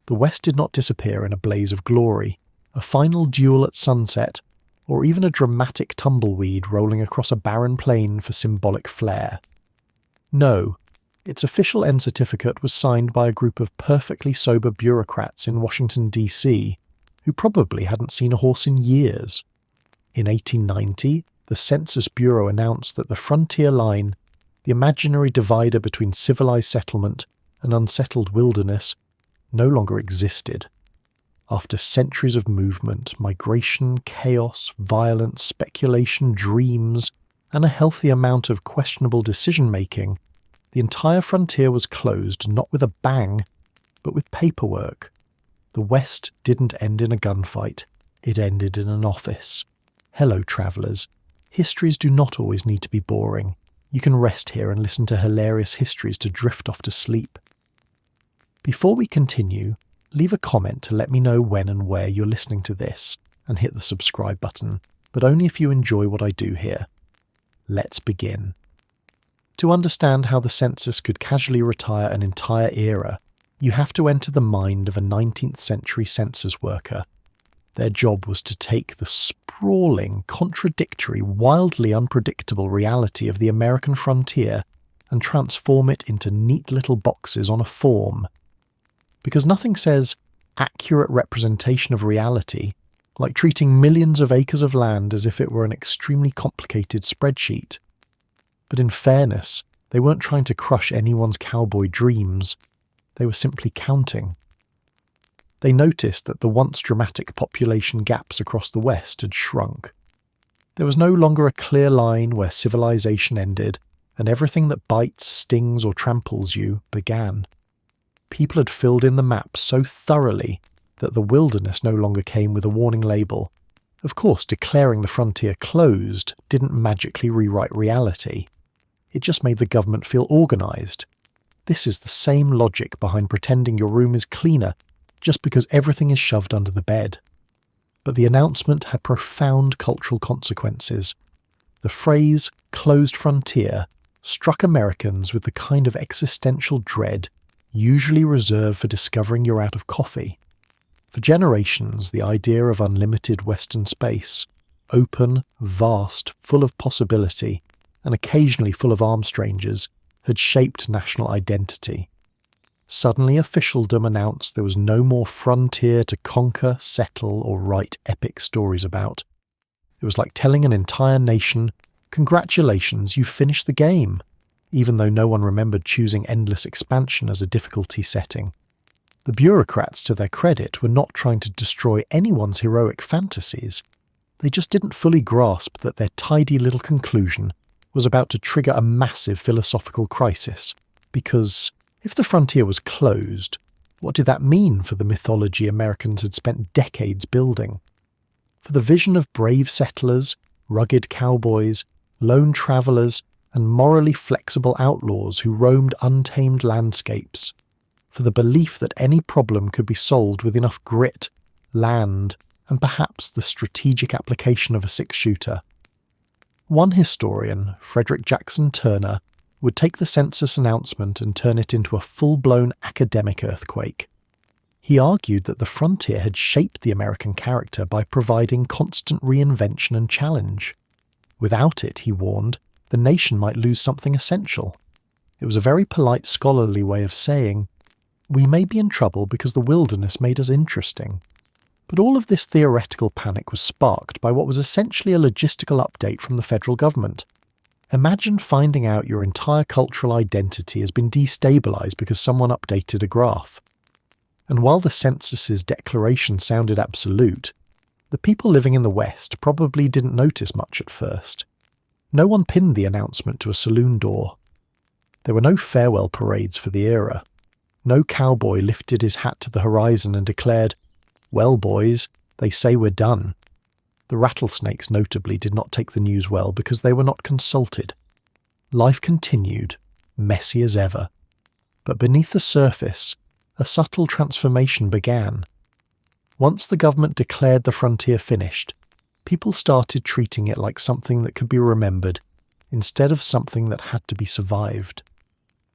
the West did not disappear in a blaze of glory, a final duel at sunset, or even a dramatic tumbleweed rolling across a barren plain for symbolic flair. No, its official end certificate was signed by a group of perfectly sober bureaucrats in Washington, D.C., who probably hadn't seen a horse in years. In 1890, the Census Bureau announced that the frontier line, the imaginary divider between civilized settlement and unsettled wilderness, no longer existed. After centuries of movement, migration, chaos, violence, speculation, dreams, and a healthy amount of questionable decision-making, the entire frontier was closed not with a bang, but with paperwork. The West didn't end in a gunfight, it ended in an office. Hello, travellers. Histories do not always need to be boring. You can rest here and listen to hilarious histories to drift off to sleep. Before we continue, leave a comment to let me know when and where you're listening to this, and hit the subscribe button, but only if you enjoy what I do here. Let's begin. To understand how the census could casually retire an entire era, you have to enter the mind of a 19th century census worker. Their job was to take the sprawling, contradictory, wildly unpredictable reality of the American frontier and transform it into neat little boxes on a form. Because nothing says accurate representation of reality like treating millions of acres of land as if it were an extremely complicated spreadsheet. But in fairness, they weren't trying to crush anyone's cowboy dreams. They were simply counting. They noticed that the once dramatic population gaps across the West had shrunk. There was no longer a clear line where civilization ended and everything that bites, stings, or tramples you began. People had filled in the map so thoroughly that the wilderness no longer came with a warning label. Of course, declaring the frontier closed didn't magically rewrite reality. It just made the government feel organised. This is the same logic behind pretending your room is cleaner just because everything is shoved under the bed. But the announcement had profound cultural consequences. The phrase "closed frontier" struck Americans with the kind of existential dread usually reserved for discovering you're out of coffee. For generations, the idea of unlimited Western space, open, vast, full of possibility, and occasionally full of armed strangers, had shaped national identity. Suddenly officialdom announced there was no more frontier to conquer, settle, or write epic stories about. It was like telling an entire nation, "Congratulations, you've finished the game," even though no one remembered choosing endless expansion as a difficulty setting. The bureaucrats, to their credit, were not trying to destroy anyone's heroic fantasies. They just didn't fully grasp that their tidy little conclusion was about to trigger a massive philosophical crisis. Because if the frontier was closed, what did that mean for the mythology Americans had spent decades building? For the vision of brave settlers, rugged cowboys, lone travellers, and morally flexible outlaws who roamed untamed landscapes. For the belief that any problem could be solved with enough grit, land, and perhaps the strategic application of a six-shooter. One historian, Frederick Jackson Turner, would take the census announcement and turn it into a full-blown academic earthquake. He argued that the frontier had shaped the American character by providing constant reinvention and challenge. Without it, he warned, the nation might lose something essential. It was a very polite scholarly way of saying, we may be in trouble because the wilderness made us interesting. But all of this theoretical panic was sparked by what was essentially a logistical update from the federal government. Imagine finding out your entire cultural identity has been destabilized because someone updated a graph. And while the census's declaration sounded absolute, the people living in the West probably didn't notice much at first. No one pinned the announcement to a saloon door. There were no farewell parades for the era. No cowboy lifted his hat to the horizon and declared, "Well, boys, they say we're done." The rattlesnakes notably did not take the news well because they were not consulted. Life continued, messy as ever. But beneath the surface, a subtle transformation began. Once the government declared the frontier finished, people started treating it like something that could be remembered, instead of something that had to be survived.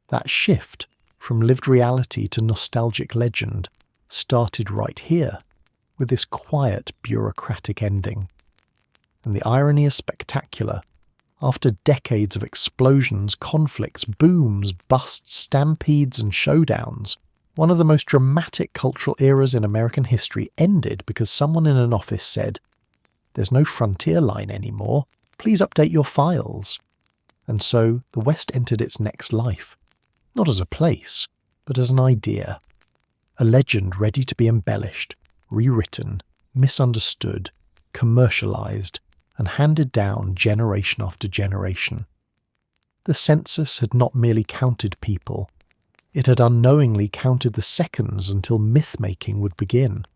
That shift from lived reality to nostalgic legend started right here, with this quiet, bureaucratic ending. And the irony is spectacular. After decades of explosions, conflicts, booms, busts, stampedes, and showdowns, one of the most dramatic cultural eras in American history ended because someone in an office said, "There's no frontier line anymore. Please update your files." And so the West entered its next life, not as a place, but as an idea. A legend ready to be embellished, rewritten, misunderstood, commercialized, and handed down generation after generation. The census had not merely counted people, it had unknowingly counted the seconds until myth-making would begin.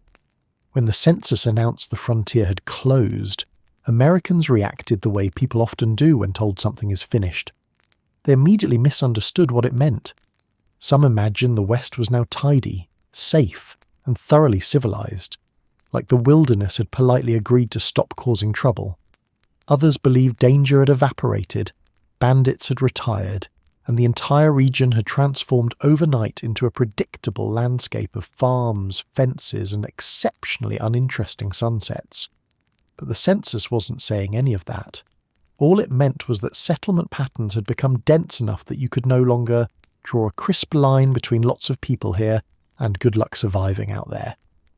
When the census announced the frontier had closed, Americans reacted the way people often do when told something is finished. They immediately misunderstood what it meant. Some imagined the West was now tidy, safe, and thoroughly civilized, like the wilderness had politely agreed to stop causing trouble. Others believed danger had evaporated, bandits had retired, and the entire region had transformed overnight into a predictable landscape of farms, fences, and exceptionally uninteresting sunsets. But the census wasn't saying any of that. All it meant was that settlement patterns had become dense enough that you could no longer draw a crisp line between lots of people here and good luck surviving out there.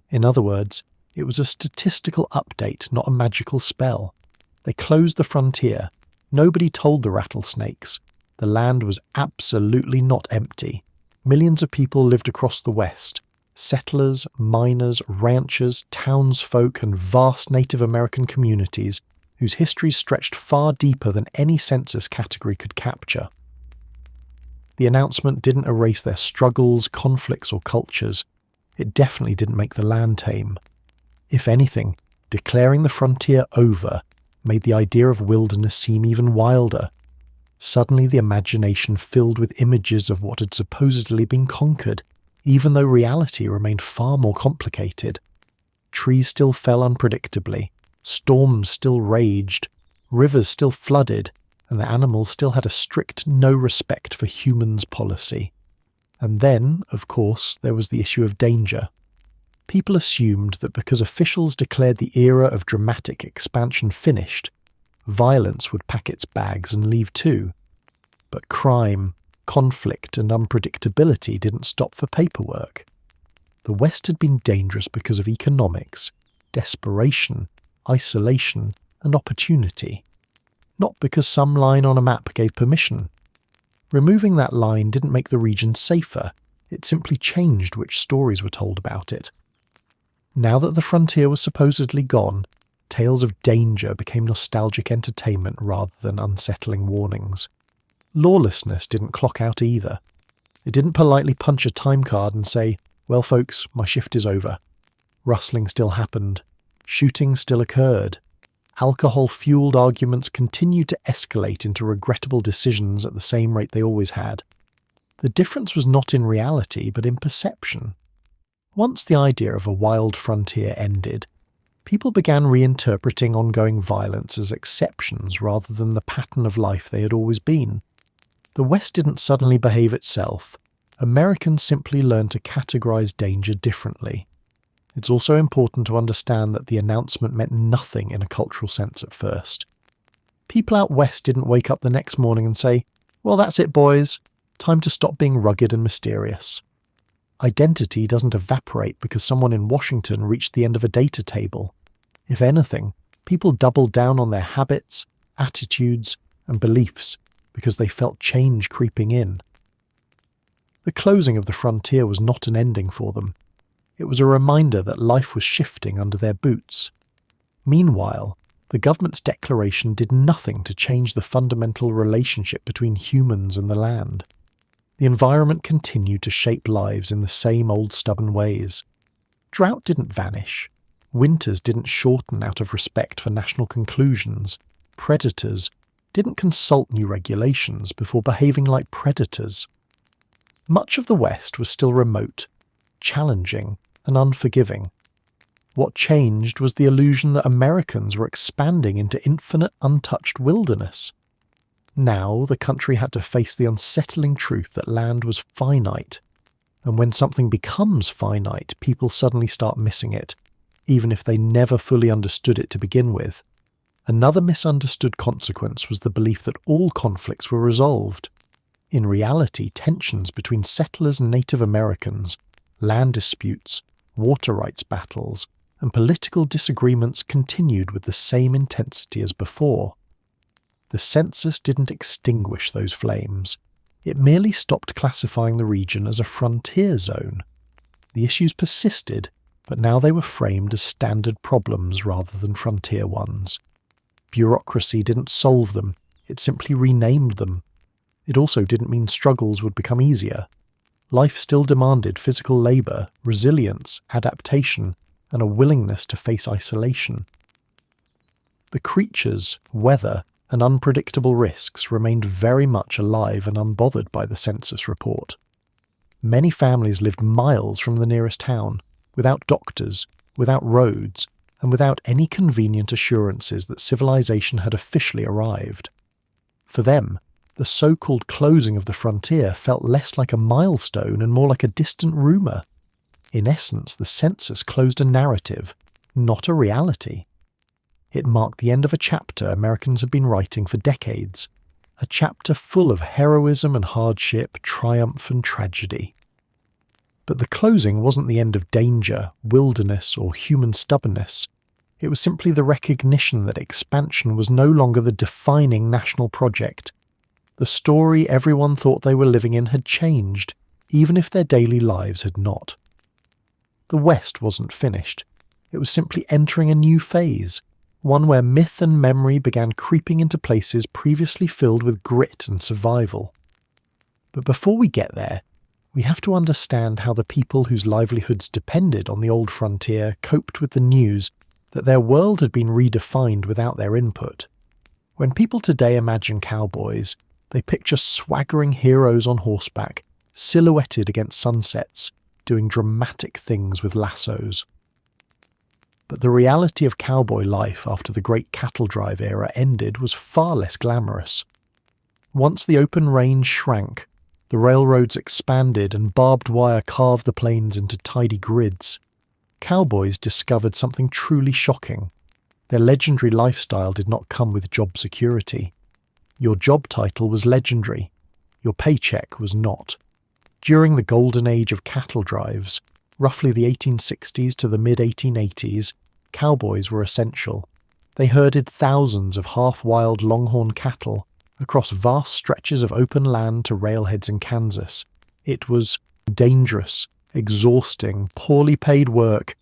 In other words, it was a statistical update, not a magical spell. They closed the frontier. Nobody told the rattlesnakes. The land was absolutely not empty. Millions of people lived across the West. Settlers, miners, ranchers, townsfolk, and vast Native American communities whose histories stretched far deeper than any census category could capture. The announcement didn't erase their struggles, conflicts, or cultures. It definitely didn't make the land tame. If anything, declaring the frontier over made the idea of wilderness seem even wilder. Suddenly the imagination filled with images of what had supposedly been conquered, even though reality remained far more complicated. Trees still fell unpredictably, storms still raged, rivers still flooded, and the animals still had a strict no respect for humans policy. And then, of course, there was the issue of danger. People assumed that because officials declared the era of dramatic expansion finished, violence would pack its bags and leave too. But crime, conflict, and unpredictability didn't stop for paperwork. The West had been dangerous because of economics, desperation, isolation, and opportunity, not because some line on a map gave permission. Removing that line didn't make the region safer, it simply changed which stories were told about it. Now that the frontier was supposedly gone, tales of danger became nostalgic entertainment rather than unsettling warnings. Lawlessness didn't clock out either. It didn't politely punch a time card and say, "Well folks, my shift is over." Rustling still happened. Shooting still occurred. Alcohol-fueled arguments continued to escalate into regrettable decisions at the same rate they always had. The difference was not in reality, but in perception. Once the idea of a wild frontier ended, people began reinterpreting ongoing violence as exceptions rather than the pattern of life they had always been. The West didn't suddenly behave itself. Americans simply learned to categorize danger differently. It's also important to understand that the announcement meant nothing in a cultural sense at first. People out west didn't wake up the next morning and say, "Well, that's it, boys. Time to stop being rugged and mysterious." Identity doesn't evaporate because someone in Washington reached the end of a data table. If anything, people doubled down on their habits, attitudes, and beliefs because they felt change creeping in. The closing of the frontier was not an ending for them. It was a reminder that life was shifting under their boots. Meanwhile, the government's declaration did nothing to change the fundamental relationship between humans and the land. The environment continued to shape lives in the same old stubborn ways. Drought didn't vanish. Winters didn't shorten out of respect for national conclusions. Predators didn't consult new regulations before behaving like predators. Much of the West was still remote, challenging, and unforgiving. What changed was the illusion that Americans were expanding into infinite untouched wilderness. Now the country had to face the unsettling truth that land was finite. and when something becomes finite, people suddenly start missing it, even if they never fully understood it to begin with. Another misunderstood consequence was the belief that all conflicts were resolved. In reality, tensions between settlers and Native Americans, land disputes, water rights battles, and political disagreements continued with the same intensity as before. The census didn't extinguish those flames. It merely stopped classifying the region as a frontier zone. The issues persisted, but now they were framed as standard problems rather than frontier ones. Bureaucracy didn't solve them, it simply renamed them. It also didn't mean struggles would become easier. Life still demanded physical labour, resilience, adaptation, and a willingness to face isolation. The creatures, weather, and unpredictable risks remained very much alive and unbothered by the census report. Many families lived miles from the nearest town, without doctors, without roads, and without any convenient assurances that civilization had officially arrived. For them, the so-called closing of the frontier felt less like a milestone and more like a distant rumour. In essence, the census closed a narrative, not a reality. It marked the end of a chapter Americans had been writing for decades, a chapter full of heroism and hardship, triumph and tragedy. But the closing wasn't the end of danger, wilderness, or human stubbornness. It was simply the recognition that expansion was no longer the defining national project. The story everyone thought they were living in had changed, even if their daily lives had not. The West wasn't finished. It was simply entering a new phase, one where myth and memory began creeping into places previously filled with grit and survival. But before we get there, we have to understand how the people whose livelihoods depended on the old frontier coped with the news that their world had been redefined without their input. When people today imagine cowboys, they picture swaggering heroes on horseback, silhouetted against sunsets, doing dramatic things with lassos. But the reality of cowboy life after the great cattle drive era ended was far less glamorous. Once the open range shrank, the railroads expanded and barbed wire carved the plains into tidy grids, cowboys discovered something truly shocking. Their legendary lifestyle did not come with job security. Your job title was legendary. Your paycheck was not. During the golden age of cattle drives, roughly the 1860s to the mid-1880s, cowboys were essential. They herded thousands of half-wild longhorn cattle across vast stretches of open land to railheads in Kansas. It was dangerous, exhausting, poorly paid work,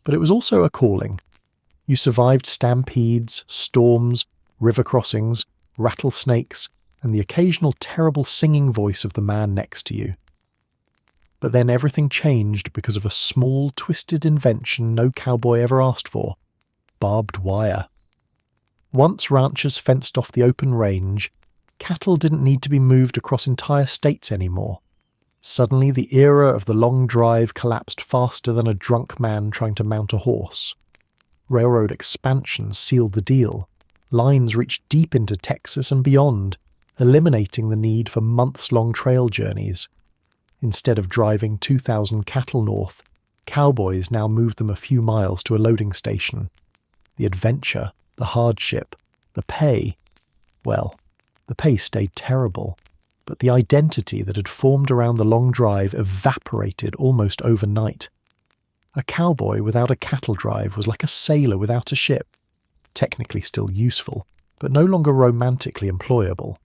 but it was also a calling. You survived stampedes, storms, river crossings, rattlesnakes, and the occasional terrible singing voice of the man next to you. But then everything changed because of a small, twisted invention no cowboy ever asked for: barbed wire. Once ranchers fenced off the open range, cattle didn't need to be moved across entire states anymore. Suddenly the era of the long drive collapsed faster than a drunk man trying to mount a horse. Railroad expansion sealed the deal. Lines reached deep into Texas and beyond, eliminating the need for months-long trail journeys. Instead of driving 2,000 cattle north, cowboys now moved them a few miles to a loading station. The adventure, the hardship, the pay, well, the pay stayed terrible, but the identity that had formed around the long drive evaporated almost overnight. A cowboy without a cattle drive was like a sailor without a ship, technically still useful, but no longer romantically employable.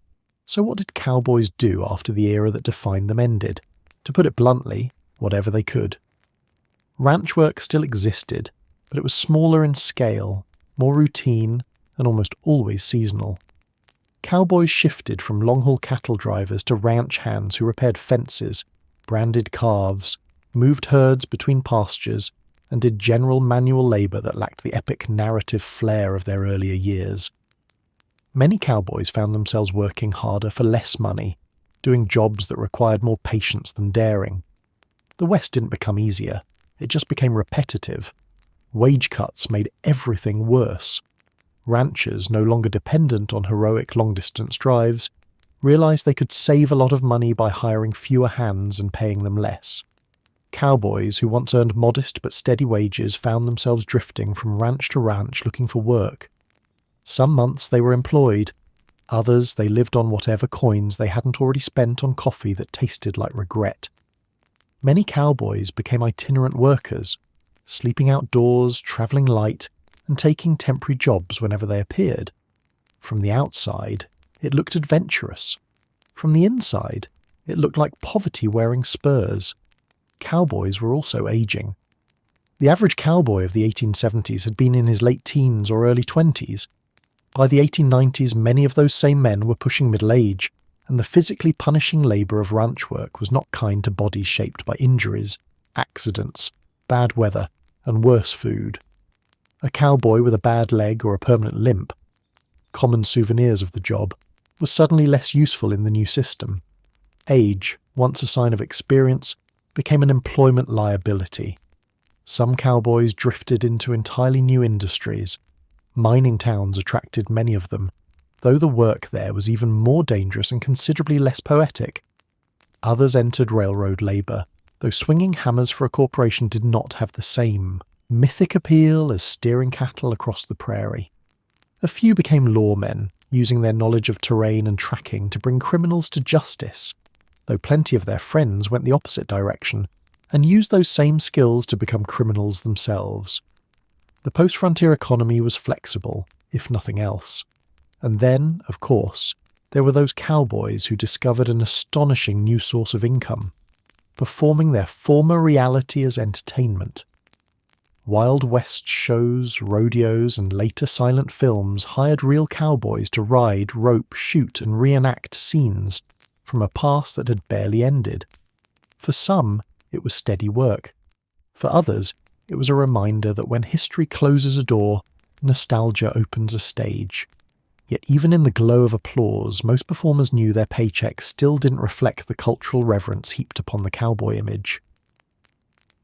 So what did cowboys do after the era that defined them ended? To put it bluntly, whatever they could. Ranch work still existed, but it was smaller in scale, more routine, and almost always seasonal. Cowboys shifted from long-haul cattle drivers to ranch hands who repaired fences, branded calves, moved herds between pastures, and did general manual labour that lacked the epic narrative flair of their earlier years. Many cowboys found themselves working harder for less money, doing jobs that required more patience than daring. The West didn't become easier, it just became repetitive. Wage cuts made everything worse. Ranchers, no longer dependent on heroic long-distance drives, realised they could save a lot of money by hiring fewer hands and paying them less. Cowboys who once earned modest but steady wages found themselves drifting from ranch to ranch looking for work. Some months they were employed, others they lived on whatever coins they hadn't already spent on coffee that tasted like regret. Many cowboys became itinerant workers, sleeping outdoors, travelling light, and taking temporary jobs whenever they appeared. From the outside, it looked adventurous. From the inside, it looked like poverty wearing spurs. Cowboys were also aging. The average cowboy of the 1870s had been in his late teens or early 20s. By the 1890s, many of those same men were pushing middle age, and the physically punishing labour of ranch work was not kind to bodies shaped by injuries, accidents, bad weather, and worse food. A cowboy with a bad leg or a permanent limp, common souvenirs of the job, was suddenly less useful in the new system. Age, once a sign of experience, became an employment liability. Some cowboys drifted into entirely new industries. Mining towns attracted many of them, though the work there was even more dangerous and considerably less poetic. Others entered railroad labour, though swinging hammers for a corporation did not have the same mythic appeal as steering cattle across the prairie. A few became lawmen, using their knowledge of terrain and tracking to bring criminals to justice, though plenty of their friends went the opposite direction and used those same skills to become criminals themselves. The post-frontier economy was flexible, if nothing else. And then, of course, there were those cowboys who discovered an astonishing new source of income, performing their former reality as entertainment. Wild West shows, rodeos, and later silent films hired real cowboys to ride, rope, shoot, and reenact scenes from a past that had barely ended. For some, it was steady work. For others, it was a reminder that when history closes a door, nostalgia opens a stage. Yet even in the glow of applause, most performers knew their paychecks still didn't reflect the cultural reverence heaped upon the cowboy image.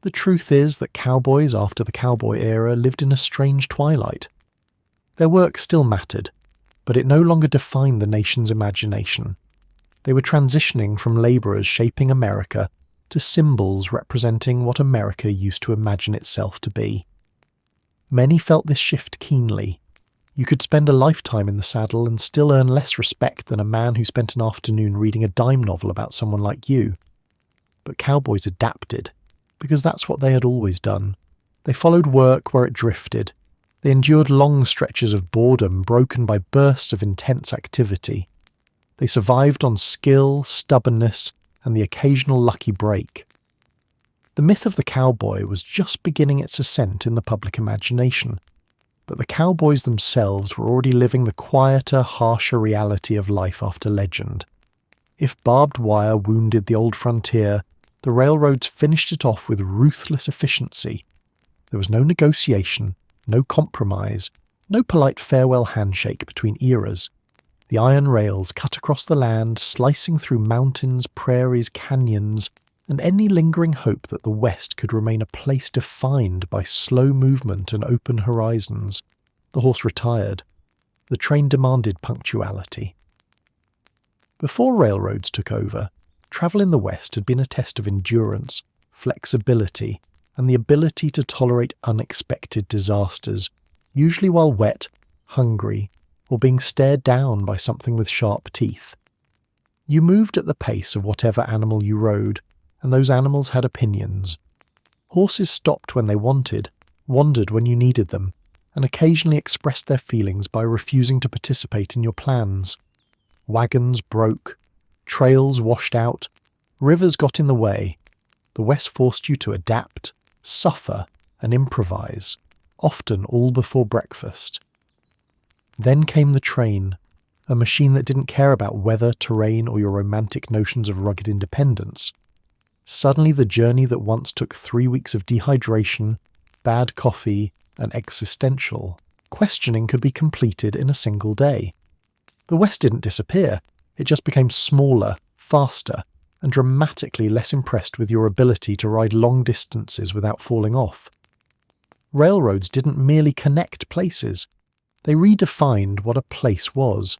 The truth is that cowboys after the cowboy era lived in a strange twilight. Their work still mattered, but it no longer defined the nation's imagination. They were transitioning from labourers shaping America to symbols representing what America used to imagine itself to be. Many felt this shift keenly. You could spend a lifetime in the saddle and still earn less respect than a man who spent an afternoon reading a dime novel about someone like you. But cowboys adapted, because that's what they had always done. They followed work where it drifted. They endured long stretches of boredom broken by bursts of intense activity. They survived on skill, stubbornness, and the occasional lucky break. The myth of the cowboy was just beginning its ascent in the public imagination, but the cowboys themselves were already living the quieter, harsher reality of life after legend. If barbed wire wounded the old frontier, the railroads finished it off with ruthless efficiency. There was no negotiation, no compromise, no polite farewell handshake between eras. The iron rails cut across the land, slicing through mountains, prairies, canyons, and any lingering hope that the West could remain a place defined by slow movement and open horizons. The horse retired. The train demanded punctuality. Before railroads took over, travel in the West had been a test of endurance, flexibility, and the ability to tolerate unexpected disasters, usually while wet, hungry, or being stared down by something with sharp teeth. You moved at the pace of whatever animal you rode, and those animals had opinions. Horses stopped when they wanted, wandered when you needed them, and occasionally expressed their feelings by refusing to participate in your plans. Wagons broke, trails washed out, rivers got in the way. The West forced you to adapt, suffer, and improvise, often all before breakfast. Then came the train, a machine that didn't care about weather, terrain, or your romantic notions of rugged independence. Suddenly the journey that once took 3 weeks of dehydration, bad coffee, and existential questioning could be completed in a single day. The West didn't disappear, it just became smaller, faster, and dramatically less impressed with your ability to ride long distances without falling off. Railroads didn't merely connect places, they redefined what a place was.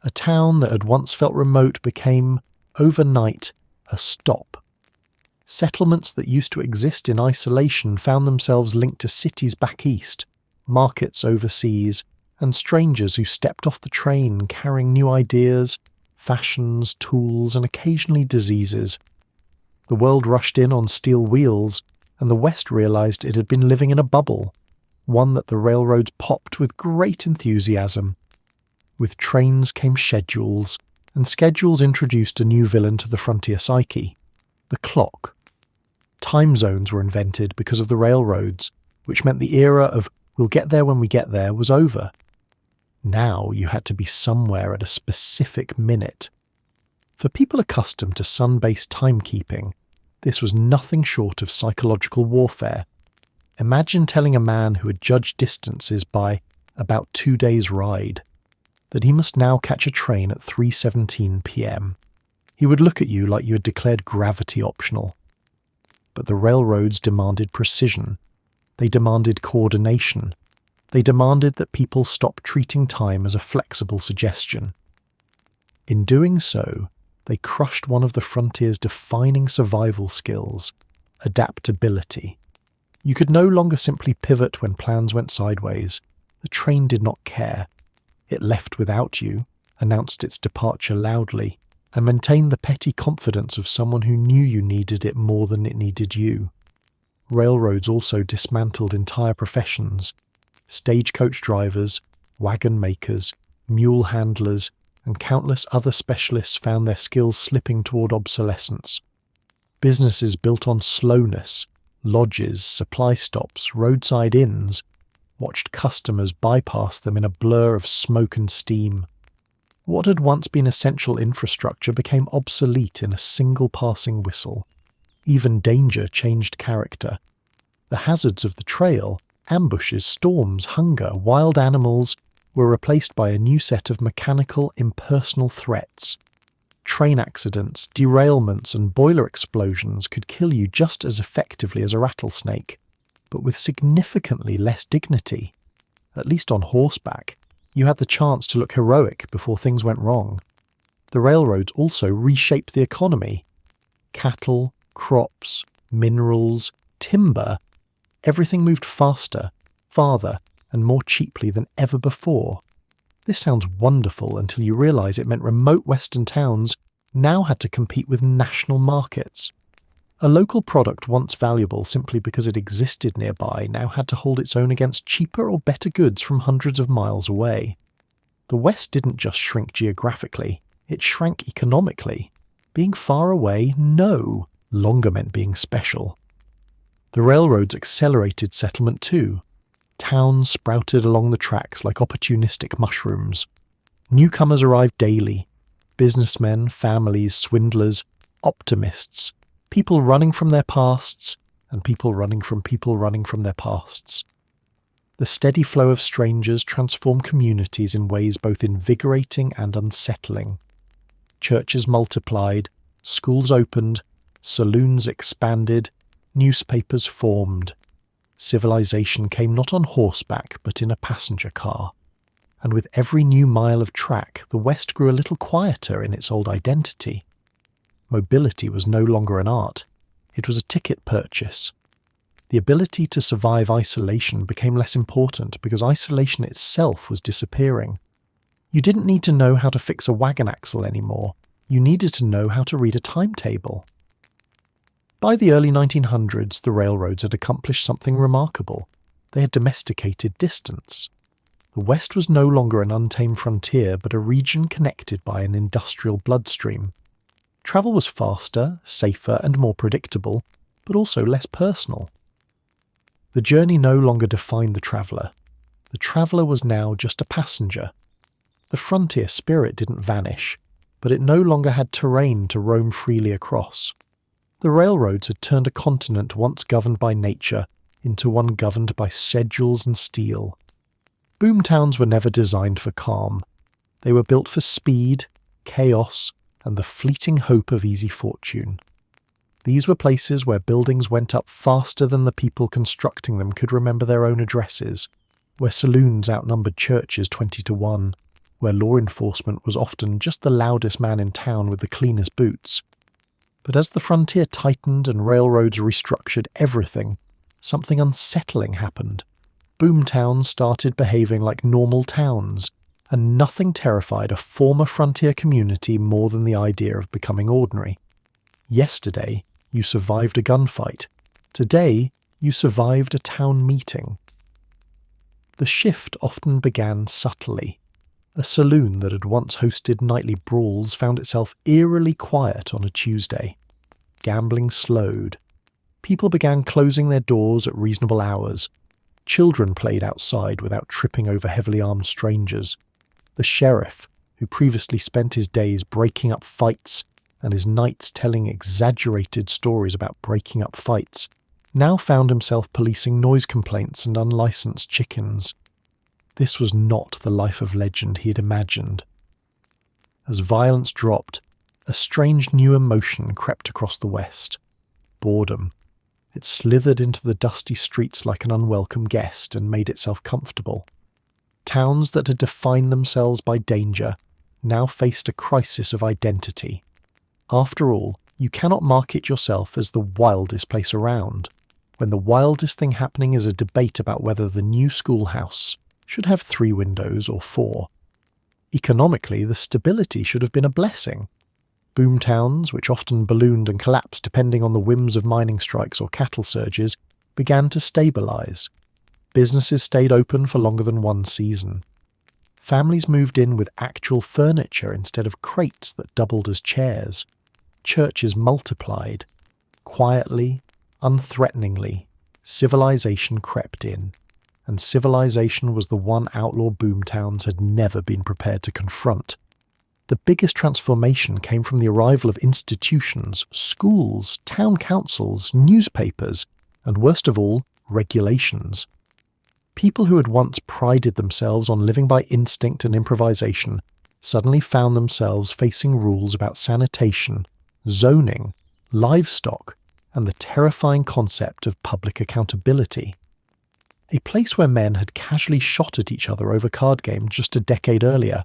A town that had once felt remote became, overnight, a stop. Settlements that used to exist in isolation found themselves linked to cities back east, markets overseas, and strangers who stepped off the train carrying new ideas, fashions, tools, and occasionally diseases. The world rushed in on steel wheels, and the West realized it had been living in a bubble, one that the railroads popped with great enthusiasm. With trains came schedules, and schedules introduced a new villain to the frontier psyche: the clock. Time zones were invented because of the railroads, which meant the era of "we'll get there when we get there" was over. Now you had to be somewhere at a specific minute. For people accustomed to sun-based timekeeping, this was nothing short of psychological warfare. Imagine telling a man who had judged distances by about 2 days' ride that he must now catch a train at 3:17 p.m. He would look at you like you had declared gravity optional. But the railroads demanded precision. They demanded coordination. They demanded that people stop treating time as a flexible suggestion. In doing so, they crushed one of the frontier's defining survival skills: adaptability. You could no longer simply pivot when plans went sideways. The train did not care. It left without you, announced its departure loudly, and maintained the petty confidence of someone who knew you needed it more than it needed you. Railroads also dismantled entire professions. Stagecoach drivers, wagon makers, mule handlers, and countless other specialists found their skills slipping toward obsolescence. Businesses built on slowness, lodges, supply stops, roadside inns, watched customers bypass them in a blur of smoke and steam. What had once been essential infrastructure became obsolete in a single passing whistle. Even danger changed character. The hazards of the trail, ambushes, storms, hunger, wild animals, were replaced by a new set of mechanical, impersonal threats. Train accidents, derailments, and boiler explosions could kill you just as effectively as a rattlesnake, but with significantly less dignity. At least on horseback, you had the chance to look heroic before things went wrong. The railroads also reshaped the economy. Cattle, crops, minerals, timber, everything moved faster, farther, and more cheaply than ever before. This sounds wonderful until you realize it meant remote western towns now had to compete with national markets. A local product once valuable simply because it existed nearby now had to hold its own against cheaper or better goods from hundreds of miles away. The West didn't just shrink geographically, it shrank economically. Being far away, no longer meant being special. The railroads accelerated settlement too. Towns sprouted along the tracks like opportunistic mushrooms. Newcomers arrived daily. Businessmen, families, swindlers, optimists, people running from their pasts, and people running from people running from their pasts. The steady flow of strangers transformed communities in ways both invigorating and unsettling. Churches multiplied, schools opened, saloons expanded, newspapers formed. Civilization came not on horseback but in a passenger car. And with every new mile of track, the West grew a little quieter in its old identity. Mobility was no longer an art. It was a ticket purchase. The ability to survive isolation became less important because isolation itself was disappearing. You didn't need to know how to fix a wagon axle anymore. You needed to know how to read a timetable. By the early 1900s, the railroads had accomplished something remarkable. They had domesticated distance. The West was no longer an untamed frontier, but a region connected by an industrial bloodstream. Travel was faster, safer, and more predictable, but also less personal. The journey no longer defined the traveller. The traveller was now just a passenger. The frontier spirit didn't vanish, but it no longer had terrain to roam freely across. The railroads had turned a continent once governed by nature into one governed by schedules and steel. Boomtowns were never designed for calm. They were built for speed, chaos, and the fleeting hope of easy fortune. These were places where buildings went up faster than the people constructing them could remember their own addresses, where saloons outnumbered churches 20 to 1, where law enforcement was often just the loudest man in town with the cleanest boots. But as the frontier tightened and railroads restructured everything, something unsettling happened. Boomtowns started behaving like normal towns, and nothing terrified a former frontier community more than the idea of becoming ordinary. Yesterday, you survived a gunfight. Today, you survived a town meeting. The shift often began subtly. A saloon that had once hosted nightly brawls found itself eerily quiet on a Tuesday. Gambling slowed. People began closing their doors at reasonable hours. Children played outside without tripping over heavily armed strangers. The sheriff, who previously spent his days breaking up fights and his nights telling exaggerated stories about breaking up fights, now found himself policing noise complaints and unlicensed chickens. This was not the life of legend he had imagined. As violence dropped, a strange new emotion crept across the West. Boredom. It slithered into the dusty streets like an unwelcome guest and made itself comfortable. Towns that had defined themselves by danger now faced a crisis of identity. After all, you cannot market yourself as the wildest place around, when the wildest thing happening is a debate about whether the new schoolhouse should have 3 windows or 4. Economically, the stability should have been a blessing. Boomtowns, which often ballooned and collapsed depending on the whims of mining strikes or cattle surges, began to stabilise. Businesses stayed open for longer than one season. Families moved in with actual furniture instead of crates that doubled as chairs. Churches multiplied. Quietly, unthreateningly, civilization crept in. And civilization was the one outlaw boomtowns had never been prepared to confront. The biggest transformation came from the arrival of institutions, schools, town councils, newspapers, and worst of all, regulations. People who had once prided themselves on living by instinct and improvisation suddenly found themselves facing rules about sanitation, zoning, livestock, and the terrifying concept of public accountability. A place where men had casually shot at each other over card games just a decade earlier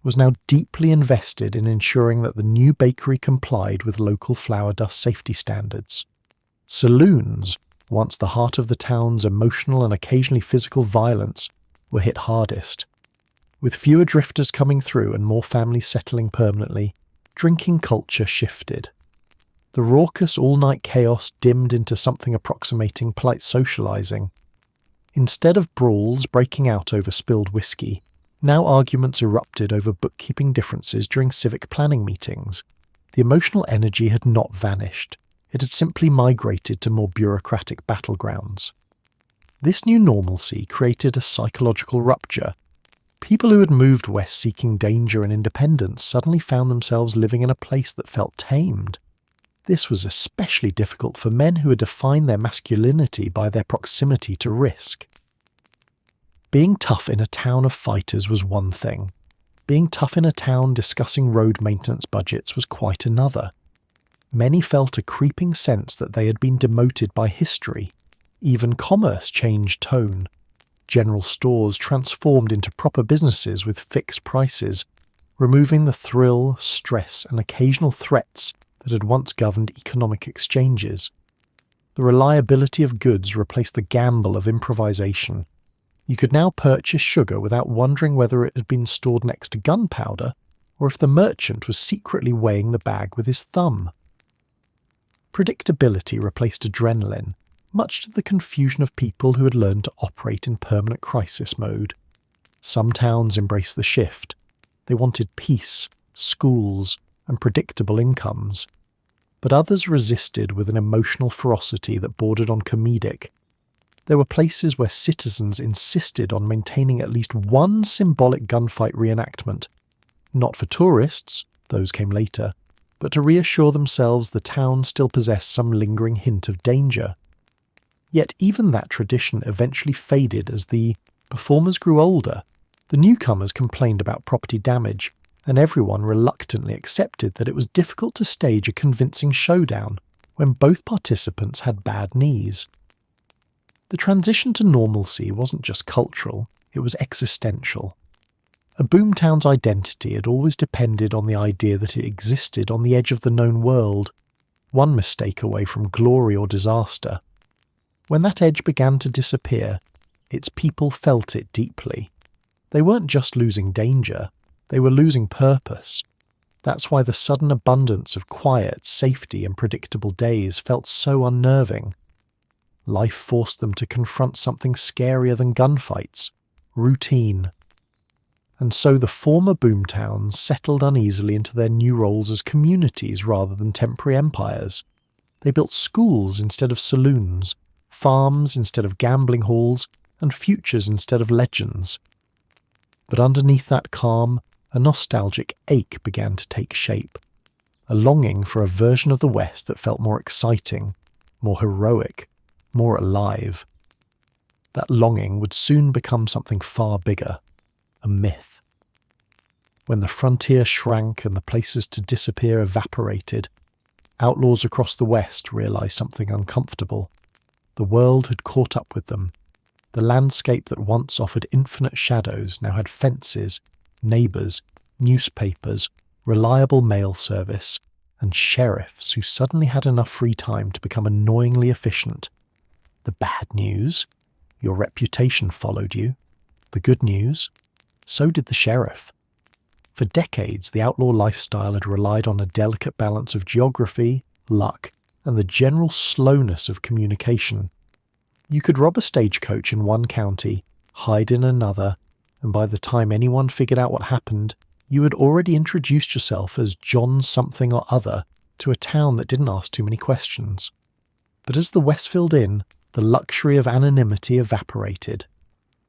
was now deeply invested in ensuring that the new bakery complied with local flour dust safety standards. Saloons, once the heart of the town's emotional and occasionally physical violence, were hit hardest. With fewer drifters coming through and more families settling permanently, drinking culture shifted. The raucous all-night chaos dimmed into something approximating polite socializing. Instead of brawls breaking out over spilled whiskey, now arguments erupted over bookkeeping differences during civic planning meetings. The emotional energy had not vanished. It had simply migrated to more bureaucratic battlegrounds. This new normalcy created a psychological rupture. People who had moved west seeking danger and independence suddenly found themselves living in a place that felt tamed. This was especially difficult for men who had defined their masculinity by their proximity to risk. Being tough in a town of fighters was one thing. Being tough in a town discussing road maintenance budgets was quite another. Many felt a creeping sense that they had been demoted by history. Even commerce changed tone. General stores transformed into proper businesses with fixed prices, removing the thrill, stress, and occasional threats that had once governed economic exchanges. The reliability of goods replaced the gamble of improvisation. You could now purchase sugar without wondering whether it had been stored next to gunpowder or if the merchant was secretly weighing the bag with his thumb. Predictability replaced adrenaline, much to the confusion of people who had learned to operate in permanent crisis mode. Some towns embraced the shift. They wanted peace, schools, and predictable incomes. But others resisted with an emotional ferocity that bordered on comedic. There were places where citizens insisted on maintaining at least one symbolic gunfight reenactment, not for tourists, those came later, but to reassure themselves the town still possessed some lingering hint of danger. Yet even that tradition eventually faded as the performers grew older. The newcomers complained about property damage, and everyone reluctantly accepted that it was difficult to stage a convincing showdown when both participants had bad knees. The transition to normalcy wasn't just cultural, it was existential. A boomtown's identity had always depended on the idea that it existed on the edge of the known world, one mistake away from glory or disaster. When that edge began to disappear, its people felt it deeply. They weren't just losing danger, they were losing purpose. That's why the sudden abundance of quiet, safety and predictable days felt so unnerving. Life forced them to confront something scarier than gunfights, routine. And so the former boomtowns settled uneasily into their new roles as communities rather than temporary empires. They built schools instead of saloons, farms instead of gambling halls, and futures instead of legends. But underneath that calm, a nostalgic ache began to take shape, a longing for a version of the West that felt more exciting, more heroic, more alive. That longing would soon become something far bigger, a myth. When the frontier shrank and the places to disappear evaporated, outlaws across the West realized something uncomfortable. The world had caught up with them. The landscape that once offered infinite shadows now had fences, neighbours, newspapers, reliable mail service, and sheriffs who suddenly had enough free time to become annoyingly efficient. The bad news? Your reputation followed you. The good news? So did the sheriff. For decades, the outlaw lifestyle had relied on a delicate balance of geography, luck, and the general slowness of communication. You could rob a stagecoach in one county, hide in another, and by the time anyone figured out what happened, you had already introduced yourself as John something or other to a town that didn't ask too many questions. But as the West filled in, the luxury of anonymity evaporated.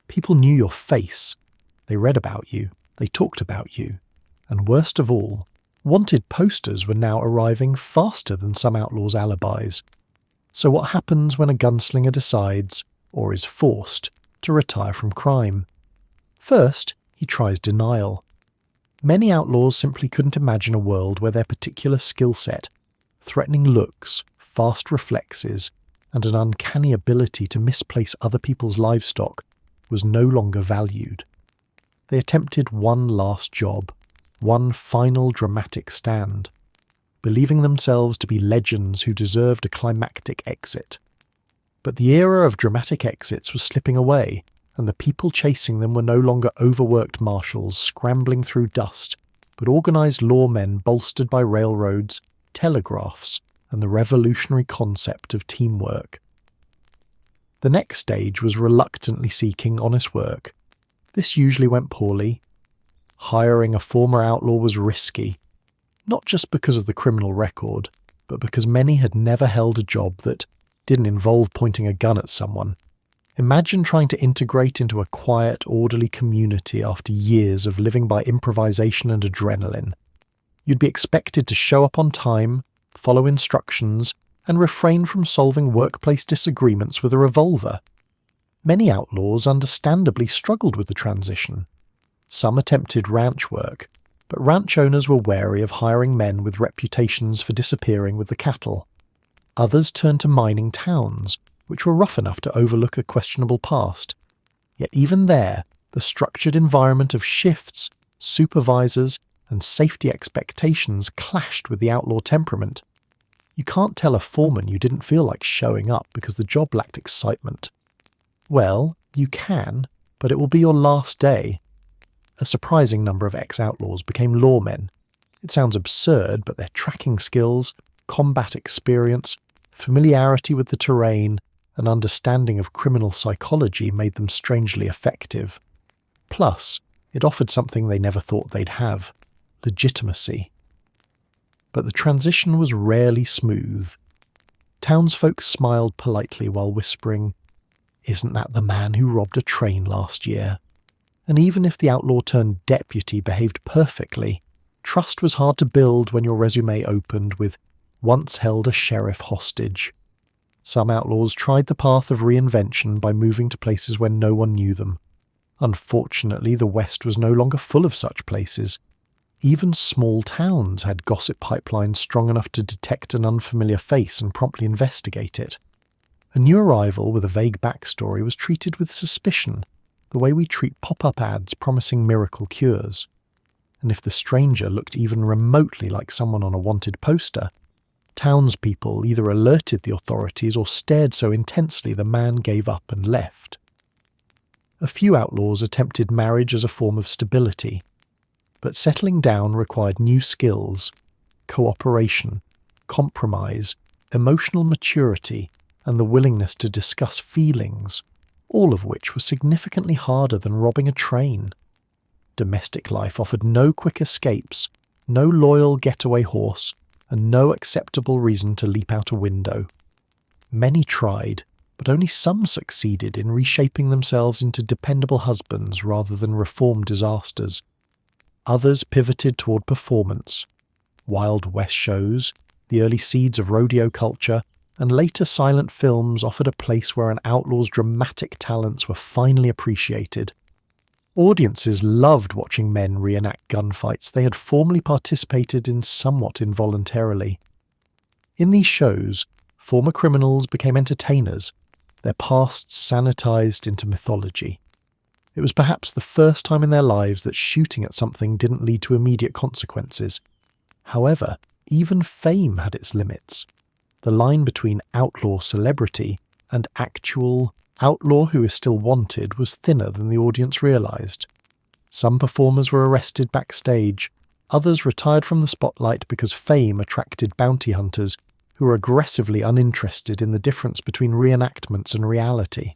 People knew your face. They read about you. They talked about you. And worst of all, wanted posters were now arriving faster than some outlaws' alibis. So what happens when a gunslinger decides, or is forced, to retire from crime? First, he tries denial. Many outlaws simply couldn't imagine a world where their particular skill set, threatening looks, fast reflexes, and an uncanny ability to misplace other people's livestock was no longer valued. They attempted one last job, one final dramatic stand, believing themselves to be legends who deserved a climactic exit. But the era of dramatic exits was slipping away, and the people chasing them were no longer overworked marshals scrambling through dust, but organised lawmen bolstered by railroads, telegraphs, and the revolutionary concept of teamwork. The next stage was reluctantly seeking honest work. This usually went poorly. Hiring a former outlaw was risky, not just because of the criminal record, but because many had never held a job that didn't involve pointing a gun at someone. Imagine trying to integrate into a quiet, orderly community after years of living by improvisation and adrenaline. You'd be expected to show up on time, follow instructions, and refrain from solving workplace disagreements with a revolver. Many outlaws understandably struggled with the transition. Some attempted ranch work, but ranch owners were wary of hiring men with reputations for disappearing with the cattle. Others turned to mining towns, which were rough enough to overlook a questionable past. Yet even there, the structured environment of shifts, supervisors, and safety expectations clashed with the outlaw temperament. You can't tell a foreman you didn't feel like showing up because the job lacked excitement. Well, you can, but it will be your last day. A surprising number of ex-outlaws became lawmen. It sounds absurd, but their tracking skills, combat experience, familiarity with the terrain, and understanding of criminal psychology made them strangely effective. Plus, it offered something they never thought they'd have: legitimacy. But the transition was rarely smooth. Townsfolk smiled politely while whispering, "Isn't that the man who robbed a train last year?" And even if the outlaw-turned-deputy behaved perfectly, trust was hard to build when your resume opened with "once held a sheriff hostage." Some outlaws tried the path of reinvention by moving to places where no one knew them. Unfortunately, the West was no longer full of such places. Even small towns had gossip pipelines strong enough to detect an unfamiliar face and promptly investigate it. A new arrival with a vague backstory was treated with suspicion, the way we treat pop-up ads promising miracle cures. And if the stranger looked even remotely like someone on a wanted poster, townspeople either alerted the authorities or stared so intensely the man gave up and left. A few outlaws attempted marriage as a form of stability, but settling down required new skills, cooperation, compromise, emotional maturity, and the willingness to discuss feelings, all of which were significantly harder than robbing a train. Domestic life offered no quick escapes, no loyal getaway horse, and no acceptable reason to leap out a window. Many tried, but only some succeeded in reshaping themselves into dependable husbands rather than reform disasters. Others pivoted toward performance. Wild West shows, the early seeds of rodeo culture, and later silent films offered a place where an outlaw's dramatic talents were finally appreciated. Audiences loved watching men reenact gunfights they had formerly participated in somewhat involuntarily. In these shows, former criminals became entertainers, their pasts sanitized into mythology. It was perhaps the first time in their lives that shooting at something didn't lead to immediate consequences. However, even fame had its limits. The line between outlaw celebrity and actual outlaw who is still wanted was thinner than the audience realized. Some performers were arrested backstage, others retired from the spotlight because fame attracted bounty hunters who were aggressively uninterested in the difference between reenactments and reality.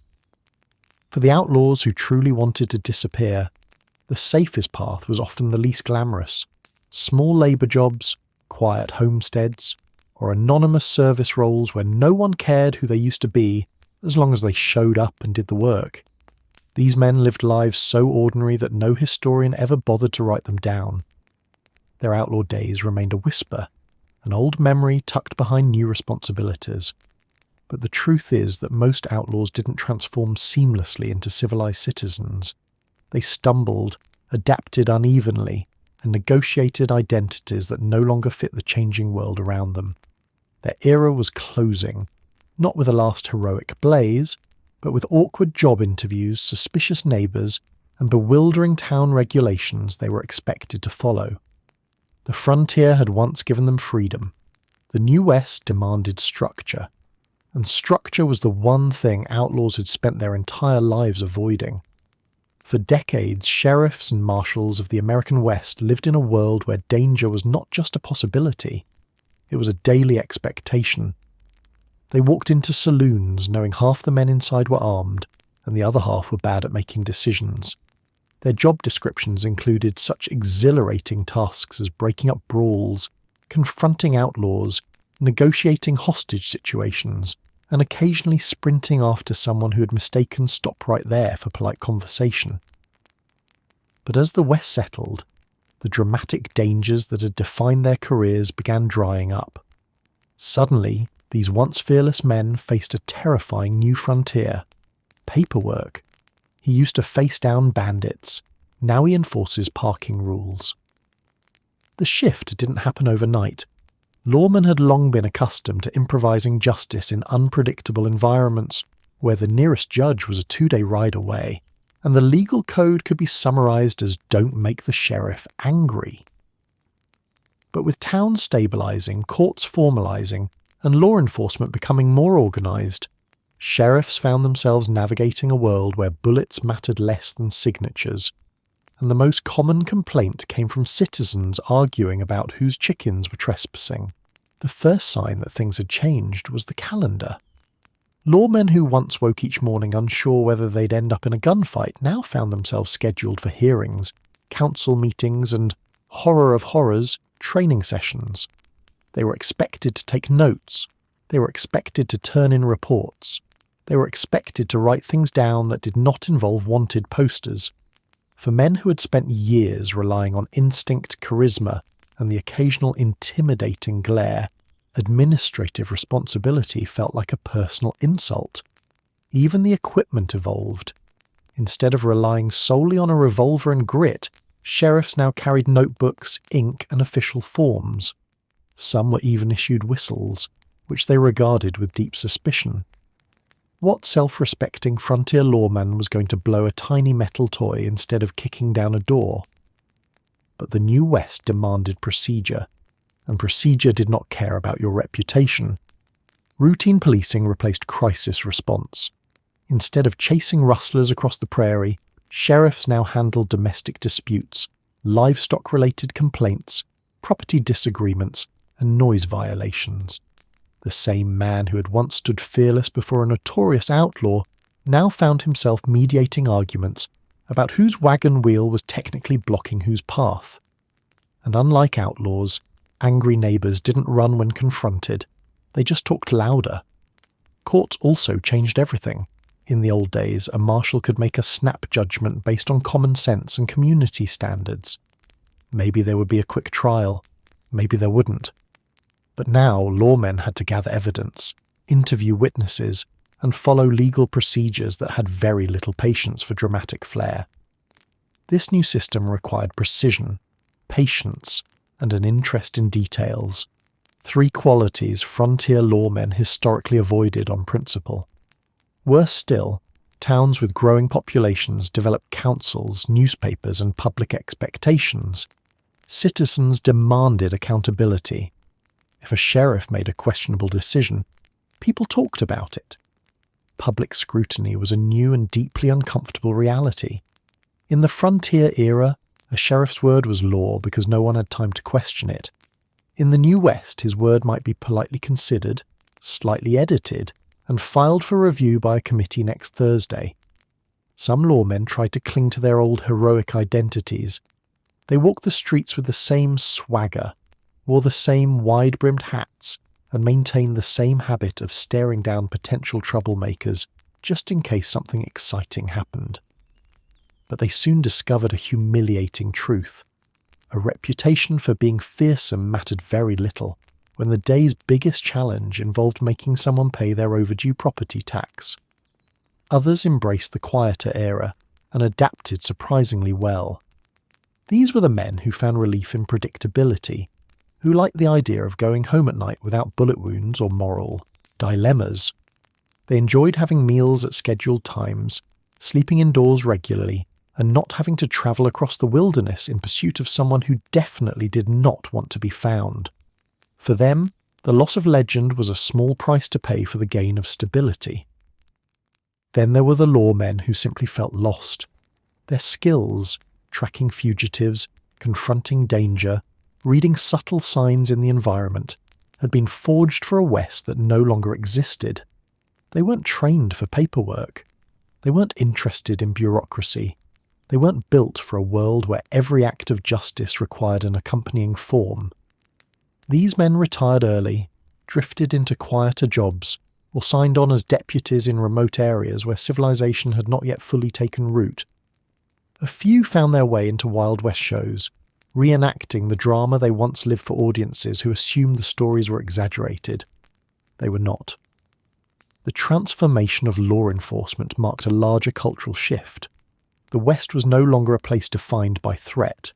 For the outlaws who truly wanted to disappear, the safest path was often the least glamorous. Small labour jobs, quiet homesteads, or anonymous service roles where no one cared who they used to be as long as they showed up and did the work. These men lived lives so ordinary that no historian ever bothered to write them down. Their outlaw days remained a whisper, an old memory tucked behind new responsibilities. But the truth is that most outlaws didn't transform seamlessly into civilized citizens. They stumbled, adapted unevenly, and negotiated identities that no longer fit the changing world around them. Their era was closing, not with a last heroic blaze, but with awkward job interviews, suspicious neighbours, and bewildering town regulations they were expected to follow. The frontier had once given them freedom. The New West demanded structure, and structure was the one thing outlaws had spent their entire lives avoiding. For decades, sheriffs and marshals of the American West lived in a world where danger was not just a possibility, it was a daily expectation. They walked into saloons knowing half the men inside were armed and the other half were bad at making decisions. Their job descriptions included such exhilarating tasks as breaking up brawls, confronting outlaws, negotiating hostage situations, and occasionally sprinting after someone who had mistaken stop right there for polite conversation. But as the West settled, the dramatic dangers that had defined their careers began drying up. Suddenly, these once fearless men faced a terrifying new frontier: paperwork. He used to face down bandits. Now he enforces parking rules. The shift didn't happen overnight. Lawmen had long been accustomed to improvising justice in unpredictable environments where the nearest judge was a 2-day ride away, and the legal code could be summarized as "don't make the sheriff angry." But with towns stabilizing, courts formalizing, and law enforcement becoming more organized, sheriffs found themselves navigating a world where bullets mattered less than signatures, and the most common complaint came from citizens arguing about whose chickens were trespassing. The first sign that things had changed was the calendar. Lawmen who once woke each morning unsure whether they'd end up in a gunfight now found themselves scheduled for hearings, council meetings, and, horror of horrors, training sessions. They were expected to take notes. They were expected to turn in reports. They were expected to write things down that did not involve wanted posters. For men who had spent years relying on instinct, charisma, and the occasional intimidating glare, administrative responsibility felt like a personal insult. Even the equipment evolved. Instead of relying solely on a revolver and grit, sheriffs now carried notebooks, ink, and official forms. Some were even issued whistles, which they regarded with deep suspicion. What self-respecting frontier lawman was going to blow a tiny metal toy instead of kicking down a door? But the New West demanded procedure, and procedure did not care about your reputation. Routine policing replaced crisis response. Instead of chasing rustlers across the prairie, sheriffs now handled domestic disputes, livestock-related complaints, property disagreements, and noise violations. The same man who had once stood fearless before a notorious outlaw now found himself mediating arguments about whose wagon wheel was technically blocking whose path. And unlike outlaws, angry neighbours didn't run when confronted, they just talked louder. Courts also changed everything. In the old days, a marshal could make a snap judgment based on common sense and community standards. Maybe there would be a quick trial, maybe there wouldn't. But now lawmen had to gather evidence, interview witnesses, and follow legal procedures that had very little patience for dramatic flair. This new system required precision, patience, and an interest in details, 3 qualities frontier lawmen historically avoided on principle. Worse still, towns with growing populations developed councils, newspapers, and public expectations. Citizens demanded accountability. If a sheriff made a questionable decision, people talked about it. Public scrutiny was a new and deeply uncomfortable reality. In the frontier era, a sheriff's word was law because no one had time to question it. In the New West, his word might be politely considered, slightly edited, and filed for review by a committee next Thursday. Some lawmen tried to cling to their old heroic identities. They walked the streets with the same swagger, wore the same wide-brimmed hats, and maintained the same habit of staring down potential troublemakers just in case something exciting happened. But they soon discovered a humiliating truth. A reputation for being fearsome mattered very little when the day's biggest challenge involved making someone pay their overdue property tax. Others embraced the quieter era and adapted surprisingly well. These were the men who found relief in predictability, who liked the idea of going home at night without bullet wounds or moral dilemmas. They enjoyed having meals at scheduled times, sleeping indoors regularly, and not having to travel across the wilderness in pursuit of someone who definitely did not want to be found. For them, the loss of legend was a small price to pay for the gain of stability. Then there were the lawmen who simply felt lost. Their skills, tracking fugitives, confronting danger, reading subtle signs in the environment, had been forged for a West that no longer existed. They weren't trained for paperwork. They weren't interested in bureaucracy. They weren't built for a world where every act of justice required an accompanying form. These men retired early, drifted into quieter jobs, or signed on as deputies in remote areas where civilization had not yet fully taken root. A few found their way into Wild West shows, reenacting the drama they once lived for audiences who assumed the stories were exaggerated. They were not. The transformation of law enforcement marked a larger cultural shift. The West was no longer a place defined by threat.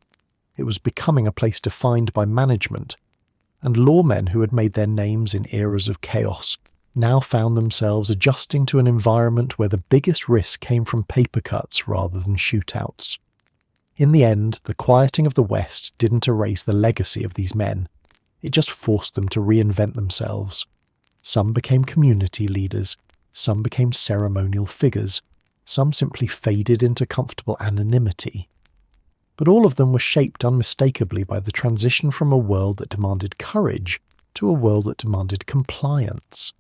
It was becoming a place defined by management, and lawmen who had made their names in eras of chaos now found themselves adjusting to an environment where the biggest risk came from paper cuts rather than shootouts. In the end, the quieting of the West didn't erase the legacy of these men. It just forced them to reinvent themselves. Some became community leaders, some became ceremonial figures, some simply faded into comfortable anonymity. But all of them were shaped unmistakably by the transition from a world that demanded courage to a world that demanded compliance.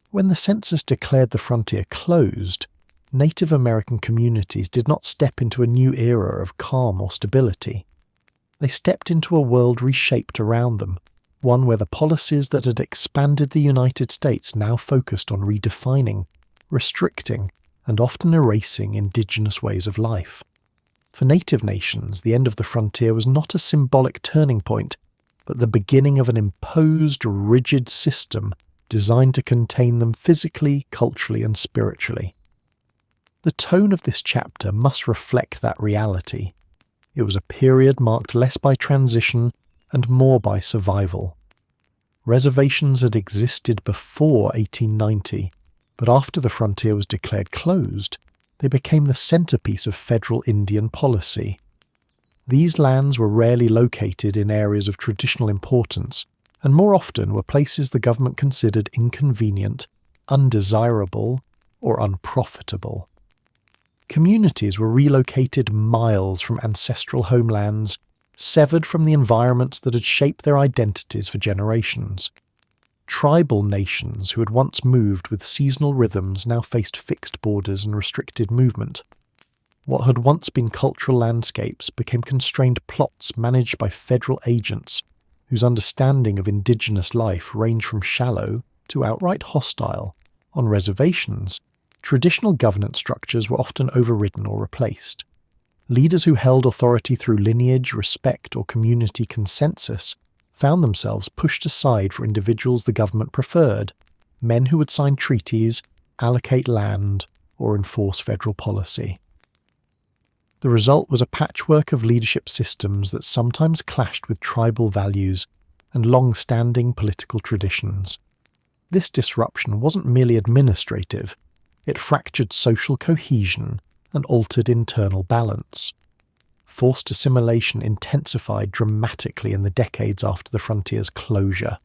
When the census declared the frontier closed, Native American communities did not step into a new era of calm or stability. They stepped into a world reshaped around them, one where the policies that had expanded the United States now focused on redefining, restricting, and often erasing indigenous ways of life. For Native nations, the end of the frontier was not a symbolic turning point, but the beginning of an imposed, rigid system designed to contain them physically, culturally, and spiritually. The tone of this chapter must reflect that reality. It was a period marked less by transition and more by survival. Reservations had existed before 1890, but after the frontier was declared closed, they became the centerpiece of federal Indian policy. These lands were rarely located in areas of traditional importance, and more often were places the government considered inconvenient, undesirable, or unprofitable. Communities were relocated miles from ancestral homelands, severed from the environments that had shaped their identities for generations. Tribal nations who had once moved with seasonal rhythms now faced fixed borders and restricted movement. What had once been cultural landscapes became constrained plots managed by federal agents whose understanding of indigenous life ranged from shallow to outright hostile. On reservations, traditional governance structures were often overridden or replaced. Leaders who held authority through lineage, respect, or community consensus found themselves pushed aside for individuals the government preferred, men who would sign treaties, allocate land, or enforce federal policy. The result was a patchwork of leadership systems that sometimes clashed with tribal values and long-standing political traditions. This disruption wasn't merely administrative, it fractured social cohesion and altered internal balance. Forced assimilation intensified dramatically in the decades after the frontier's closure.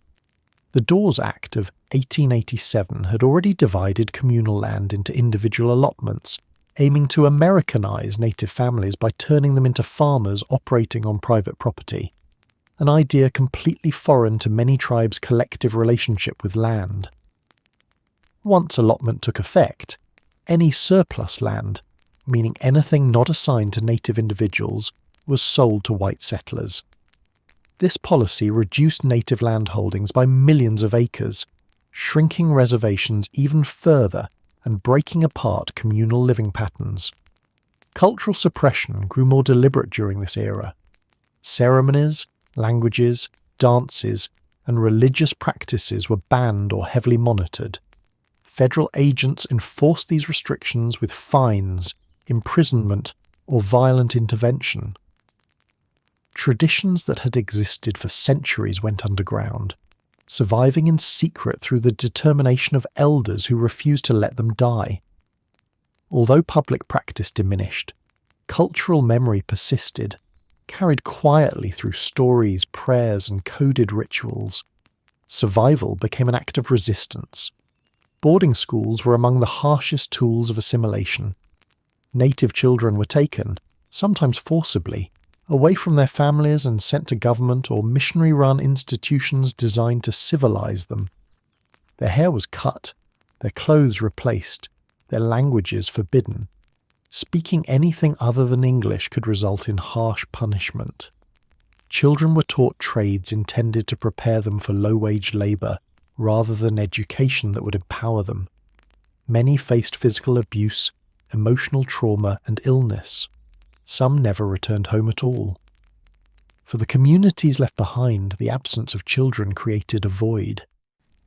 The Dawes Act of 1887 had already divided communal land into individual allotments, aiming to Americanize native families by turning them into farmers operating on private property, an idea completely foreign to many tribes' collective relationship with land. Once allotment took effect, any surplus land, meaning anything not assigned to native individuals, was sold to white settlers. This policy reduced native land holdings by millions of acres, shrinking reservations even further and breaking apart communal living patterns. Cultural suppression grew more deliberate during this era. Ceremonies, languages, dances, and religious practices were banned or heavily monitored. Federal agents enforced these restrictions with fines, imprisonment, or violent intervention. Traditions that had existed for centuries went underground, surviving in secret through the determination of elders who refused to let them die. Although public practice diminished, cultural memory persisted, carried quietly through stories, prayers, and coded rituals. Survival became an act of resistance. Boarding schools were among the harshest tools of assimilation. Native children were taken, sometimes forcibly, away from their families and sent to government or missionary-run institutions designed to civilize them. Their hair was cut, their clothes replaced, their languages forbidden. Speaking anything other than English could result in harsh punishment. Children were taught trades intended to prepare them for low-wage labor, rather than education that would empower them. Many faced physical abuse, emotional trauma, and illness. Some never returned home at all. For the communities left behind, the absence of children created a void.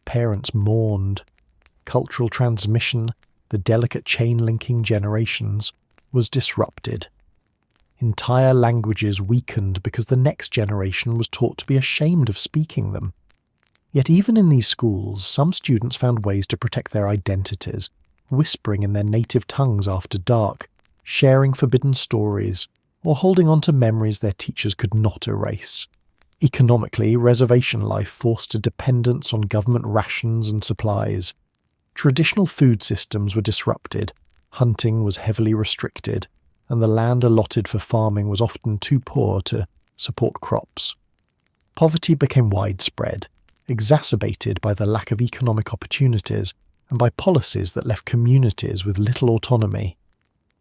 Parents mourned. Cultural transmission, the delicate chain linking generations, was disrupted. Entire languages weakened because the next generation was taught to be ashamed of speaking them. Yet even in these schools, some students found ways to protect their identities, whispering in their native tongues after dark, sharing forbidden stories, or holding on to memories their teachers could not erase. Economically, reservation life forced a dependence on government rations and supplies. Traditional food systems were disrupted, hunting was heavily restricted, and the land allotted for farming was often too poor to support crops. Poverty became widespread, exacerbated by the lack of economic opportunities and by policies that left communities with little autonomy.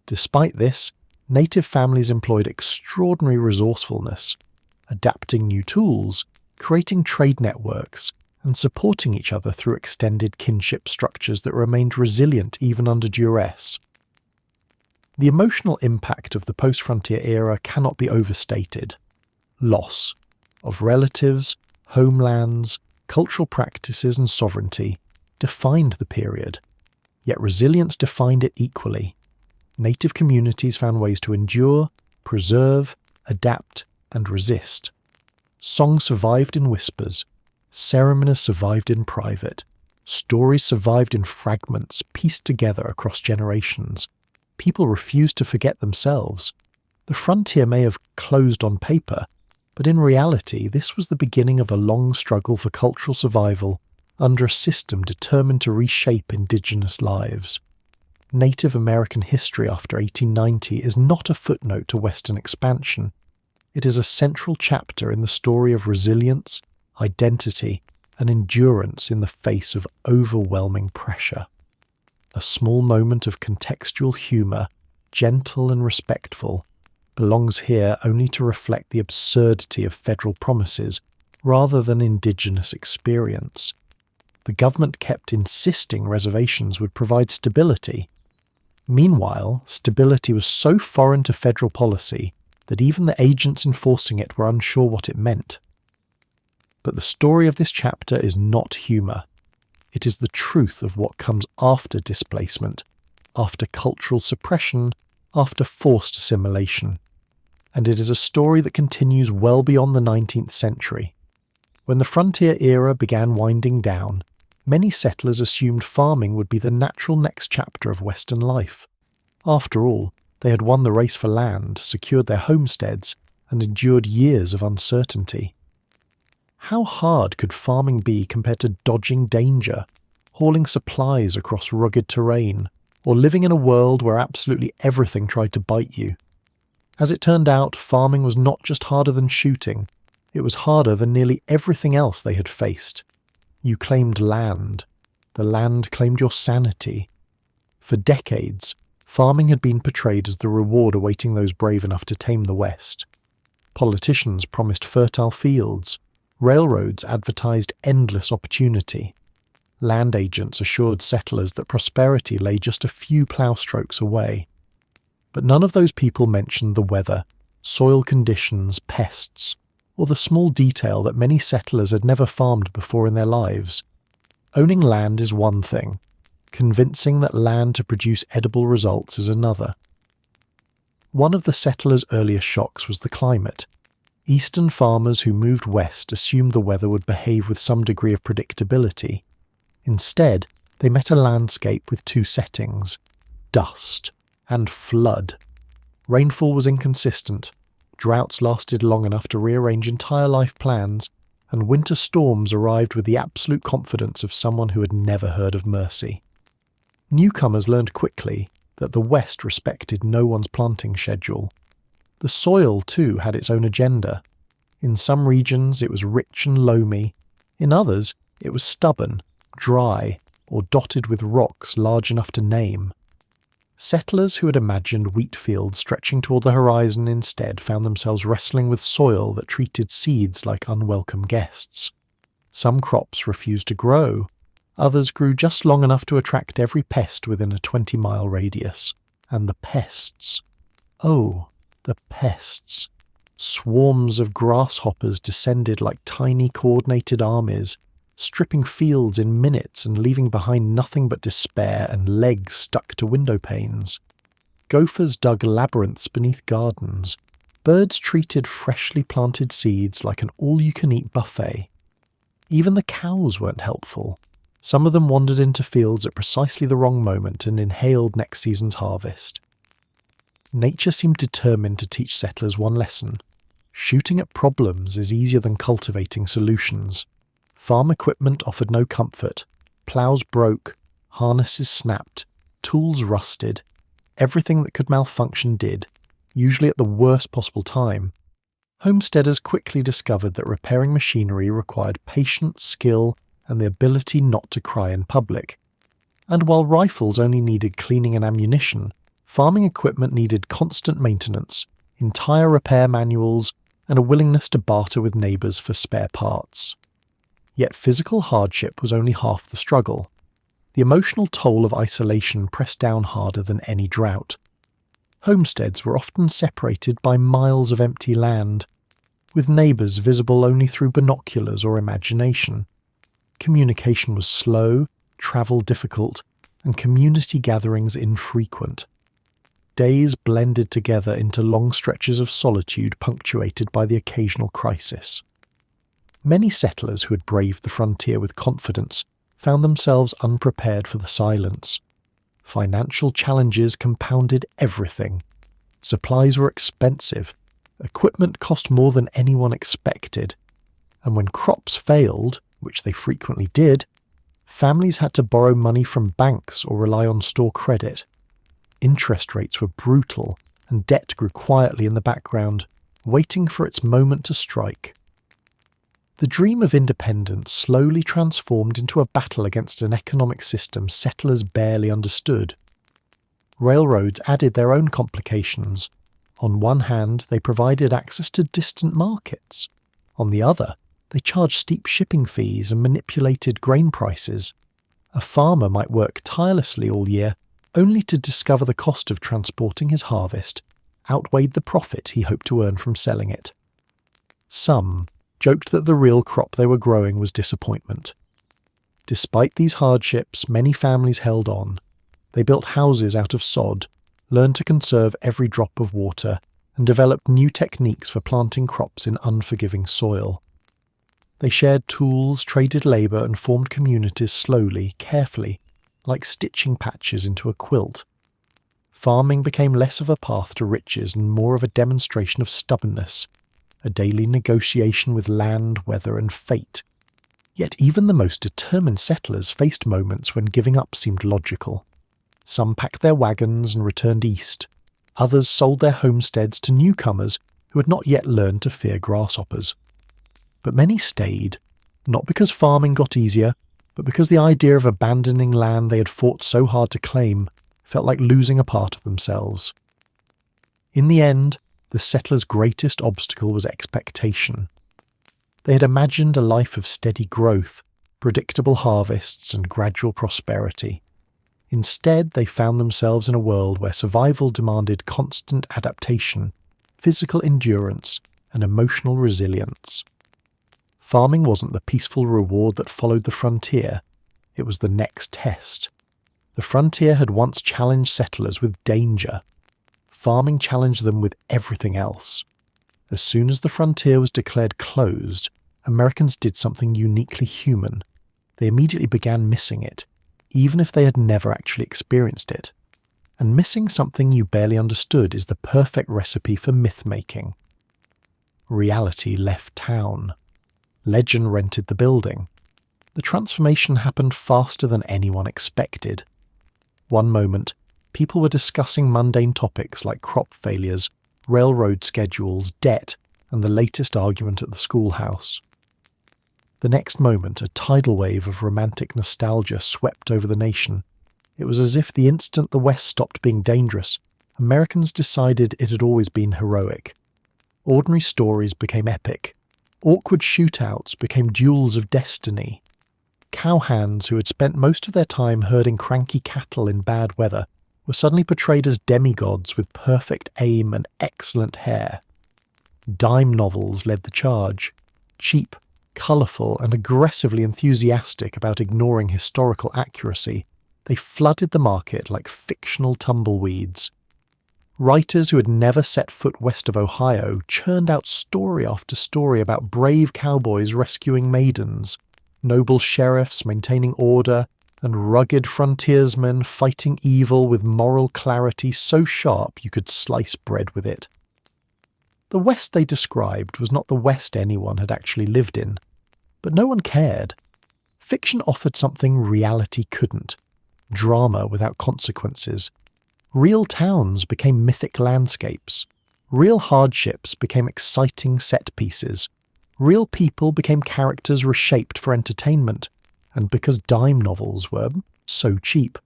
Despite this, native families employed extraordinary resourcefulness, adapting new tools, creating trade networks, and supporting each other through extended kinship structures that remained resilient even under duress. The emotional impact of the post-frontier era cannot be overstated. Loss of relatives, homelands, cultural practices, and sovereignty defined the period, yet resilience defined it equally. Native communities found ways to endure, preserve, adapt, and resist. Song survived in whispers, ceremonies survived in private, Stories survived in fragments, pieced together across generations. People refused to forget themselves. The frontier may have closed on paper, but in reality this was the beginning of a long struggle for cultural survival under a system determined to reshape Indigenous lives. Native American history after 1890 is not a footnote to Western expansion. It is a central chapter in the story of resilience, identity, and endurance in the face of overwhelming pressure. A small moment of contextual humour, gentle and respectful, belongs here only to reflect the absurdity of federal promises rather than Indigenous experience. The government kept insisting reservations would provide stability. Meanwhile, stability was so foreign to federal policy that even the agents enforcing it were unsure what it meant. But the story of this chapter is not humour. It is the truth of what comes after displacement, after cultural suppression, after forced assimilation. And it is a story that continues well beyond the 19th century. When the frontier era began winding down, many settlers assumed farming would be the natural next chapter of Western life. After all, they had won the race for land, secured their homesteads, and endured years of uncertainty. How hard could farming be compared to dodging danger, hauling supplies across rugged terrain, or living in a world where absolutely everything tried to bite you? As it turned out, farming was not just harder than shooting, it was harder than nearly everything else they had faced. You claimed land. The land claimed your sanity. For decades, farming had been portrayed as the reward awaiting those brave enough to tame the West. Politicians promised fertile fields. Railroads advertised endless opportunity. Land agents assured settlers that prosperity lay just a few plough strokes away. But none of those people mentioned the weather, soil conditions, pests, or the small detail that many settlers had never farmed before in their lives. Owning land is one thing. Convincing that land to produce edible results is another. One of the settlers' earliest shocks was the climate. Eastern farmers who moved west assumed the weather would behave with some degree of predictability. Instead, they met a landscape with two settings: dust and flood. Rainfall was inconsistent, droughts lasted long enough to rearrange entire life plans, and winter storms arrived with the absolute confidence of someone who had never heard of mercy. Newcomers learned quickly that the West respected no one's planting schedule. The soil, too, had its own agenda. In some regions it was rich and loamy, in others it was stubborn, dry, or dotted with rocks large enough to name. Settlers who had imagined wheat fields stretching toward the horizon instead found themselves wrestling with soil that treated seeds like unwelcome guests. Some crops refused to grow, others grew just long enough to attract every pest within a 20-mile radius. And the pests. Oh, the pests. Swarms of grasshoppers descended like tiny coordinated armies, stripping fields in minutes and leaving behind nothing but despair and legs stuck to window panes. Gophers dug labyrinths beneath gardens. Birds treated freshly planted seeds like an all-you-can-eat buffet. Even the cows weren't helpful. Some of them wandered into fields at precisely the wrong moment and inhaled next season's harvest. Nature seemed determined to teach settlers one lesson. Shooting at problems is easier than cultivating solutions. Farm equipment offered no comfort. Ploughs broke, harnesses snapped, tools rusted. Everything that could malfunction did, usually at the worst possible time. Homesteaders quickly discovered that repairing machinery required patience, skill, and the ability not to cry in public. And while rifles only needed cleaning and ammunition, farming equipment needed constant maintenance, entire repair manuals, and a willingness to barter with neighbours for spare parts. Yet physical hardship was only half the struggle. The emotional toll of isolation pressed down harder than any drought. Homesteads were often separated by miles of empty land, with neighbours visible only through binoculars or imagination. Communication was slow, travel difficult, and community gatherings infrequent. Days blended together into long stretches of solitude punctuated by the occasional crisis. Many settlers who had braved the frontier with confidence found themselves unprepared for the silence. Financial challenges compounded everything. Supplies were expensive, equipment cost more than anyone expected, and when crops failed, which they frequently did, families had to borrow money from banks or rely on store credit. Interest rates were brutal, and debt grew quietly in the background, waiting for its moment to strike. The dream of independence slowly transformed into a battle against an economic system settlers barely understood. Railroads added their own complications. On one hand, they provided access to distant markets. On the other, they charged steep shipping fees and manipulated grain prices. A farmer might work tirelessly all year, only to discover the cost of transporting his harvest outweighed the profit he hoped to earn from selling it. Some joked that the real crop they were growing was disappointment. Despite these hardships, many families held on. They built houses out of sod, learned to conserve every drop of water, and developed new techniques for planting crops in unforgiving soil. They shared tools, traded labour, and formed communities slowly, carefully, like stitching patches into a quilt. Farming became less of a path to riches and more of a demonstration of stubbornness, a daily negotiation with land, weather, and fate. Yet even the most determined settlers faced moments when giving up seemed logical. Some packed their wagons and returned east. Others sold their homesteads to newcomers who had not yet learned to fear grasshoppers. But many stayed, not because farming got easier, but because the idea of abandoning land they had fought so hard to claim felt like losing a part of themselves. In the end, the settlers' greatest obstacle was expectation. They had imagined a life of steady growth, predictable harvests, and gradual prosperity. Instead, they found themselves in a world where survival demanded constant adaptation, physical endurance, and emotional resilience. Farming wasn't the peaceful reward that followed the frontier, it was the next test. The frontier had once challenged settlers with danger. Farming challenged them with everything else. As soon as the frontier was declared closed, Americans did something uniquely human. They immediately began missing it, even if they had never actually experienced it. And missing something you barely understood is the perfect recipe for myth-making. Reality left town. Legend rented the building. The transformation happened faster than anyone expected. One moment, people were discussing mundane topics like crop failures, railroad schedules, debt, and the latest argument at the schoolhouse. The next moment, a tidal wave of romantic nostalgia swept over the nation. It was as if the instant the West stopped being dangerous, Americans decided it had always been heroic. Ordinary stories became epic. Awkward shootouts became duels of destiny. Cowhands who had spent most of their time herding cranky cattle in bad weather were suddenly portrayed as demigods with perfect aim and excellent hair. Dime novels led the charge, cheap, colourful, and aggressively enthusiastic about ignoring historical accuracy. They flooded the market like fictional tumbleweeds. Writers who had never set foot west of Ohio churned out story after story about brave cowboys rescuing maidens, noble sheriffs maintaining order, and rugged frontiersmen fighting evil with moral clarity so sharp you could slice bread with it. The West they described was not the West anyone had actually lived in, but no one cared. Fiction offered something reality couldn't: drama without consequences. Real towns became mythic landscapes. Real hardships became exciting set pieces. Real people became characters reshaped for entertainment, and because dime novels were so cheap,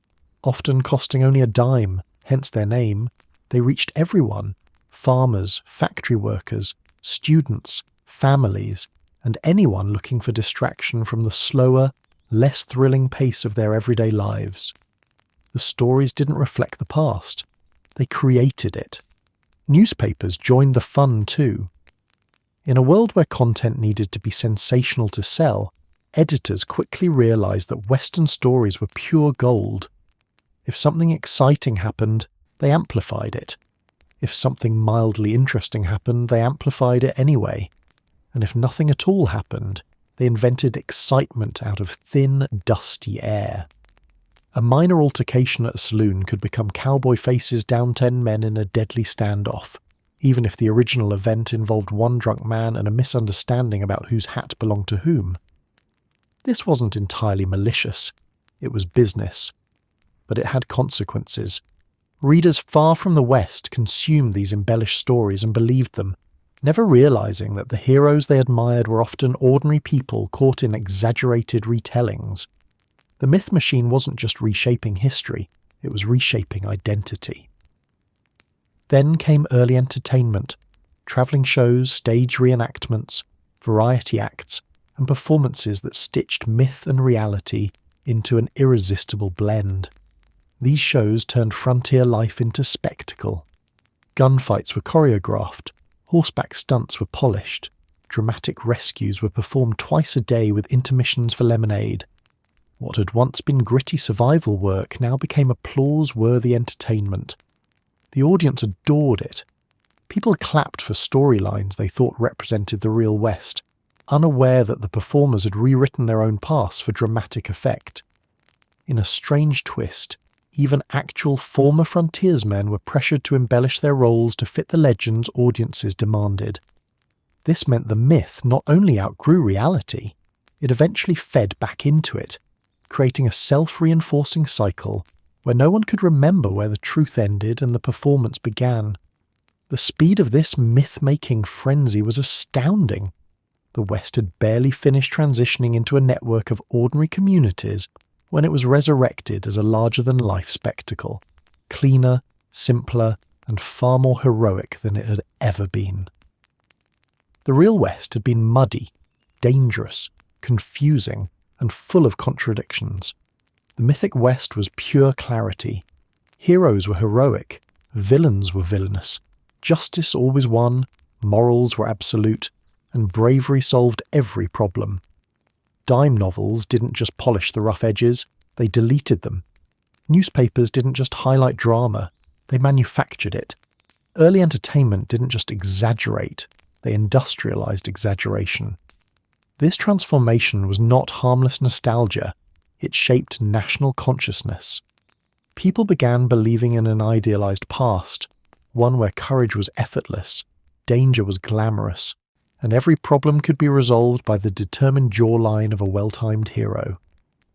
often costing only a dime, hence their name, they reached everyone: farmers, factory workers, students, families, and anyone looking for distraction from the slower, less thrilling pace of their everyday lives. The stories didn't reflect the past. They created it. Newspapers joined the fun too. In a world where content needed to be sensational to sell, editors quickly realized that Western stories were pure gold. If something exciting happened, they amplified it. If something mildly interesting happened, they amplified it anyway. And if nothing at all happened, They invented excitement out of thin, dusty air. A minor altercation at a saloon could become cowboy faces down 10 men in a deadly standoff, even if the original event involved one drunk man and a misunderstanding about whose hat belonged to whom. This wasn't entirely malicious. It was business. But it had consequences. Readers far from the West consumed these embellished stories and believed them, never realizing that the heroes they admired were often ordinary people caught in exaggerated retellings. The myth machine wasn't just reshaping history, it was reshaping identity. Then came early entertainment, travelling shows, stage reenactments, variety acts, and performances that stitched myth and reality into an irresistible blend. These shows turned frontier life into spectacle. Gunfights were choreographed, horseback stunts were polished, dramatic rescues were performed twice a day with intermissions for lemonade. What had once been gritty survival work now became applause-worthy entertainment. The audience adored it. People clapped for storylines they thought represented the real West, unaware that the performers had rewritten their own past for dramatic effect. In a strange twist, even actual former frontiersmen were pressured to embellish their roles to fit the legends audiences demanded. This meant the myth not only outgrew reality, it eventually fed back into it, creating a self-reinforcing cycle where no one could remember where the truth ended and the performance began. The speed of this myth-making frenzy was astounding. The West had barely finished transitioning into a network of ordinary communities when it was resurrected as a larger-than-life spectacle, cleaner, simpler, and far more heroic than it had ever been. The real West had been muddy, dangerous, confusing, and full of contradictions. The mythic West was pure clarity. Heroes were heroic, villains were villainous, justice always won, morals were absolute, and bravery solved every problem. Dime novels didn't just polish the rough edges, they deleted them. Newspapers didn't just highlight drama, they manufactured it. Early entertainment didn't just exaggerate, they industrialized exaggeration. This transformation was not harmless nostalgia, it shaped national consciousness. People began believing in an idealized past, one where courage was effortless, danger was glamorous, and every problem could be resolved by the determined jawline of a well-timed hero.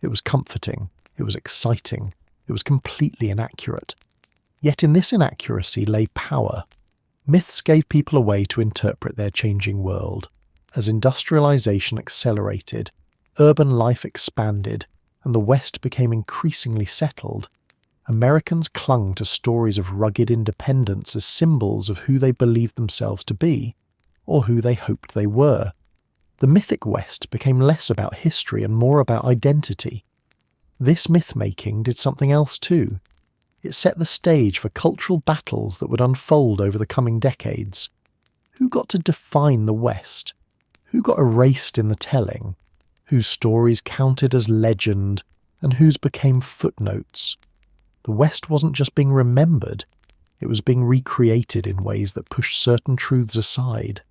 It was comforting, it was exciting, it was completely inaccurate. Yet in this inaccuracy lay power. Myths gave people a way to interpret their changing world. As industrialization accelerated, urban life expanded, and the West became increasingly settled, Americans clung to stories of rugged independence as symbols of who they believed themselves to be, or who they hoped they were. The mythic West became less about history and more about identity. This myth-making did something else too. It set the stage for cultural battles that would unfold over the coming decades. Who got to define the West? Who got erased in the telling? Whose stories counted as legend, and whose became footnotes? The West wasn't just being remembered, it was being recreated in ways that pushed certain truths aside.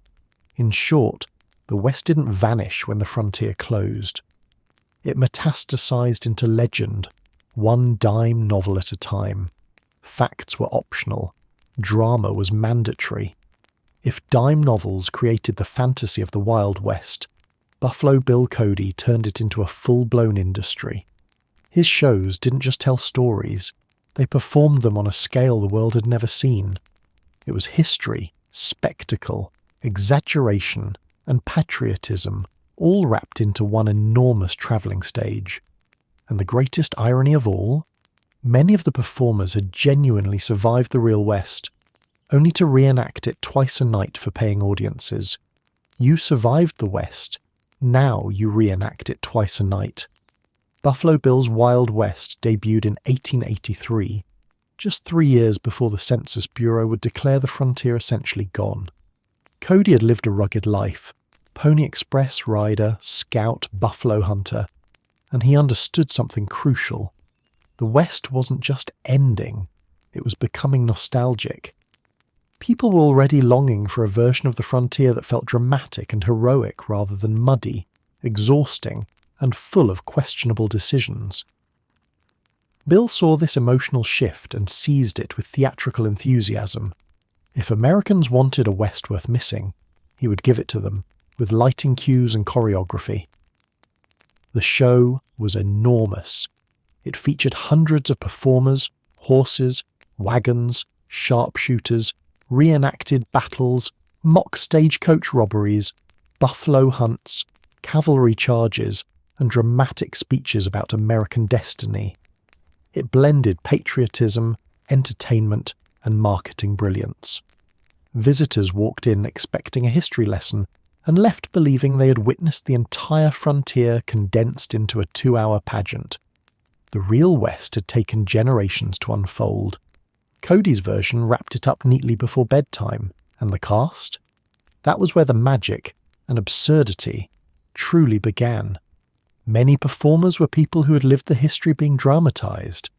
In short, the West didn't vanish when the frontier closed. It metastasized into legend, one dime novel at a time. Facts were optional, drama was mandatory. If dime novels created the fantasy of the Wild West, Buffalo Bill Cody turned it into a full-blown industry. His shows didn't just tell stories, they performed them on a scale the world had never seen. It was history, spectacle, exaggeration, and patriotism, all wrapped into one enormous travelling stage. And the greatest irony of all? Many of the performers had genuinely survived the real West, only to reenact it twice a night for paying audiences. You survived the West, now you reenact it twice a night. Buffalo Bill's Wild West debuted in 1883, just 3 years before the Census Bureau would declare the frontier essentially gone. Cody had lived a rugged life, Pony Express rider, scout, buffalo hunter, and he understood something crucial. The West wasn't just ending, it was becoming nostalgic. People were already longing for a version of the frontier that felt dramatic and heroic rather than muddy, exhausting, and full of questionable decisions. Bill saw this emotional shift and seized it with theatrical enthusiasm. If Americans wanted a West worth missing, he would give it to them, with lighting cues and choreography. The show was enormous. It featured hundreds of performers, horses, wagons, sharpshooters, reenacted battles, mock stagecoach robberies, buffalo hunts, cavalry charges, and dramatic speeches about American destiny. It blended patriotism, entertainment, and marketing brilliance. Visitors walked in expecting a history lesson and left believing they had witnessed the entire frontier condensed into a 2-hour pageant. The real West had taken generations to unfold. Cody's version wrapped it up neatly before bedtime, and the cast? That was where the magic and absurdity truly began. Many performers were people who had lived the history being dramatized.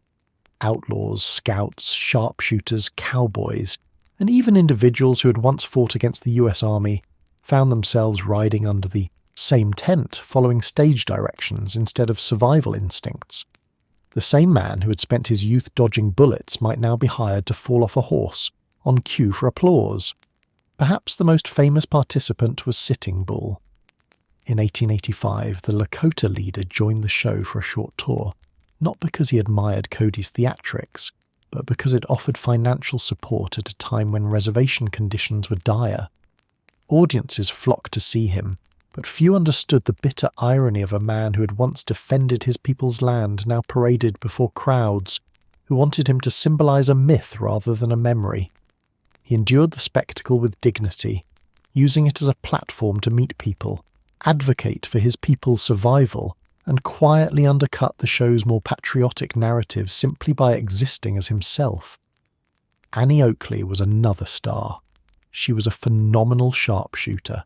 Outlaws, scouts, sharpshooters, cowboys, and even individuals who had once fought against the US Army found themselves riding under the same tent, following stage directions instead of survival instincts. The same man who had spent his youth dodging bullets might now be hired to fall off a horse, on cue for applause. Perhaps the most famous participant was Sitting Bull. In 1885, the Lakota leader joined the show for a short tour, not because he admired Cody's theatrics, but because it offered financial support at a time when reservation conditions were dire. Audiences flocked to see him, but few understood the bitter irony of a man who had once defended his people's land now paraded before crowds who wanted him to symbolize a myth rather than a memory. He endured the spectacle with dignity, using it as a platform to meet people, advocate for his people's survival, and quietly undercut the show's more patriotic narrative simply by existing as himself. Annie Oakley was another star. She was a phenomenal sharpshooter.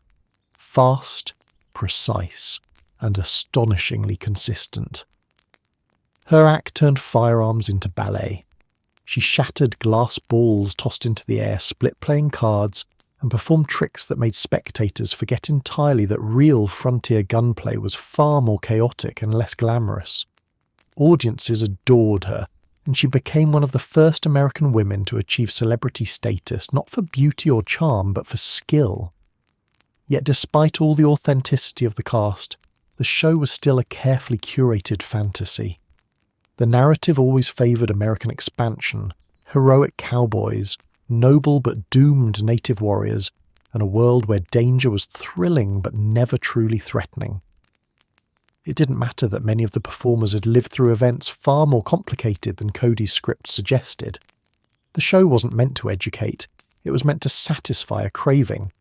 Fast, precise, and astonishingly consistent. Her act turned firearms into ballet. She shattered glass balls tossed into the air, split playing cards, and performed tricks that made spectators forget entirely that real frontier gunplay was far more chaotic and less glamorous. Audiences adored her, and she became one of the first American women to achieve celebrity status not for beauty or charm but for skill. Yet despite all the authenticity of the cast, the show was still a carefully curated fantasy. The narrative always favoured American expansion, heroic cowboys, noble but doomed native warriors, and a world where danger was thrilling but never truly threatening. It didn't matter that many of the performers had lived through events far more complicated than Cody's script suggested. The show wasn't meant to educate, it was meant to satisfy a craving,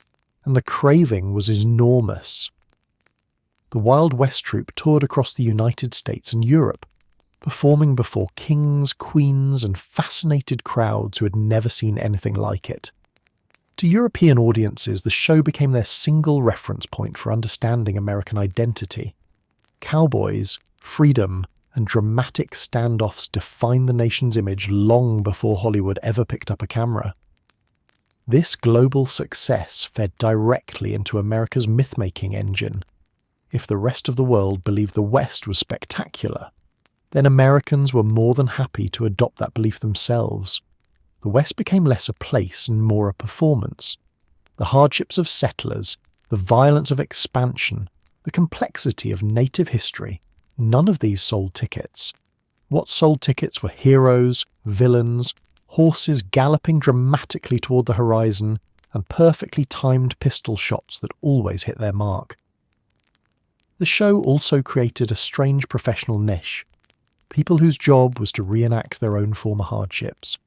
and the craving was enormous. The Wild West troupe toured across the United States and Europe, performing before kings, queens, and fascinated crowds who had never seen anything like it. To European audiences, the show became their single reference point for understanding American identity. Cowboys, freedom, and dramatic standoffs defined the nation's image long before Hollywood ever picked up a camera. This global success fed directly into America's myth-making engine. If the rest of the world believed the West was spectacular, then Americans were more than happy to adopt that belief themselves. The West became less a place and more a performance. The hardships of settlers, the violence of expansion, the complexity of native history, none of these sold tickets. What sold tickets were heroes, villains, horses galloping dramatically toward the horizon, and perfectly timed pistol shots that always hit their mark. The show also created a strange professional niche. People whose job was to reenact their own former hardships.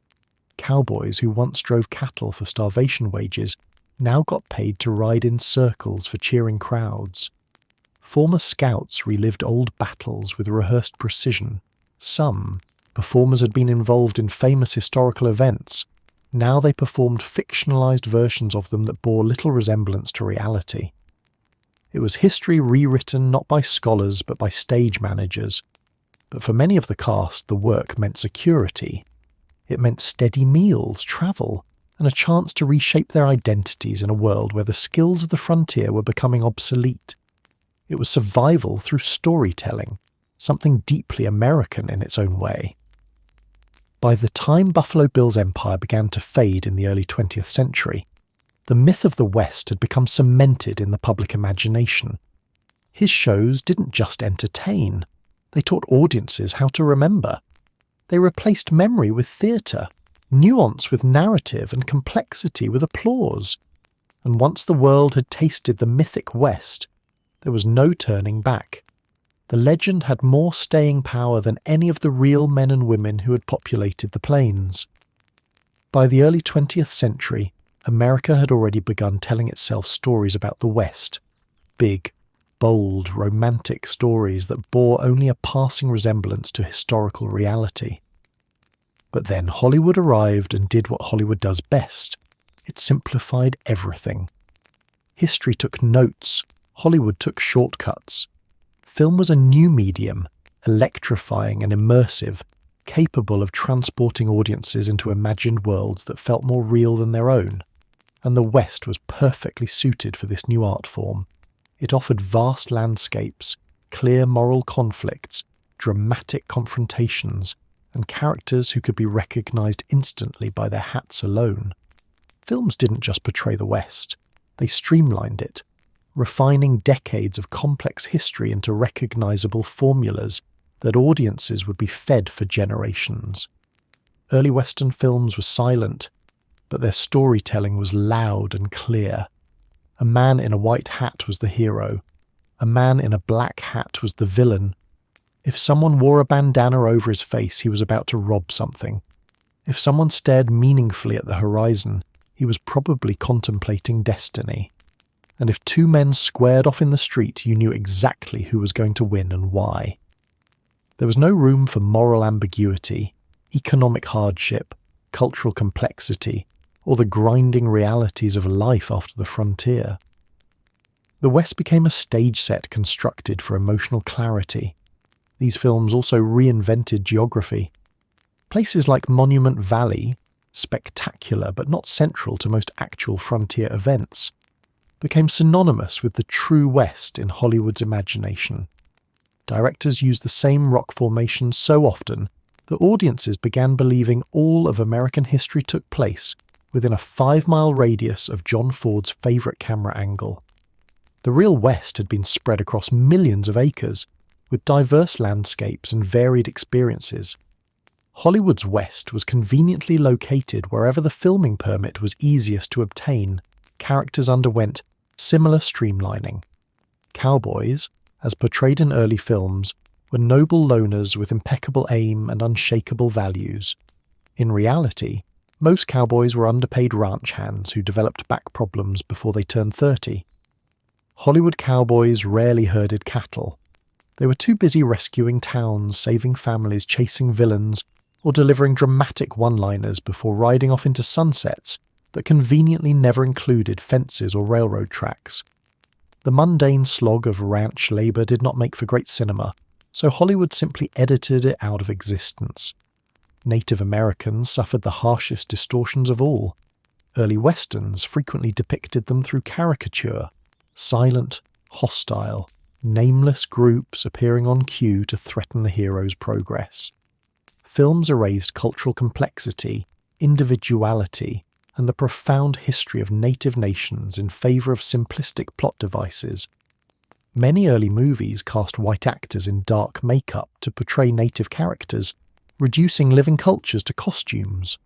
Cowboys who once drove cattle for starvation wages now got paid to ride in circles for cheering crowds. Former scouts relived old battles with rehearsed precision. Some performers had been involved in famous historical events. Now they performed fictionalized versions of them that bore little resemblance to reality. It was history rewritten not by scholars but by stage managers. But for many of the cast, the work meant security. It meant steady meals, travel, and a chance to reshape their identities in a world where the skills of the frontier were becoming obsolete. It was survival through storytelling, something deeply American in its own way. By the time Buffalo Bill's empire began to fade in the early 20th century, the myth of the West had become cemented in the public imagination. His shows didn't just entertain, they taught audiences how to remember. They replaced memory with theatre, nuance with narrative, and complexity with applause. And once the world had tasted the mythic West, there was no turning back. The legend had more staying power than any of the real men and women who had populated the plains. By the early 20th century, America had already begun telling itself stories about the West. Big, bold, romantic stories that bore only a passing resemblance to historical reality. But then Hollywood arrived and did what Hollywood does best. It simplified everything. History took notes, Hollywood took shortcuts. Film was a new medium, electrifying and immersive, capable of transporting audiences into imagined worlds that felt more real than their own. And the West was perfectly suited for this new art form. It offered vast landscapes, clear moral conflicts, dramatic confrontations, and characters who could be recognized instantly by their hats alone. Films didn't just portray the West, they streamlined it, refining decades of complex history into recognizable formulas that audiences would be fed for generations. Early Western films were silent, but their storytelling was loud and clear. A man in a white hat was the hero. A man in a black hat was the villain. If someone wore a bandana over his face, he was about to rob something. If someone stared meaningfully at the horizon, he was probably contemplating destiny. And if two men squared off in the street, you knew exactly who was going to win and why. There was no room for moral ambiguity, economic hardship, cultural complexity, or the grinding realities of life after the frontier. The West became a stage set constructed for emotional clarity. These films also reinvented geography. Places like Monument Valley, spectacular but not central to most actual frontier events, became synonymous with the true West in Hollywood's imagination. Directors used the same rock formations so often that audiences began believing all of American history took place within a 5-mile radius of John Ford's favourite camera angle. The real West had been spread across millions of acres, with diverse landscapes and varied experiences. Hollywood's West was conveniently located wherever the filming permit was easiest to obtain. Characters underwent similar streamlining. Cowboys, as portrayed in early films, were noble loners with impeccable aim and unshakable values. In reality, most cowboys were underpaid ranch hands who developed back problems before they turned 30. Hollywood cowboys rarely herded cattle. They were too busy rescuing towns, saving families, chasing villains, or delivering dramatic one-liners before riding off into sunsets that conveniently never included fences or railroad tracks. The mundane slog of ranch labour did not make for great cinema, so Hollywood simply edited it out of existence. Native Americans suffered the harshest distortions of all. Early westerns frequently depicted them through caricature, silent, hostile, nameless groups appearing on cue to threaten the hero's progress. Films erased cultural complexity, individuality, and the profound history of native nations in favour of simplistic plot devices. Many early movies cast white actors in dark makeup to portray native characters, reducing living cultures to costumes.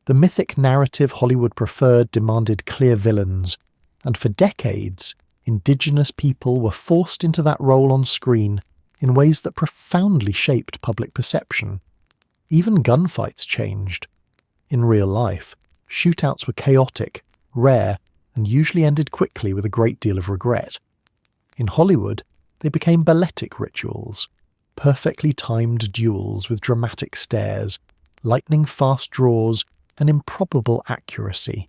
The mythic narrative Hollywood preferred demanded clear villains, and for decades, Indigenous people were forced into that role on screen in ways that profoundly shaped public perception. Even gunfights changed. In real life, shootouts were chaotic, rare, and usually ended quickly with a great deal of regret. In Hollywood, they became balletic rituals, perfectly timed duels with dramatic stares, lightning-fast draws, and improbable accuracy.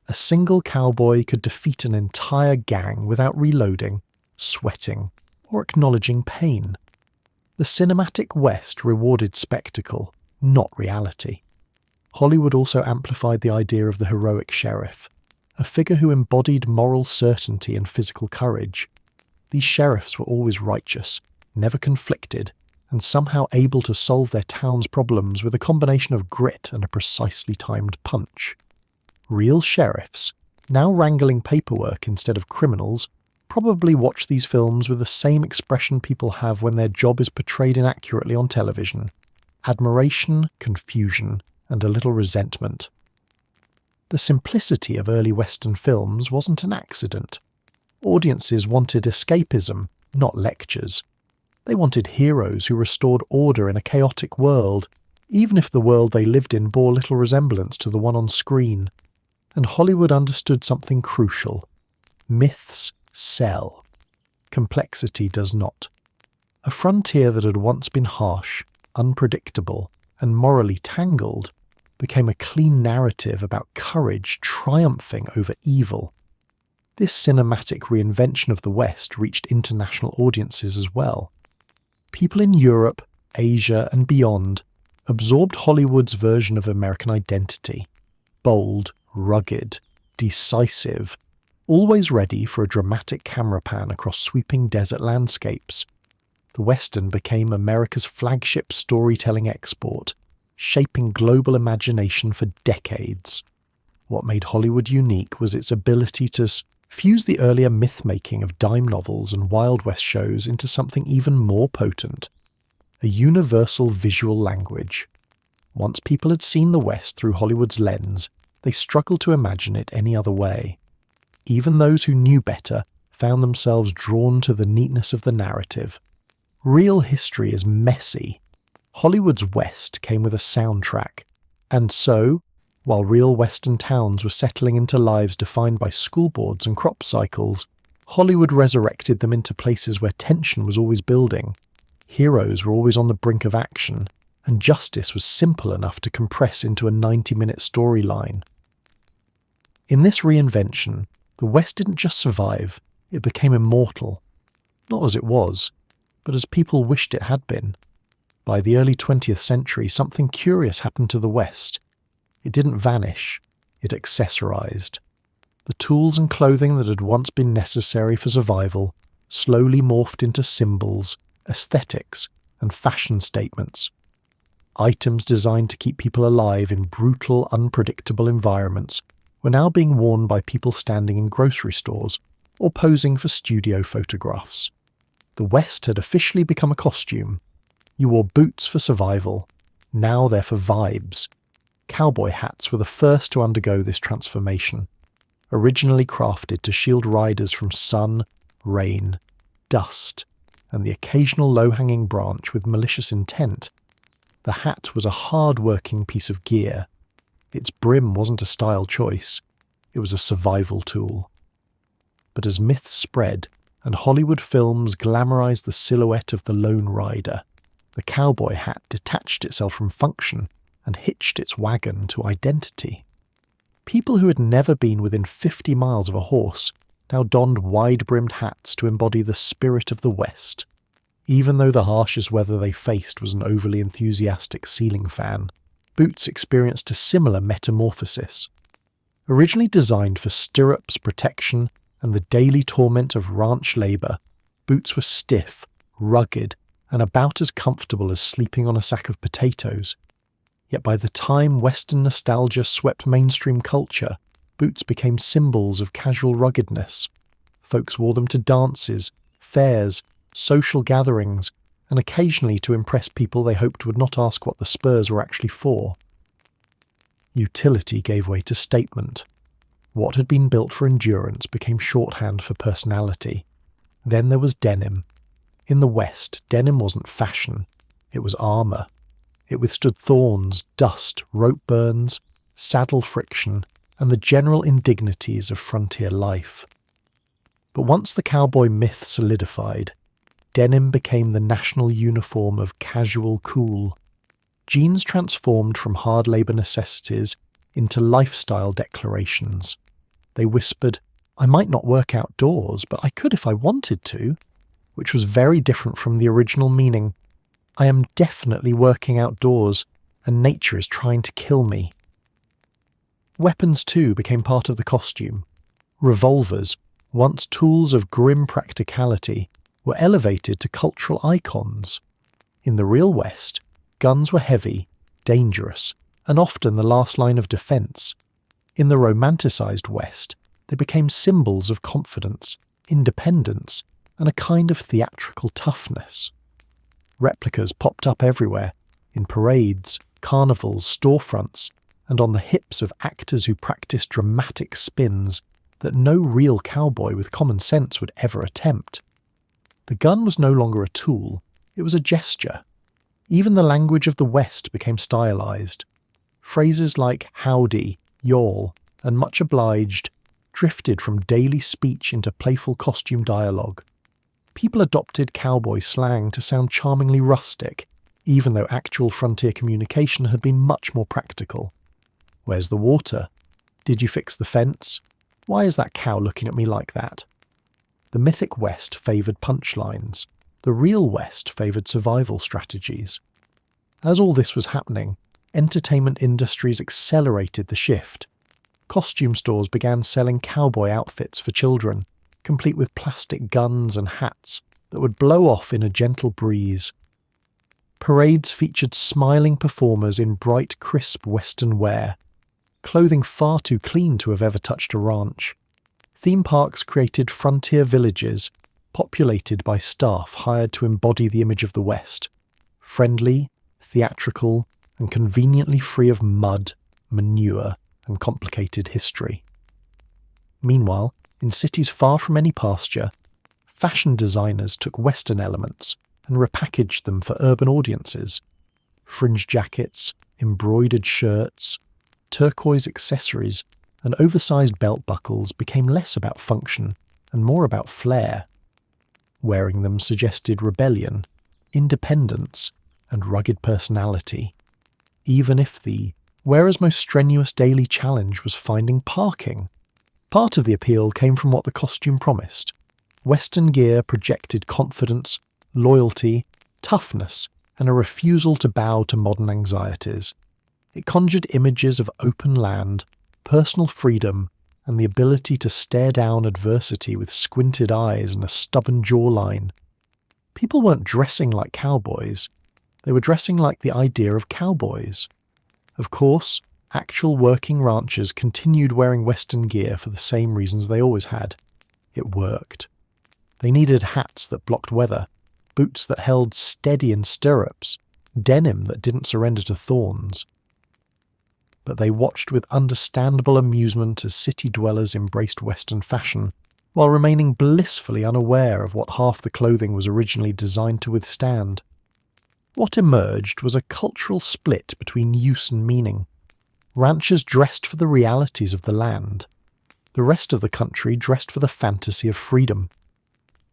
A single cowboy could defeat an entire gang without reloading, sweating, or acknowledging pain. The cinematic West rewarded spectacle, not reality. Hollywood also amplified the idea of the heroic sheriff, a figure who embodied moral certainty and physical courage. These sheriffs were always righteous, never conflicted, and somehow able to solve their town's problems with a combination of grit and a precisely timed punch. Real sheriffs, now wrangling paperwork instead of criminals, probably watch these films with the same expression people have when their job is portrayed inaccurately on television: admiration, confusion, and a little resentment. The simplicity of early Western films wasn't an accident. Audiences wanted escapism, not lectures. They wanted heroes who restored order in a chaotic world, even if the world they lived in bore little resemblance to the one on screen. And Hollywood understood something crucial. Myths sell. Complexity does not. A frontier that had once been harsh, unpredictable, and morally tangled became a clean narrative about courage triumphing over evil. This cinematic reinvention of the West reached international audiences as well. People in Europe, Asia, and beyond absorbed Hollywood's version of American identity: bold, rugged, decisive, always ready for a dramatic camera pan across sweeping desert landscapes. The Western became America's flagship storytelling export, shaping global imagination for decades. What made Hollywood unique was its ability to fuse the earlier myth-making of dime novels and Wild West shows into something even more potent: a universal visual language. Once people had seen the West through Hollywood's lens, they struggled to imagine it any other way. Even those who knew better found themselves drawn to the neatness of the narrative. Real history is messy. Hollywood's West came with a soundtrack, and so, while real Western towns were settling into lives defined by school boards and crop cycles, Hollywood resurrected them into places where tension was always building, heroes were always on the brink of action, and justice was simple enough to compress into a 90-minute storyline. In this reinvention, the West didn't just survive, it became immortal. Not as it was, but as people wished it had been. By the early 20th century, something curious happened to the West. It didn't vanish, it accessorized. The tools and clothing that had once been necessary for survival slowly morphed into symbols, aesthetics, and fashion statements. Items designed to keep people alive in brutal, unpredictable environments were now being worn by people standing in grocery stores or posing for studio photographs. The West had officially become a costume. You wore boots for survival. Now they're for vibes. Cowboy hats were the first to undergo this transformation. Originally crafted to shield riders from sun, rain, dust, and the occasional low-hanging branch with malicious intent, the hat was a hard-working piece of gear. Its brim wasn't a style choice, it was a survival tool. But as myths spread, and Hollywood films glamorized the silhouette of the lone rider, the cowboy hat detached itself from function and hitched its wagon to identity. People who had never been within 50 miles of a horse now donned wide-brimmed hats to embody the spirit of the West. Even though the harshest weather they faced was an overly enthusiastic ceiling fan, boots experienced a similar metamorphosis. Originally designed for stirrups, protection, and the daily torment of ranch labour, boots were stiff, rugged, and about as comfortable as sleeping on a sack of potatoes. Yet by the time Western nostalgia swept mainstream culture, boots became symbols of casual ruggedness. Folks wore them to dances, fairs, social gatherings, and occasionally to impress people they hoped would not ask what the spurs were actually for. Utility gave way to statement. What had been built for endurance became shorthand for personality. Then there was denim. In the West, denim wasn't fashion, it was armour. It withstood thorns, dust, rope burns, saddle friction, and the general indignities of frontier life. But once the cowboy myth solidified, denim became the national uniform of casual cool. Jeans transformed from hard labour necessities into lifestyle declarations. They whispered, "I might not work outdoors, but I could if I wanted to," which was very different from the original meaning. I am definitely working outdoors, and nature is trying to kill me. Weapons too became part of the costume. Revolvers, once tools of grim practicality, were elevated to cultural icons. In the real West, guns were heavy, dangerous, and often the last line of defence. In the romanticised West, they became symbols of confidence, independence, and a kind of theatrical toughness. Replicas popped up everywhere, in parades, carnivals, storefronts, and on the hips of actors who practiced dramatic spins that no real cowboy with common sense would ever attempt. The gun was no longer a tool, it was a gesture. Even the language of the West became stylized. Phrases like howdy, y'all, and much obliged drifted from daily speech into playful costume dialogue. People adopted cowboy slang to sound charmingly rustic, even though actual frontier communication had been much more practical. Where's the water? Did you fix the fence? Why is that cow looking at me like that? The mythic West favoured punchlines. The real West favoured survival strategies. As all this was happening, entertainment industries accelerated the shift. Costume stores began selling cowboy outfits for children, complete with plastic guns and hats that would blow off in a gentle breeze. Parades featured smiling performers in bright, crisp Western wear, clothing far too clean to have ever touched a ranch. Theme parks created frontier villages, populated by staff hired to embody the image of the West, friendly, theatrical, and conveniently free of mud, manure, and complicated history. Meanwhile, in cities far from any pasture, fashion designers took Western elements and repackaged them for urban audiences. Fringe jackets, embroidered shirts, turquoise accessories, and oversized belt buckles became less about function and more about flair. Wearing them suggested rebellion, independence, and rugged personality, even if the wearer's most strenuous daily challenge was finding parking. Part of the appeal came from what the costume promised. Western gear projected confidence, loyalty, toughness, and a refusal to bow to modern anxieties. It conjured images of open land, personal freedom, and the ability to stare down adversity with squinted eyes and a stubborn jawline. People weren't dressing like cowboys, they were dressing like the idea of cowboys. Of course, actual working ranchers continued wearing Western gear for the same reasons they always had. It worked. They needed hats that blocked weather, boots that held steady in stirrups, denim that didn't surrender to thorns. But they watched with understandable amusement as city dwellers embraced Western fashion, while remaining blissfully unaware of what half the clothing was originally designed to withstand. What emerged was a cultural split between use and meaning. Ranchers dressed for the realities of the land. The rest of the country dressed for the fantasy of freedom.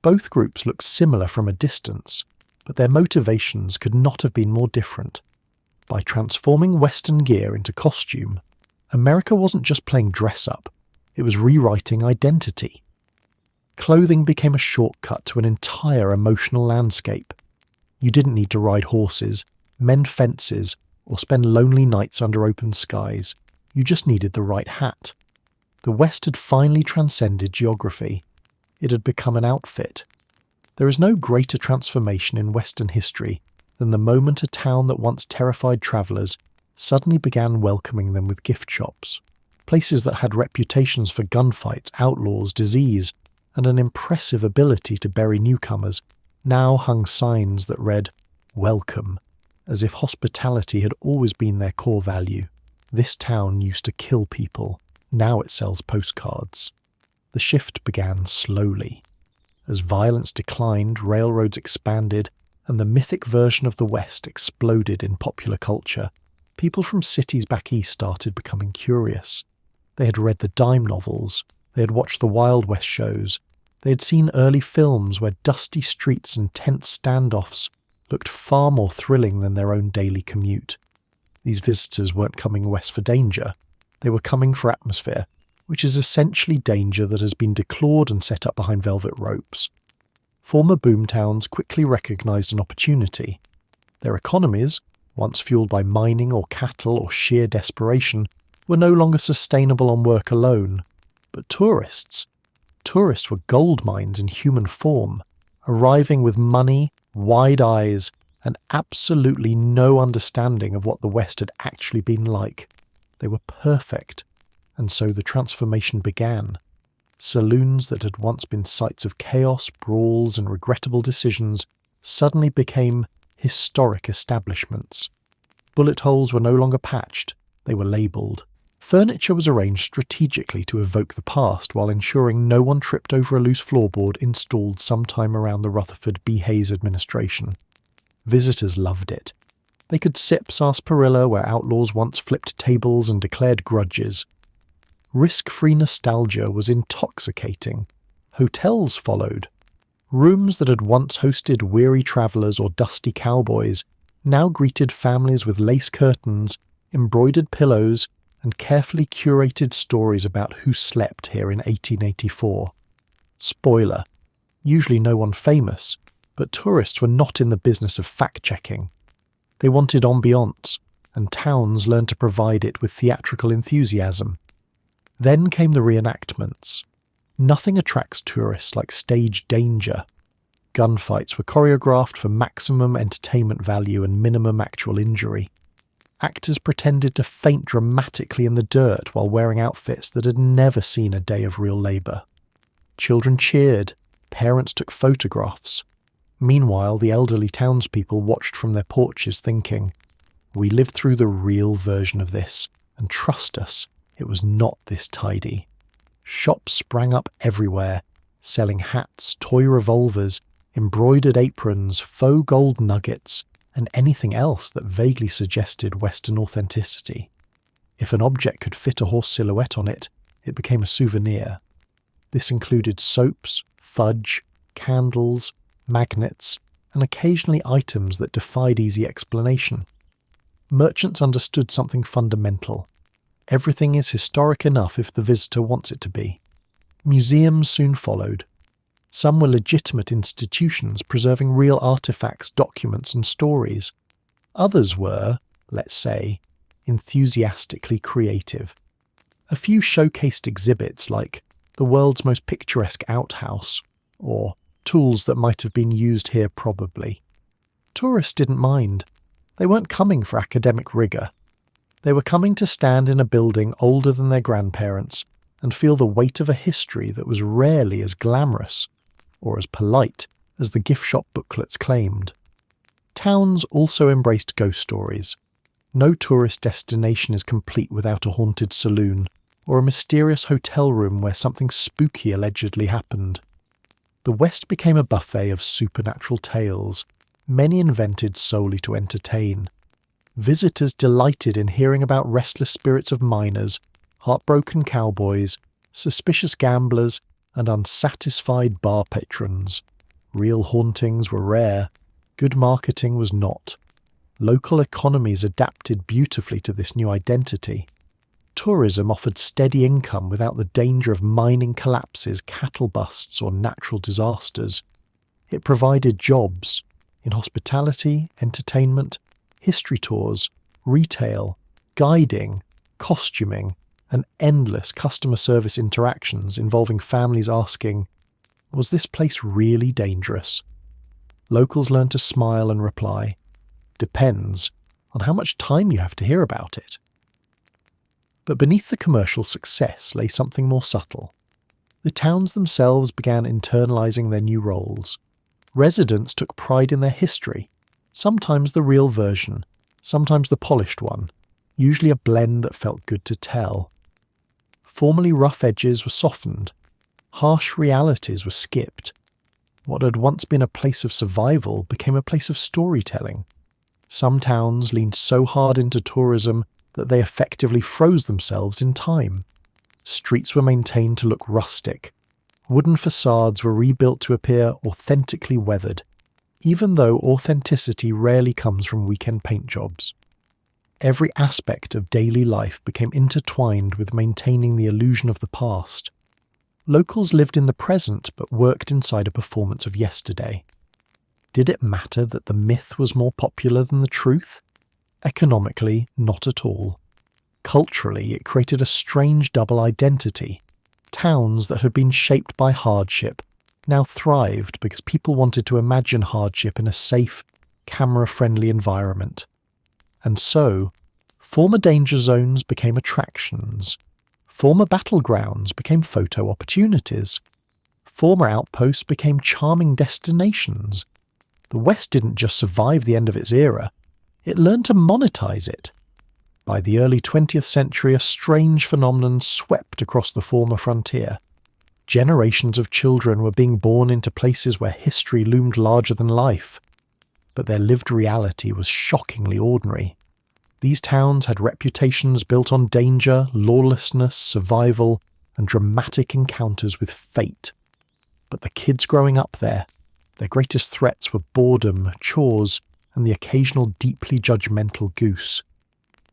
Both groups looked similar from a distance, but their motivations could not have been more different. By transforming Western gear into costume, America wasn't just playing dress-up, it was rewriting identity. Clothing became a shortcut to an entire emotional landscape. You didn't need to ride horses, mend fences, or spend lonely nights under open skies. You just needed the right hat. The West had finally transcended geography. It had become an outfit. There is no greater transformation in Western history than the moment a town that once terrified travellers suddenly began welcoming them with gift shops. Places that had reputations for gunfights, outlaws, disease, and an impressive ability to bury newcomers, now hung signs that read, "Welcome," as if hospitality had always been their core value. This town used to kill people, now it sells postcards. The shift began slowly. As violence declined, railroads expanded, and the mythic version of the West exploded in popular culture, people from cities back east started becoming curious. They had read the dime novels, they had watched the Wild West shows, they had seen early films where dusty streets and tense standoffs looked far more thrilling than their own daily commute. These visitors weren't coming west for danger, they were coming for atmosphere, which is essentially danger that has been declawed and set up behind velvet ropes. Former boomtowns quickly recognised an opportunity. Their economies, once fueled by mining or cattle or sheer desperation, were no longer sustainable on work alone. But tourists, Tourists were gold mines in human form, arriving with money, wide eyes, and absolutely no understanding of what the West had actually been like. They were perfect, and so the transformation began. Saloons that had once been sites of chaos, brawls, and regrettable decisions suddenly became historic establishments. Bullet holes were no longer patched, they were labelled. Furniture was arranged strategically to evoke the past while ensuring no one tripped over a loose floorboard installed sometime around the Rutherford B. Hayes administration. Visitors loved it. They could sip sarsaparilla where outlaws once flipped tables and declared grudges. Risk-free nostalgia was intoxicating. Hotels followed. Rooms that had once hosted weary travellers or dusty cowboys now greeted families with lace curtains, embroidered pillows, and carefully curated stories about who slept here in 1884. Spoiler: usually no one famous, but tourists were not in the business of fact-checking. They wanted ambiance, and towns learned to provide it with theatrical enthusiasm. Then came the reenactments. Nothing attracts tourists like stage danger. Gunfights were choreographed for maximum entertainment value and minimum actual injury. Actors pretended to faint dramatically in the dirt while wearing outfits that had never seen a day of real labour. Children cheered, parents took photographs. Meanwhile, the elderly townspeople watched from their porches thinking, "We lived through the real version of this, and trust us, it was not this tidy." Shops sprang up everywhere, selling hats, toy revolvers, embroidered aprons, faux gold nuggets, and anything else that vaguely suggested Western authenticity. If an object could fit a horse silhouette on it, it became a souvenir. This included soaps, fudge, candles, magnets, and occasionally items that defied easy explanation. Merchants understood something fundamental. Everything is historic enough if the visitor wants it to be. Museums soon followed. Some were legitimate institutions preserving real artifacts, documents, and stories. Others were, let's say, enthusiastically creative. A few showcased exhibits like the world's most picturesque outhouse, or tools that might have been used here probably. Tourists didn't mind. They weren't coming for academic rigour. They were coming to stand in a building older than their grandparents and feel the weight of a history that was rarely as glamorous or as polite as the gift shop booklets claimed. Towns also embraced ghost stories. No tourist destination is complete without a haunted saloon or a mysterious hotel room where something spooky allegedly happened. The West became a buffet of supernatural tales, many invented solely to entertain. Visitors delighted in hearing about restless spirits of miners, heartbroken cowboys, suspicious gamblers, and unsatisfied bar patrons. Real hauntings were rare. Good marketing was not. Local economies adapted beautifully to this new identity. Tourism offered steady income without the danger of mining collapses, cattle busts, or natural disasters. It provided jobs in hospitality, entertainment, history tours, retail, guiding, costuming, and endless customer service interactions involving families asking, "Was this place really dangerous?" Locals learned to smile and reply, "Depends on how much time you have to hear about it." But beneath the commercial success lay something more subtle. The towns themselves began internalizing their new roles. Residents took pride in their history, sometimes the real version, sometimes the polished one, usually a blend that felt good to tell. Formerly rough edges were softened. Harsh realities were skipped. What had once been a place of survival became a place of storytelling. Some towns leaned so hard into tourism that they effectively froze themselves in time. Streets were maintained to look rustic. Wooden facades were rebuilt to appear authentically weathered, even though authenticity rarely comes from weekend paint jobs. Every aspect of daily life became intertwined with maintaining the illusion of the past. Locals lived in the present but worked inside a performance of yesterday. Did it matter that the myth was more popular than the truth? Economically, not at all. Culturally, it created a strange double identity. Towns that had been shaped by hardship now thrived because people wanted to imagine hardship in a safe, camera-friendly environment. And so, former danger zones became attractions. Former battlegrounds became photo opportunities. Former outposts became charming destinations. The West didn't just survive the end of its era, it learned to monetize it. By the early 20th century, a strange phenomenon swept across the former frontier. Generations of children were being born into places where history loomed larger than life, but their lived reality was shockingly ordinary. These towns had reputations built on danger, lawlessness, survival, and dramatic encounters with fate. But the kids growing up there, their greatest threats were boredom, chores, and the occasional deeply judgmental goose.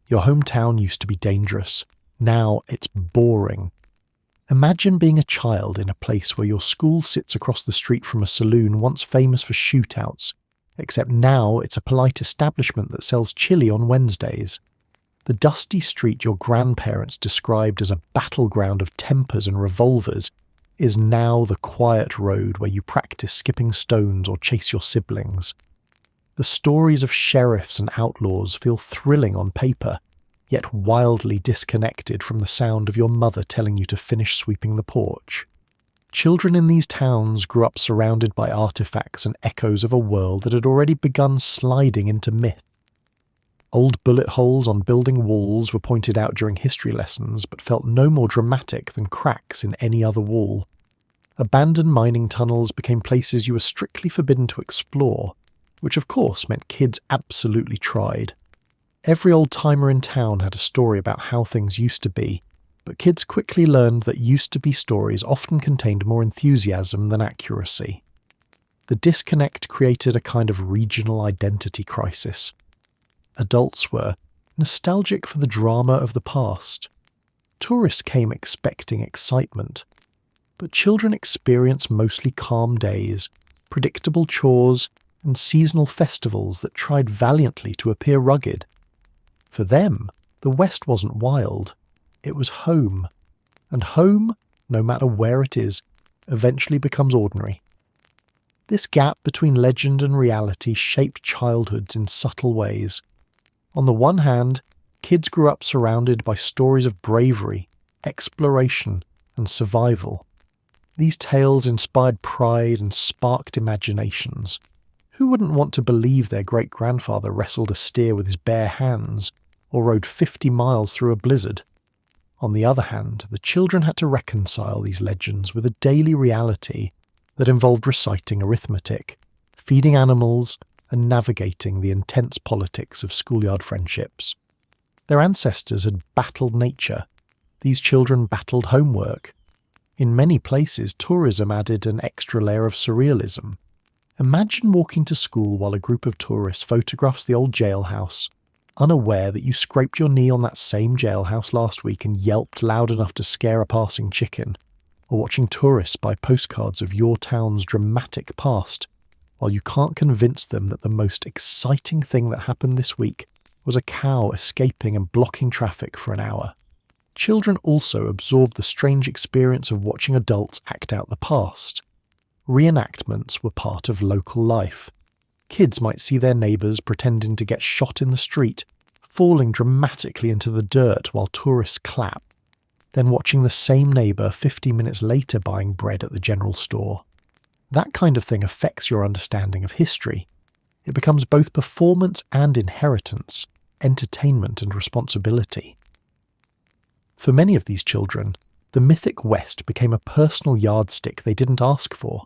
Your hometown used to be dangerous. Now it's boring. Imagine being a child in a place where your school sits across the street from a saloon once famous for shootouts, except now it's a polite establishment that sells chili on Wednesdays. The dusty street your grandparents described as a battleground of tempers and revolvers is now the quiet road where you practice skipping stones or chase your siblings. The stories of sheriffs and outlaws feel thrilling on paper, yet wildly disconnected from the sound of your mother telling you to finish sweeping the porch. Children in these towns grew up surrounded by artifacts and echoes of a world that had already begun sliding into myth. Old bullet holes on building walls were pointed out during history lessons, but felt no more dramatic than cracks in any other wall. Abandoned mining tunnels became places you were strictly forbidden to explore, which of course meant kids absolutely tried. Every old-timer in town had a story about how things used to be, but kids quickly learned that used-to-be stories often contained more enthusiasm than accuracy. The disconnect created a kind of regional identity crisis. Adults were nostalgic for the drama of the past. Tourists came expecting excitement, but children experienced mostly calm days, predictable chores, and seasonal festivals that tried valiantly to appear rugged. For them, the West wasn't wild, it was home. And home, no matter where it is, eventually becomes ordinary. This gap between legend and reality shaped childhoods in subtle ways. On the one hand, kids grew up surrounded by stories of bravery, exploration, and survival. These tales inspired pride and sparked imaginations. Who wouldn't want to believe their great-grandfather wrestled a steer with his bare hands, or rode 50 miles through a blizzard? On the other hand, the children had to reconcile these legends with a daily reality that involved reciting arithmetic, feeding animals, and navigating the intense politics of schoolyard friendships. Their ancestors had battled nature. These children battled homework. In many places, tourism added an extra layer of surrealism. Imagine walking to school while a group of tourists photographs the old jailhouse, unaware that you scraped your knee on that same jailhouse last week and yelped loud enough to scare a passing chicken, or watching tourists buy postcards of your town's dramatic past, while you can't convince them that the most exciting thing that happened this week was a cow escaping and blocking traffic for an hour. Children also absorbed the strange experience of watching adults act out the past. Reenactments were part of local life. Kids might see their neighbours pretending to get shot in the street, falling dramatically into the dirt while tourists clap, then watching the same neighbour 50 minutes later buying bread at the general store. That kind of thing affects your understanding of history. It becomes both performance and inheritance, entertainment and responsibility. For many of these children, the mythic West became a personal yardstick they didn't ask for.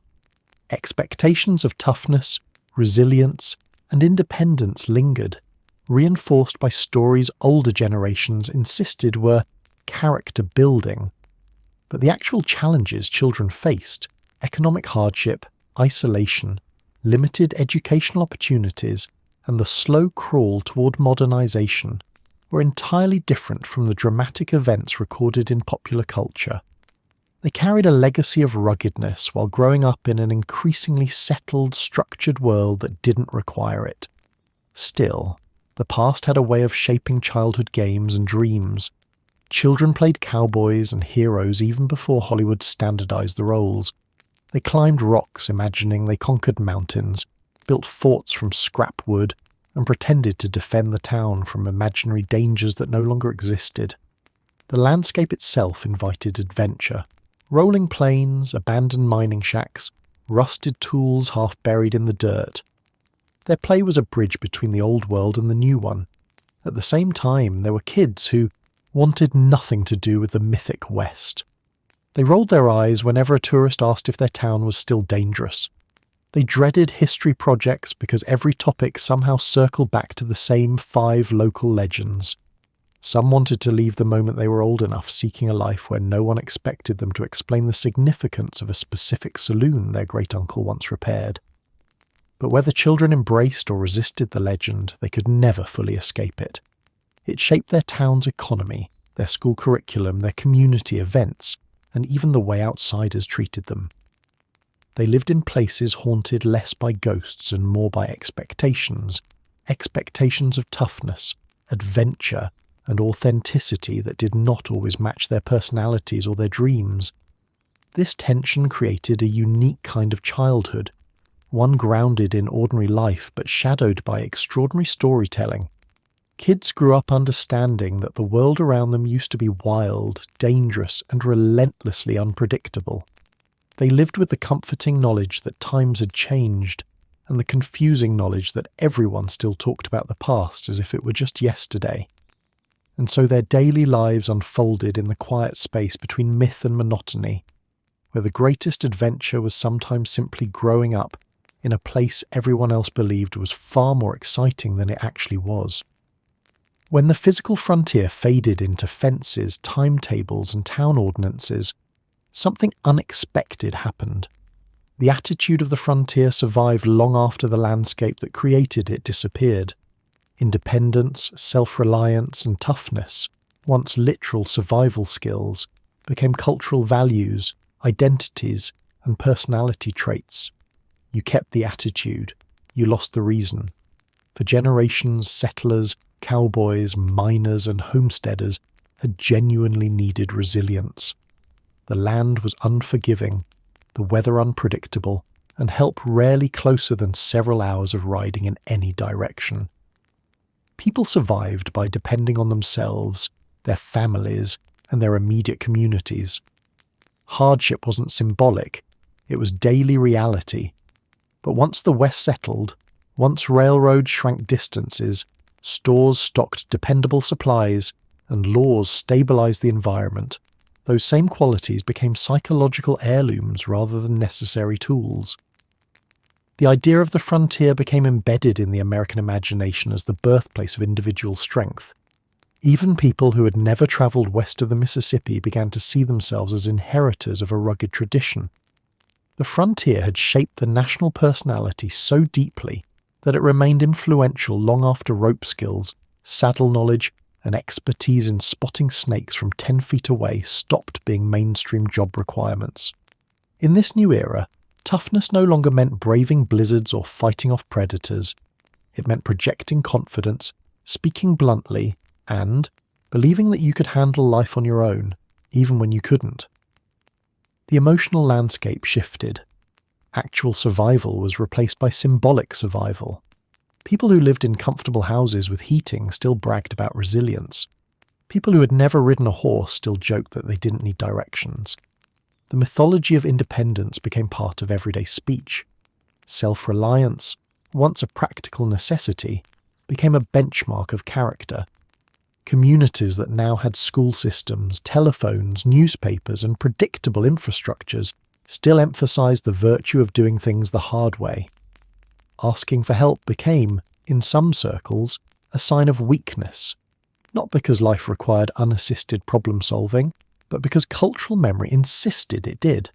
Expectations of toughness, resilience, and independence lingered, reinforced by stories older generations insisted were character building. But the actual challenges children faced, economic hardship, isolation, limited educational opportunities, and the slow crawl toward modernization, were entirely different from the dramatic events recorded in popular culture. They carried a legacy of ruggedness while growing up in an increasingly settled, structured world that didn't require it. Still, the past had a way of shaping childhood games and dreams. Children played cowboys and heroes even before Hollywood standardized the roles. They climbed rocks imagining they conquered mountains, built forts from scrap wood, and pretended to defend the town from imaginary dangers that no longer existed. The landscape itself invited adventure. Rolling plains, abandoned mining shacks, rusted tools half buried in the dirt. Their play was a bridge between the old world and the new one. At the same time, there were kids who wanted nothing to do with the mythic West. They rolled their eyes whenever a tourist asked if their town was still dangerous. They dreaded history projects because every topic somehow circled back to the same 5 local legends. Some wanted to leave the moment they were old enough, seeking a life where no one expected them to explain the significance of a specific saloon their great-uncle once repaired. But whether children embraced or resisted the legend, they could never fully escape it. It shaped their town's economy, their school curriculum, their community events, and even the way outsiders treated them. They lived in places haunted less by ghosts and more by expectations of toughness, adventure, and authenticity that did not always match their personalities or their dreams. This tension created a unique kind of childhood, one grounded in ordinary life but shadowed by extraordinary storytelling. Kids grew up understanding that the world around them used to be wild, dangerous, and relentlessly unpredictable. They lived with the comforting knowledge that times had changed, and the confusing knowledge that everyone still talked about the past as if it were just yesterday. And so their daily lives unfolded in the quiet space between myth and monotony, where the greatest adventure was sometimes simply growing up in a place everyone else believed was far more exciting than it actually was. When the physical frontier faded into fences, timetables, and town ordinances, something unexpected happened. The attitude of the frontier survived long after the landscape that created it disappeared. Independence, self-reliance, and toughness, once literal survival skills, became cultural values, identities, and personality traits. You kept the attitude, you lost the reason. For generations, settlers, cowboys, miners, and homesteaders had genuinely needed resilience. The land was unforgiving, the weather unpredictable, and help rarely closer than several hours of riding in any direction. People survived by depending on themselves, their families, and their immediate communities. Hardship wasn't symbolic, it was daily reality. But once the West settled, once railroads shrank distances, stores stocked dependable supplies, and laws stabilized the environment, those same qualities became psychological heirlooms rather than necessary tools. The idea of the frontier became embedded in the American imagination as the birthplace of individual strength. Even people who had never travelled west of the Mississippi began to see themselves as inheritors of a rugged tradition. The frontier had shaped the national personality so deeply that it remained influential long after rope skills, saddle knowledge, and expertise in spotting snakes from 10 feet away stopped being mainstream job requirements. In this new era, toughness no longer meant braving blizzards or fighting off predators. It meant projecting confidence, speaking bluntly, and believing that you could handle life on your own, even when you couldn't. The emotional landscape shifted. Actual survival was replaced by symbolic survival. People who lived in comfortable houses with heating still bragged about resilience. People who had never ridden a horse still joked that they didn't need directions. The mythology of independence became part of everyday speech. Self-reliance, once a practical necessity, became a benchmark of character. Communities that now had school systems, telephones, newspapers, and predictable infrastructures still emphasized the virtue of doing things the hard way. Asking for help became, in some circles, a sign of weakness, not because life required unassisted problem-solving, but because cultural memory insisted it did.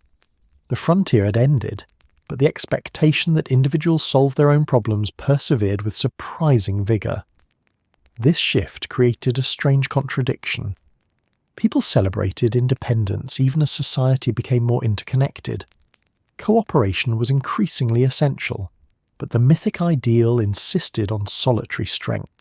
The frontier had ended, but the expectation that individuals solve their own problems persevered with surprising vigour. This shift created a strange contradiction. People celebrated independence even as society became more interconnected. Cooperation was increasingly essential, but the mythic ideal insisted on solitary strength.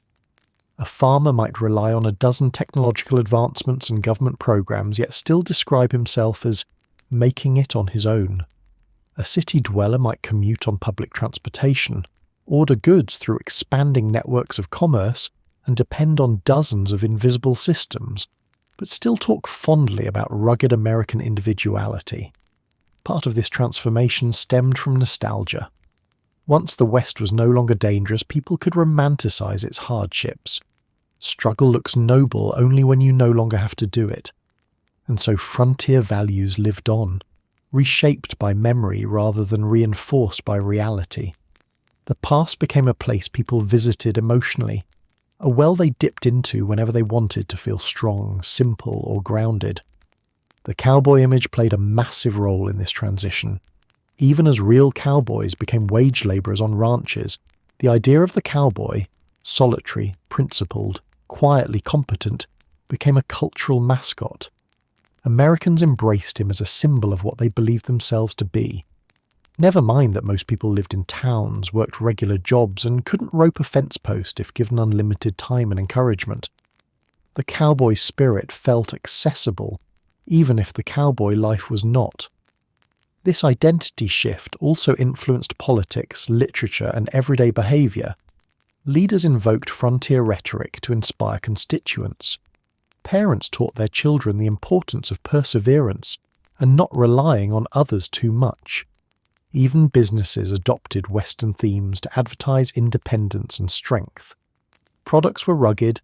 A farmer might rely on a dozen technological advancements and government programs, yet still describe himself as making it on his own. A city dweller might commute on public transportation, order goods through expanding networks of commerce, and depend on dozens of invisible systems, but still talk fondly about rugged American individuality. Part of this transformation stemmed from nostalgia. Once the West was no longer dangerous, people could romanticize its hardships. Struggle looks noble only when you no longer have to do it. And so frontier values lived on, reshaped by memory rather than reinforced by reality. The past became a place people visited emotionally, a well they dipped into whenever they wanted to feel strong, simple, or grounded. The cowboy image played a massive role in this transition. Even as real cowboys became wage labourers on ranches, the idea of the cowboy, solitary, principled, quietly competent, became a cultural mascot. Americans embraced him as a symbol of what they believed themselves to be. Never mind that most people lived in towns, worked regular jobs, and couldn't rope a fence post if given unlimited time and encouragement. The cowboy spirit felt accessible, even if the cowboy life was not. This identity shift also influenced politics, literature, and everyday behaviour. Leaders invoked frontier rhetoric to inspire constituents. Parents taught their children the importance of perseverance and not relying on others too much. Even businesses adopted Western themes to advertise independence and strength. Products were rugged,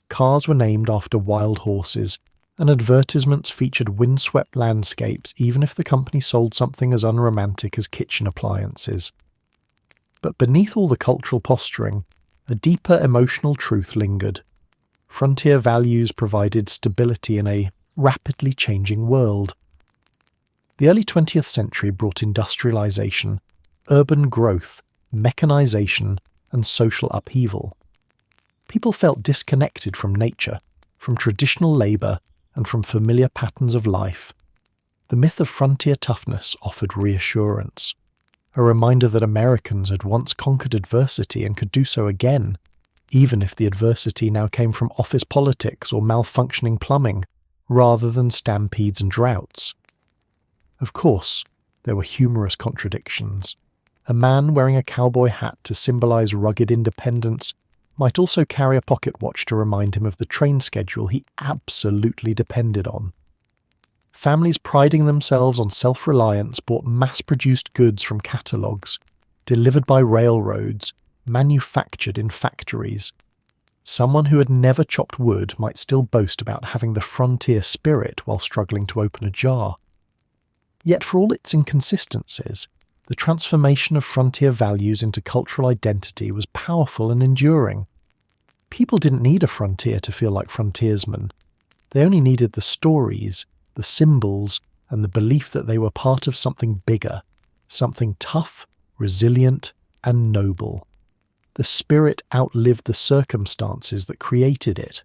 cars were named after wild horses, and advertisements featured windswept landscapes even if the company sold something as unromantic as kitchen appliances. But beneath all the cultural posturing, a deeper emotional truth lingered. Frontier values provided stability in a rapidly changing world. The early 20th century brought industrialization, urban growth, mechanization, and social upheaval. People felt disconnected from nature, from traditional labor, and from familiar patterns of life. The myth of frontier toughness offered reassurance, a reminder that Americans had once conquered adversity and could do so again, even if the adversity now came from office politics or malfunctioning plumbing, rather than stampedes and droughts. Of course, there were humorous contradictions. A man wearing a cowboy hat to symbolize rugged independence might also carry a pocket watch to remind him of the train schedule he absolutely depended on. Families priding themselves on self-reliance bought mass-produced goods from catalogues, delivered by railroads, manufactured in factories. Someone who had never chopped wood might still boast about having the frontier spirit while struggling to open a jar. Yet for all its inconsistencies, the transformation of frontier values into cultural identity was powerful and enduring. People didn't need a frontier to feel like frontiersmen. They only needed the stories, the symbols, and the belief that they were part of something bigger, something tough, resilient, and noble. The spirit outlived the circumstances that created it.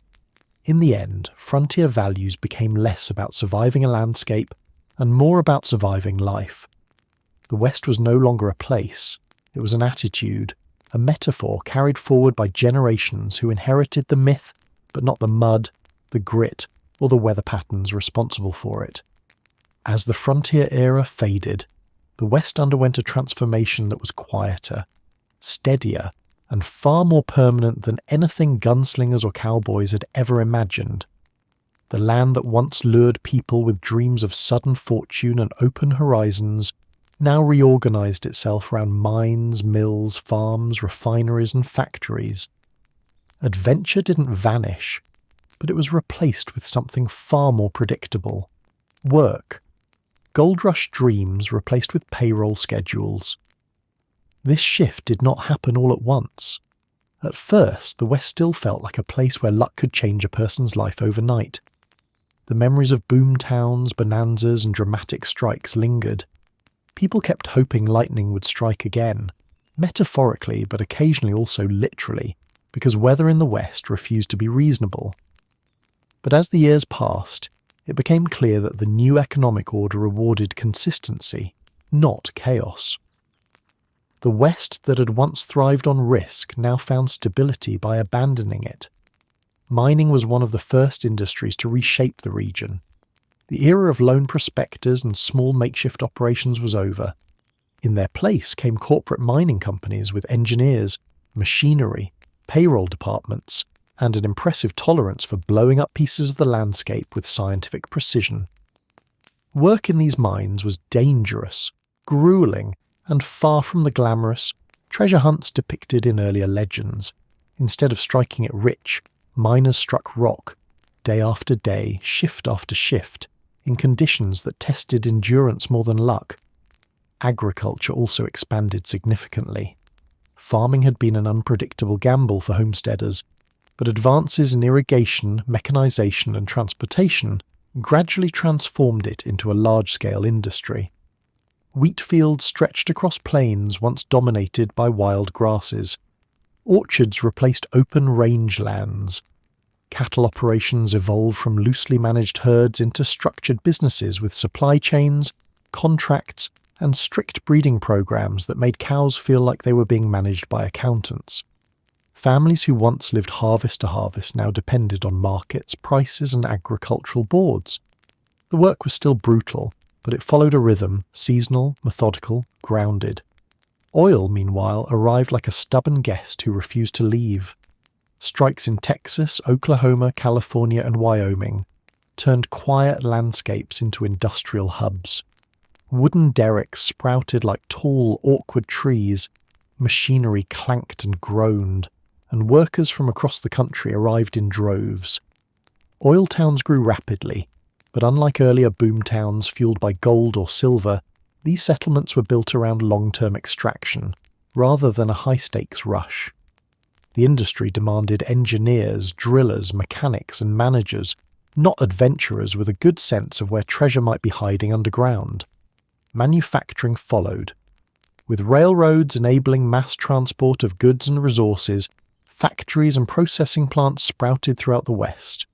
In the end, frontier values became less about surviving a landscape and more about surviving life. The West was no longer a place, it was an attitude, a metaphor carried forward by generations who inherited the myth, but not the mud, the grit, or the weather patterns responsible for it. As the frontier era faded, the West underwent a transformation that was quieter, steadier, and far more permanent than anything gunslingers or cowboys had ever imagined. The land that once lured people with dreams of sudden fortune and open horizons now reorganized itself around mines, mills, farms, refineries, and factories. Adventure didn't vanish, but it was replaced with something far more predictable. Work. Gold rush dreams replaced with payroll schedules. This shift did not happen all at once. At first, the West still felt like a place where luck could change a person's life overnight. The memories of boomtowns, bonanzas, and dramatic strikes lingered. People kept hoping lightning would strike again, metaphorically but occasionally also literally, because weather in the West refused to be reasonable. But as the years passed, it became clear that the new economic order rewarded consistency, not chaos. The West that had once thrived on risk now found stability by abandoning it. mining was one of the first industries to reshape the region. The era of lone prospectors and small makeshift operations was over. In their place came corporate mining companies with engineers, machinery, payroll departments, and an impressive tolerance for blowing up pieces of the landscape with scientific precision. Work in these mines was dangerous, grueling, and far from the glamorous treasure hunts depicted in earlier legends. Instead of striking it rich, miners struck rock, day after day, shift after shift, in conditions that tested endurance more than luck. Agriculture also expanded significantly. Farming had been an unpredictable gamble for homesteaders, but advances in irrigation, mechanization, and transportation gradually transformed it into a large-scale industry. Wheat fields stretched across plains once dominated by wild grasses. Orchards replaced open rangelands. Cattle operations evolved from loosely managed herds into structured businesses with supply chains, contracts, and strict breeding programs that made cows feel like they were being managed by accountants. Families who once lived harvest to harvest now depended on markets, prices, and agricultural boards. The work was still brutal, but it followed a rhythm, seasonal, methodical, grounded. Oil, meanwhile, arrived like a stubborn guest who refused to leave. Strikes in Texas, Oklahoma, California, and Wyoming turned quiet landscapes into industrial hubs. Wooden derricks sprouted like tall, awkward trees, machinery clanked and groaned, and workers from across the country arrived in droves. Oil towns grew rapidly, but unlike earlier boomtowns fueled by gold or silver, these settlements were built around long-term extraction, rather than a high-stakes rush. The industry demanded engineers, drillers, mechanics, and managers, not adventurers with a good sense of where treasure might be hiding underground. Manufacturing followed. With railroads enabling mass transport of goods and resources, factories and processing plants sprouted throughout the West.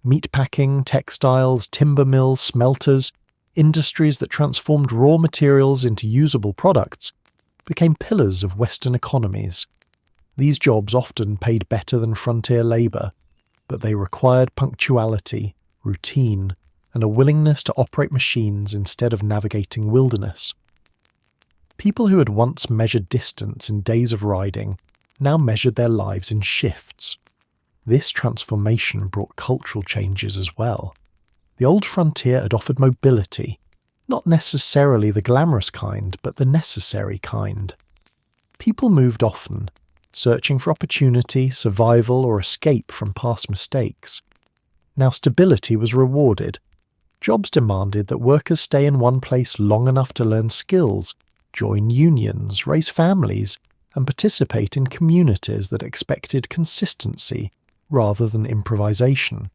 Meatpacking, textiles, timber mills, smelters, industries that transformed raw materials into usable products, became pillars of Western economies. These jobs often paid better than frontier labour, but they required punctuality, routine, and a willingness to operate machines instead of navigating wilderness. People who had once measured distance in days of riding now measured their lives in shifts. This transformation brought cultural changes as well. The old frontier had offered mobility, not necessarily the glamorous kind, but the necessary kind. People moved often, searching for opportunity, survival, or escape from past mistakes. Now stability was rewarded. Jobs demanded that workers stay in one place long enough to learn skills, join unions, raise families, and participate in communities that expected consistency rather than improvisation.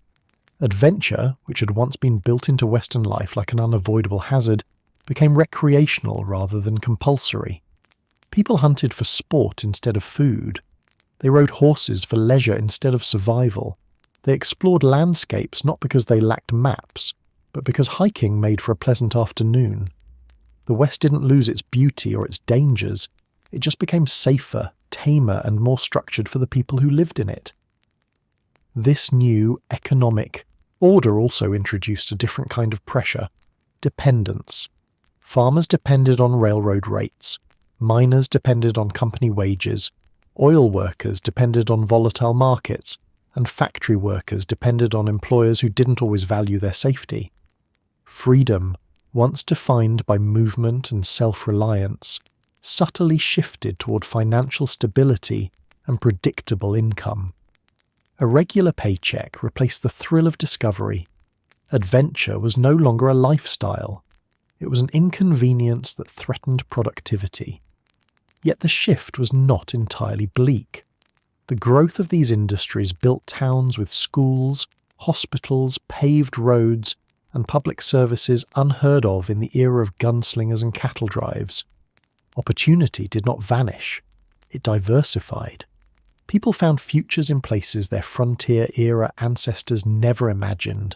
Adventure, which had once been built into Western life like an unavoidable hazard, became recreational rather than compulsory. People hunted for sport instead of food. They rode horses for leisure instead of survival. They explored landscapes not because they lacked maps, but because hiking made for a pleasant afternoon. The West didn't lose its beauty or its dangers. It just became safer, tamer, and more structured for the people who lived in it. This new economic order also introduced a different kind of pressure: dependence. Farmers depended on railroad rates. Miners depended on company wages, oil workers depended on volatile markets, and factory workers depended on employers who didn't always value their safety. Freedom, once defined by movement and self-reliance, subtly shifted toward financial stability and predictable income. A regular paycheck replaced the thrill of discovery. Adventure was no longer a lifestyle. It was an inconvenience that threatened productivity. Yet the shift was not entirely bleak. The growth of these industries built towns with schools, hospitals, paved roads, and public services unheard of in the era of gunslingers and cattle drives. Opportunity did not vanish. It diversified. People found futures in places their frontier-era ancestors never imagined.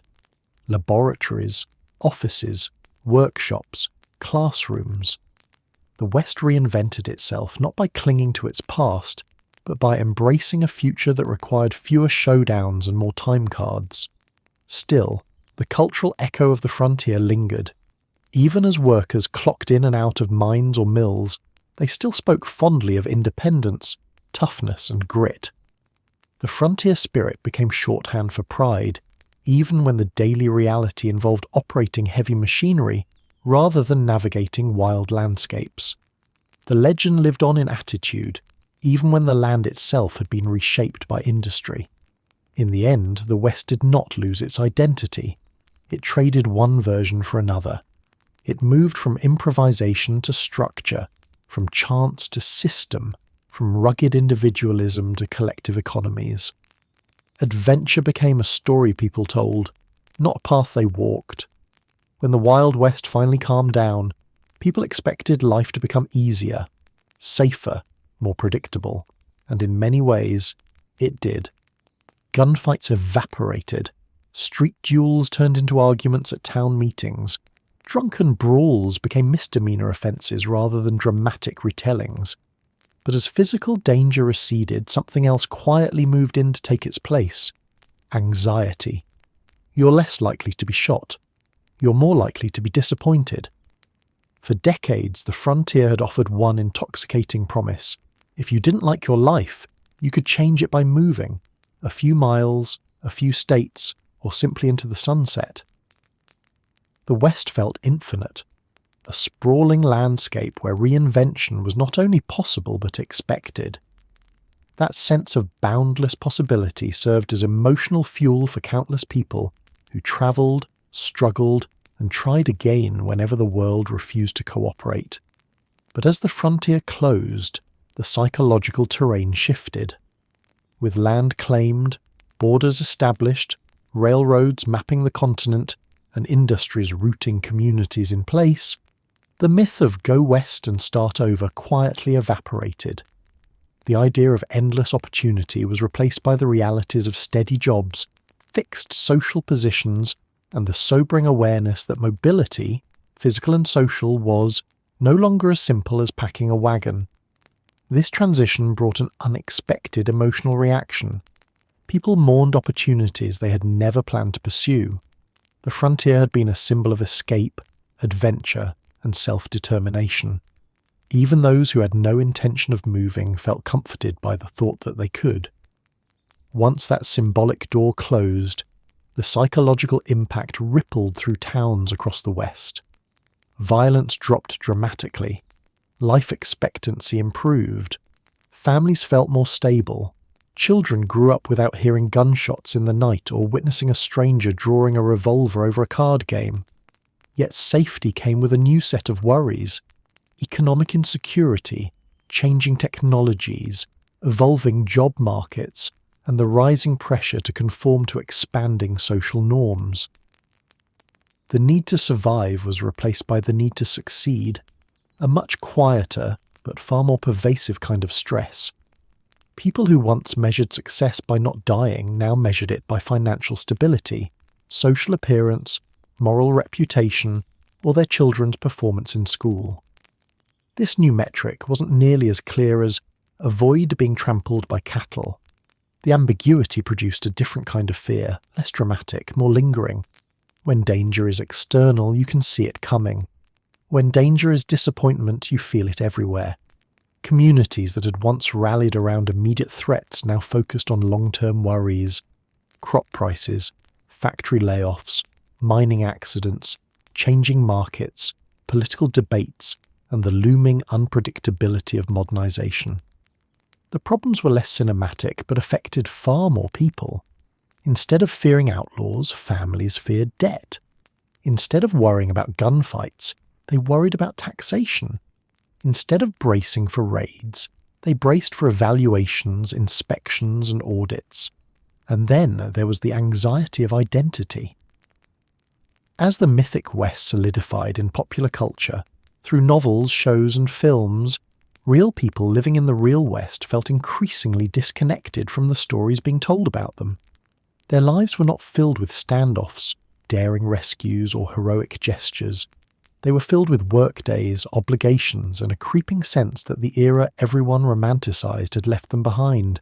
Laboratories, offices, workshops, classrooms. The West reinvented itself not by clinging to its past, but by embracing a future that required fewer showdowns and more time cards. Still, the cultural echo of the frontier lingered. Even as workers clocked in and out of mines or mills, they still spoke fondly of independence, toughness, and grit. The frontier spirit became shorthand for pride, even when the daily reality involved operating heavy machinery rather than navigating wild landscapes. The legend lived on in attitude, even when the land itself had been reshaped by industry. In the end, the West did not lose its identity. It traded one version for another. It moved from improvisation to structure, from chance to system, from rugged individualism to collective economies. Adventure became a story people told, not a path they walked. When the Wild West finally calmed down, people expected life to become easier, safer, more predictable, and in many ways, it did. Gunfights evaporated, street duels turned into arguments at town meetings, drunken brawls became misdemeanor offences rather than dramatic retellings. But as physical danger receded, something else quietly moved in to take its place. Anxiety. You're less likely to be shot. You're more likely to be disappointed. For decades, the frontier had offered one intoxicating promise. If you didn't like your life, you could change it by moving. A few miles, a few states, or simply into the sunset. The West felt infinite. A sprawling landscape where reinvention was not only possible but expected. That sense of boundless possibility served as emotional fuel for countless people who travelled, struggled, and tried again whenever the world refused to cooperate. But as the frontier closed, the psychological terrain shifted. With land claimed, borders established, railroads mapping the continent, and industries rooting communities in place, the myth of go west and start over quietly evaporated. The idea of endless opportunity was replaced by the realities of steady jobs, fixed social positions, and the sobering awareness that mobility, physical and social, was no longer as simple as packing a wagon. This transition brought an unexpected emotional reaction. People mourned opportunities they had never planned to pursue. The frontier had been a symbol of escape, adventure, and self-determination. Even those who had no intention of moving felt comforted by the thought that they could. Once that symbolic door closed, the psychological impact rippled through towns across the West. Violence dropped dramatically. Life expectancy improved. Families felt more stable. Children grew up without hearing gunshots in the night or witnessing a stranger drawing a revolver over a card game. Yet safety came with a new set of worries. Economic insecurity, changing technologies, evolving job markets, and the rising pressure to conform to expanding social norms. The need to survive was replaced by the need to succeed, a much quieter but far more pervasive kind of stress. People who once measured success by not dying now measured it by financial stability, social appearance, moral reputation, or their children's performance in school. This new metric wasn't nearly as clear as avoid being trampled by cattle. The ambiguity produced a different kind of fear, less dramatic, more lingering. When danger is external, you can see it coming. When danger is disappointment, you feel it everywhere. Communities that had once rallied around immediate threats now focused on long-term worries. Crop prices, factory layoffs, mining accidents, changing markets, political debates, and the looming unpredictability of modernization. The problems were less cinematic but affected far more people. Instead of fearing outlaws, families feared debt. Instead of worrying about gunfights, they worried about taxation. Instead of bracing for raids, they braced for evaluations, inspections, and audits. And then there was the anxiety of identity. As the mythic West solidified in popular culture, through novels, shows, and films, real people living in the real West felt increasingly disconnected from the stories being told about them. Their lives were not filled with standoffs, daring rescues, or heroic gestures. They were filled with workdays, obligations, and a creeping sense that the era everyone romanticised had left them behind.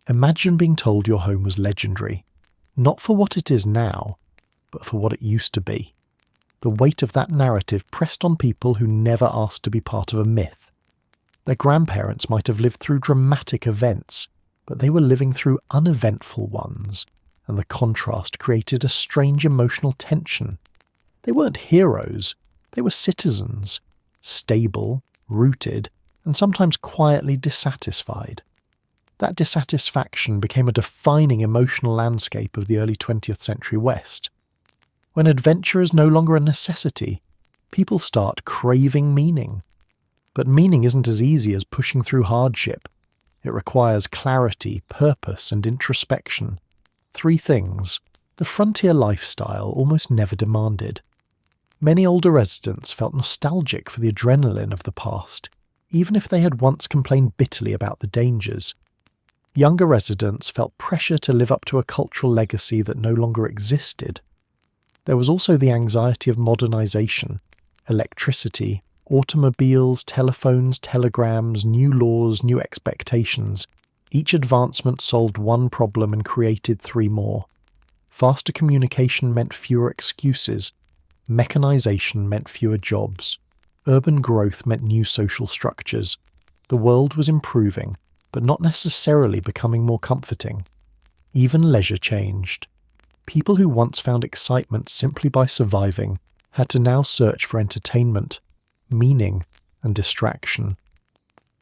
Imagine being told your home was legendary, not for what it is now, but for what it used to be. The weight of that narrative pressed on people who never asked to be part of a myth. Their grandparents might have lived through dramatic events, but they were living through uneventful ones, and the contrast created a strange emotional tension. They weren't heroes, they were citizens, stable, rooted, and sometimes quietly dissatisfied. That dissatisfaction became a defining emotional landscape of the early 20th century West. When adventure is no longer a necessity, people start craving meaning. But meaning isn't as easy as pushing through hardship. It requires clarity, purpose, and introspection. 3 things the frontier lifestyle almost never demanded. Many older residents felt nostalgic for the adrenaline of the past, even if they had once complained bitterly about the dangers. Younger residents felt pressure to live up to a cultural legacy that no longer existed. There was also the anxiety of modernization, electricity, automobiles, telephones, telegrams, new laws, new expectations. Each advancement solved one problem and created 3 more. Faster communication meant fewer excuses. Mechanization meant fewer jobs. Urban growth meant new social structures. The world was improving, but not necessarily becoming more comforting. Even leisure changed. People who once found excitement simply by surviving had to now search for entertainment, meaning, and distraction.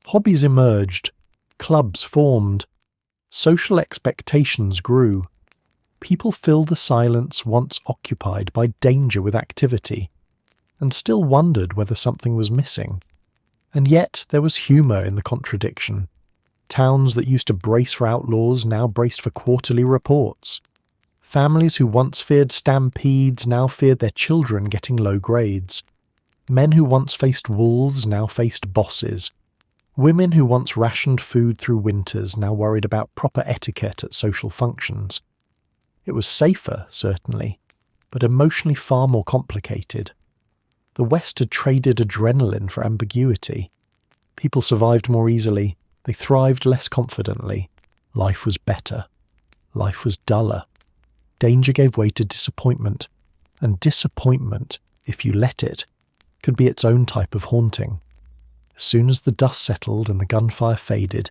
Hobbies emerged. Clubs formed. Social expectations grew. People filled the silence once occupied by danger with activity, and still wondered whether something was missing. And yet there was humour in the contradiction. Towns that used to brace for outlaws now braced for quarterly reports. Families who once feared stampedes now feared their children getting low grades. Men who once faced wolves now faced bosses. Women who once rationed food through winters now worried about proper etiquette at social functions. It was safer, certainly, but emotionally far more complicated. The West had traded adrenaline for ambiguity. People survived more easily. They thrived less confidently. Life was better. Life was duller. Danger gave way to disappointment, and disappointment, if you let it, could be its own type of haunting. As soon as the dust settled and the gunfire faded,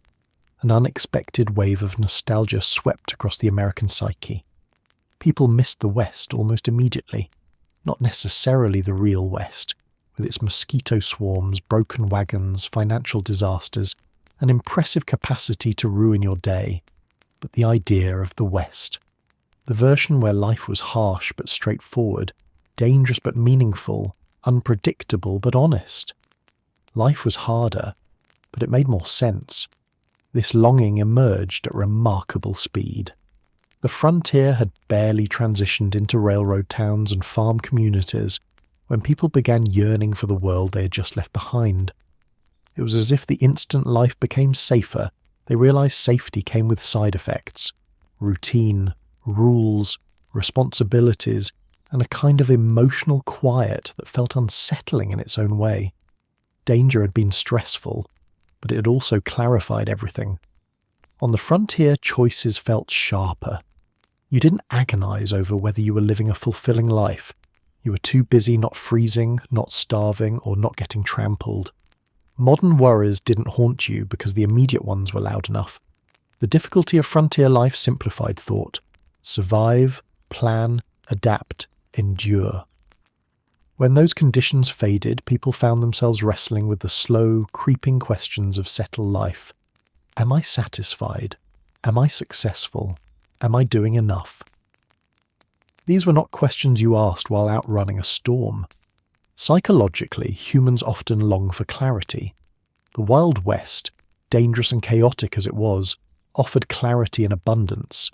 an unexpected wave of nostalgia swept across the American psyche. People missed the West almost immediately, not necessarily the real West, with its mosquito swarms, broken wagons, financial disasters, and impressive capacity to ruin your day, but the idea of the West. The version where life was harsh but straightforward, dangerous but meaningful, unpredictable but honest. Life was harder, but it made more sense. This longing emerged at remarkable speed. The frontier had barely transitioned into railroad towns and farm communities when people began yearning for the world they had just left behind. It was as if the instant life became safer, they realized safety came with side effects: routine, rules, responsibilities, and a kind of emotional quiet that felt unsettling in its own way. Danger had been stressful, but it had also clarified everything. On the frontier, choices felt sharper. You didn't agonize over whether you were living a fulfilling life. You were too busy not freezing, not starving, or not getting trampled. Modern worries didn't haunt you because the immediate ones were loud enough. The difficulty of frontier life simplified thought. Survive, plan, adapt, endure. When those conditions faded, people found themselves wrestling with the slow, creeping questions of settled life. Am I satisfied? Am I successful? Am I doing enough? These were not questions you asked while outrunning a storm. Psychologically, humans often long for clarity. The Wild West, dangerous and chaotic as it was, offered clarity in abundance.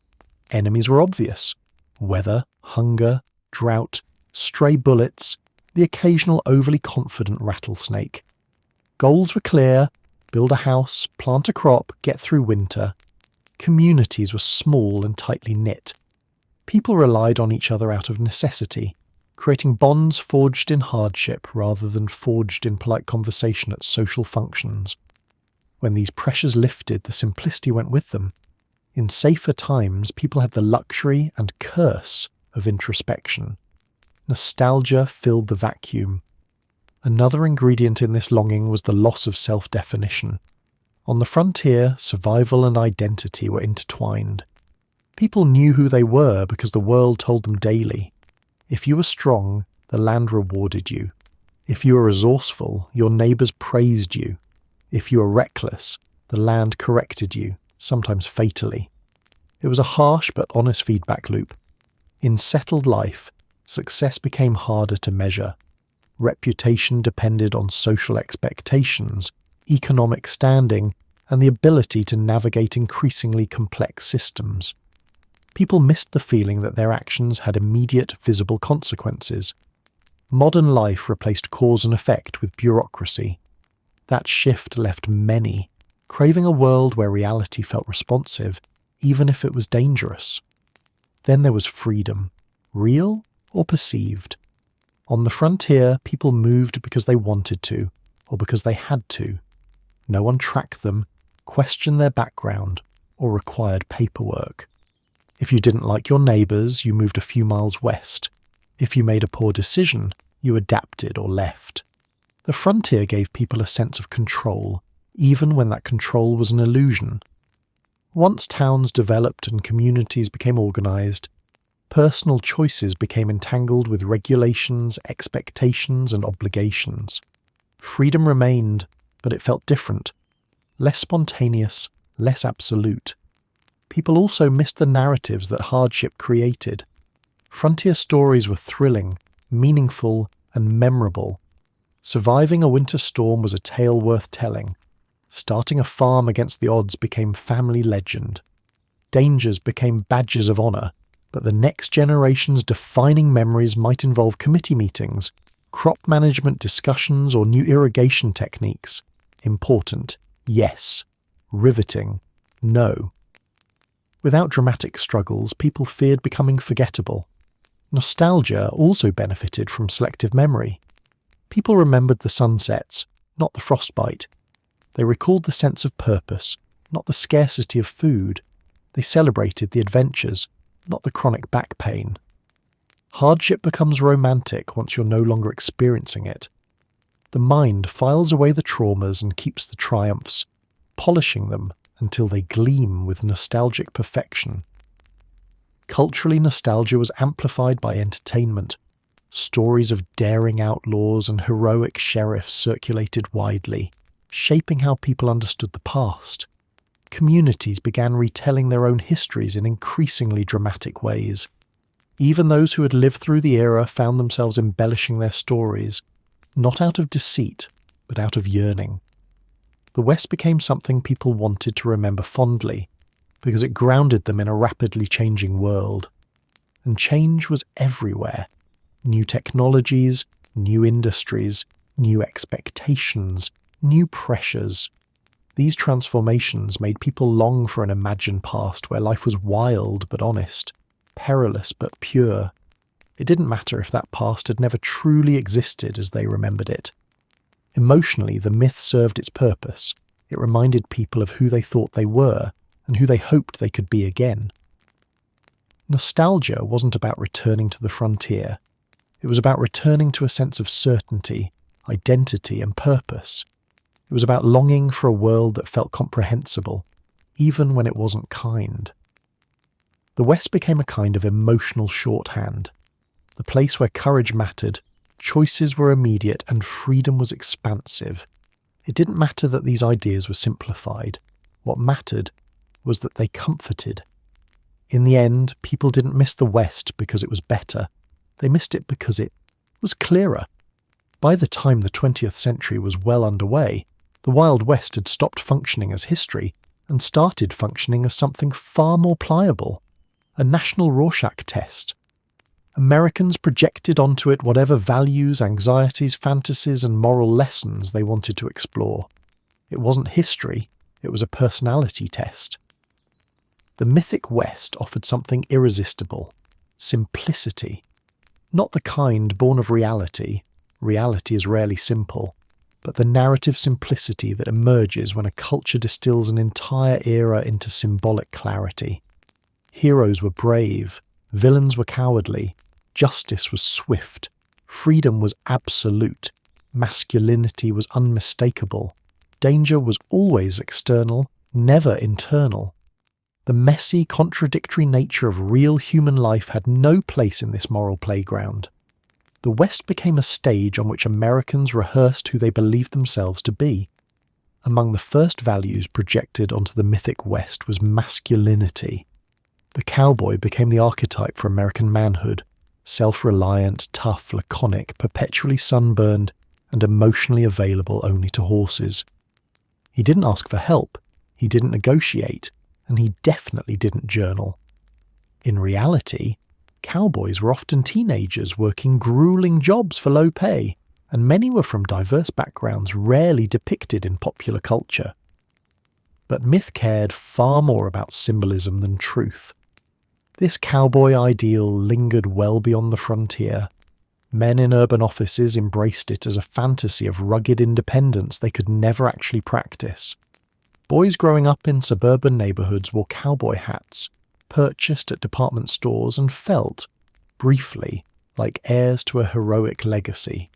Enemies were obvious: weather, hunger, drought, stray bullets, the occasional overly confident rattlesnake. Goals were clear: build a house, plant a crop, get through winter. Communities were small and tightly knit. People relied on each other out of necessity. creating bonds forged in hardship rather than forged in polite conversation at social functions. When these pressures lifted, the simplicity went with them. In safer times, people had the luxury and curse of introspection. Nostalgia filled the vacuum. Another ingredient in this longing was the loss of self-definition. On the frontier, survival and identity were intertwined. People knew who they were because the world told them daily. If you were strong, the land rewarded you. If you were resourceful, your neighbours praised you. If you were reckless, the land corrected you, sometimes fatally. It was a harsh but honest feedback loop. In settled life, success became harder to measure. Reputation depended on social expectations, economic standing, and the ability to navigate increasingly complex systems. People missed the feeling that their actions had immediate, visible consequences. Modern life replaced cause and effect with bureaucracy. That shift left many craving a world where reality felt responsive, even if it was dangerous. Then there was freedom, real or perceived. On the frontier, people moved because they wanted to, or because they had to. No one tracked them, questioned their background, or required paperwork. If you didn't like your neighbours, you moved a few miles west. If you made a poor decision, you adapted or left. The frontier gave people a sense of control, even when that control was an illusion. Once towns developed and communities became organised, personal choices became entangled with regulations, expectations, and obligations. Freedom remained, but it felt different, less spontaneous, less absolute. People also missed the narratives that hardship created. Frontier stories were thrilling, meaningful, and memorable. Surviving a winter storm was a tale worth telling. Starting a farm against the odds became family legend. Dangers became badges of honour, but the next generation's defining memories might involve committee meetings, crop management discussions, or new irrigation techniques. Important, yes. Riveting, no. Without dramatic struggles, people feared becoming forgettable. Nostalgia also benefited from selective memory. People remembered the sunsets, not the frostbite. They recalled the sense of purpose, not the scarcity of food. They celebrated the adventures, not the chronic back pain. Hardship becomes romantic once you're no longer experiencing it. The mind files away the traumas and keeps the triumphs, polishing them until they gleam with nostalgic perfection. Culturally, nostalgia was amplified by entertainment. Stories of daring outlaws and heroic sheriffs circulated widely, shaping how people understood the past. Communities began retelling their own histories in increasingly dramatic ways. Even those who had lived through the era found themselves embellishing their stories, not out of deceit, but out of yearning. The West became something people wanted to remember fondly, because it grounded them in a rapidly changing world. And change was everywhere. New technologies, new industries, new expectations, new pressures. These transformations made people long for an imagined past where life was wild but honest, perilous but pure. It didn't matter if that past had never truly existed as they remembered it. Emotionally, the myth served its purpose. It reminded people of who they thought they were and who they hoped they could be again. Nostalgia wasn't about returning to the frontier. It was about returning to a sense of certainty, identity, and purpose. It was about longing for a world that felt comprehensible, even when it wasn't kind. The West became a kind of emotional shorthand, the place where courage mattered, choices were immediate, and freedom was expansive. It didn't matter that these ideas were simplified. What mattered was that they comforted. In the end, people didn't miss the West because it was better. They missed it because it was clearer. By the time the 20th century was well underway, the Wild West had stopped functioning as history and started functioning as something far more pliable, a national Rorschach test. Americans projected onto it whatever values, anxieties, fantasies, and moral lessons they wanted to explore. It wasn't history, it was a personality test. The mythic West offered something irresistible: simplicity. Not the kind born of reality. Reality is rarely simple, but the narrative simplicity that emerges when a culture distills an entire era into symbolic clarity. Heroes were brave, villains were cowardly, justice was swift, freedom was absolute, masculinity was unmistakable, danger was always external, never internal. The messy, contradictory nature of real human life had no place in this moral playground. The West became a stage on which Americans rehearsed who they believed themselves to be. Among the first values projected onto the mythic West was masculinity. The cowboy became the archetype for American manhood, self-reliant, tough, laconic, perpetually sunburned, and emotionally available only to horses. He didn't ask for help, he didn't negotiate, and he definitely didn't journal. In reality, cowboys were often teenagers working grueling jobs for low pay, and many were from diverse backgrounds rarely depicted in popular culture. But myth cared far more about symbolism than truth. This cowboy ideal lingered well beyond the frontier. Men in urban offices embraced it as a fantasy of rugged independence they could never actually practice. Boys growing up in suburban neighborhoods wore cowboy hats, purchased at department stores, and felt, briefly, like heirs to a heroic legacy.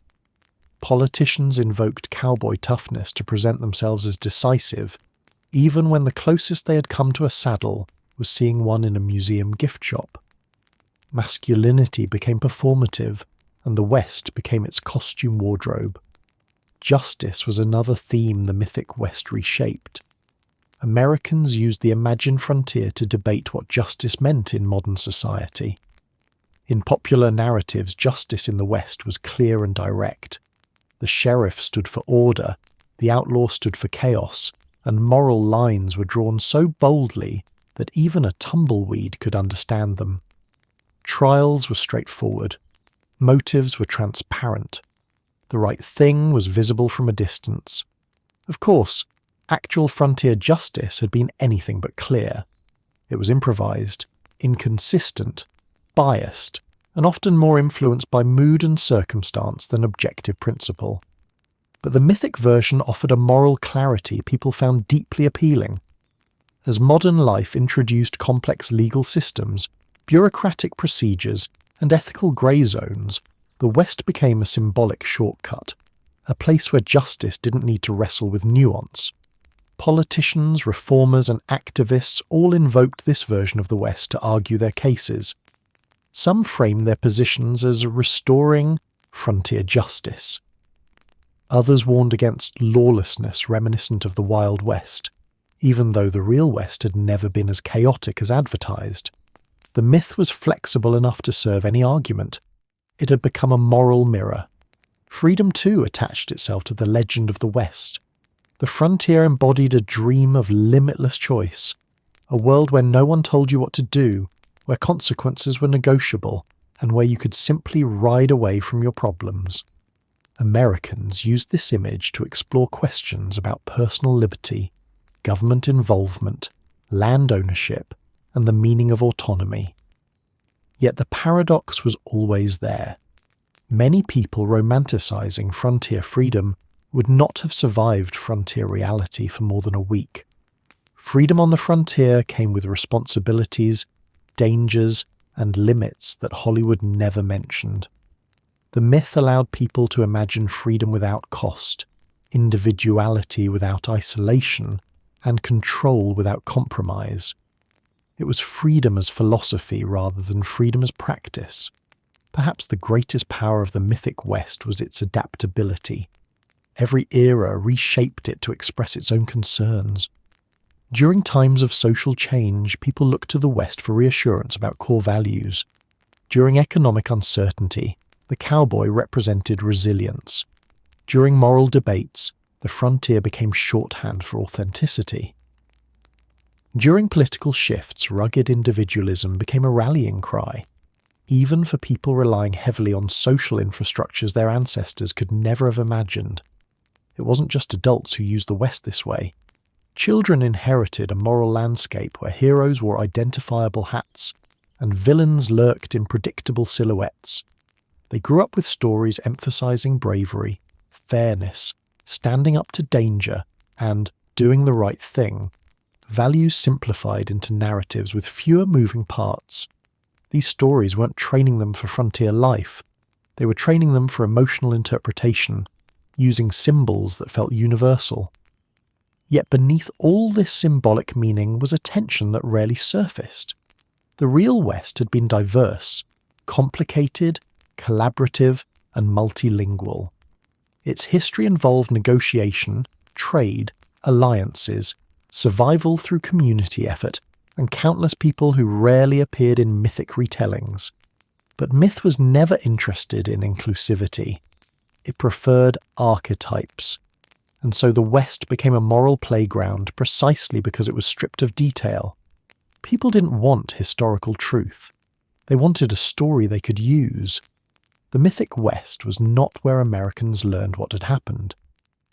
Politicians invoked cowboy toughness to present themselves as decisive, even when the closest they had come to a saddle was seeing one in a museum gift shop. Masculinity became performative, and the West became its costume wardrobe. Justice was another theme the mythic West reshaped. Americans used the imagined frontier to debate what justice meant in modern society. In popular narratives, justice in the West was clear and direct. The sheriff stood for order, the outlaw stood for chaos, and moral lines were drawn so boldly that even a tumbleweed could understand them. Trials were straightforward. Motives were transparent. The right thing was visible from a distance. Of course, actual frontier justice had been anything but clear. It was improvised, inconsistent, biased, and often more influenced by mood and circumstance than objective principle. But the mythic version offered a moral clarity people found deeply appealing. As modern life introduced complex legal systems, bureaucratic procedures, and ethical grey zones, the West became a symbolic shortcut, a place where justice didn't need to wrestle with nuance. Politicians, reformers, and activists all invoked this version of the West to argue their cases. Some framed their positions as restoring frontier justice. Others warned against lawlessness reminiscent of the Wild West, even though the real West had never been as chaotic as advertised. The myth was flexible enough to serve any argument. It had become a moral mirror. Freedom too attached itself to the legend of the West. The frontier embodied a dream of limitless choice, a world where no one told you what to do, where consequences were negotiable, and where you could simply ride away from your problems. Americans used this image to explore questions about personal liberty, government involvement, land ownership, and the meaning of autonomy. Yet the paradox was always there. Many people romanticizing frontier freedom would not have survived frontier reality for more than a week. Freedom on the frontier came with responsibilities, dangers, and limits that Hollywood never mentioned. The myth allowed people to imagine freedom without cost, individuality without isolation, and control without compromise. It was freedom as philosophy rather than freedom as practice. Perhaps the greatest power of the mythic West was its adaptability. Every era reshaped it to express its own concerns. During times of social change, people looked to the West for reassurance about core values. During economic uncertainty, the cowboy represented resilience. During moral debates, the frontier became shorthand for authenticity. During political shifts, rugged individualism became a rallying cry, even for people relying heavily on social infrastructures their ancestors could never have imagined. It wasn't just adults who used the West this way. Children inherited a moral landscape where heroes wore identifiable hats and villains lurked in predictable silhouettes. They grew up with stories emphasizing bravery, fairness, standing up to danger, and doing the right thing, values simplified into narratives with fewer moving parts. These stories weren't training them for frontier life. They were training them for emotional interpretation, using symbols that felt universal. Yet beneath all this symbolic meaning was a tension that rarely surfaced. The real West had been diverse, complicated, collaborative, and multilingual. Its history involved negotiation, trade, alliances, survival through community effort, and countless people who rarely appeared in mythic retellings. But myth was never interested in inclusivity. It preferred archetypes. And so the West became a moral playground precisely because it was stripped of detail. People didn't want historical truth. They wanted a story they could use. The mythic West was not where Americans learned what had happened.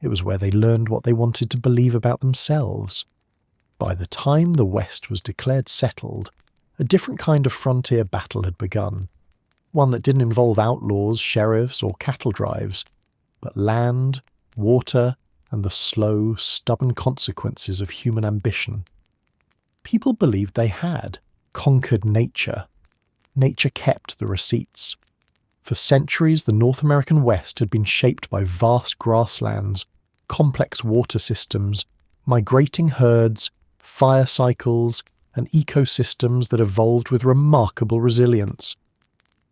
It was where they learned what they wanted to believe about themselves. By the time the West was declared settled, a different kind of frontier battle had begun. One that didn't involve outlaws, sheriffs, or cattle drives, but land, water, and the slow, stubborn consequences of human ambition. People believed they had conquered nature. Nature kept the receipts. For centuries, the North American West had been shaped by vast grasslands, complex water systems, migrating herds, fire cycles, and ecosystems that evolved with remarkable resilience.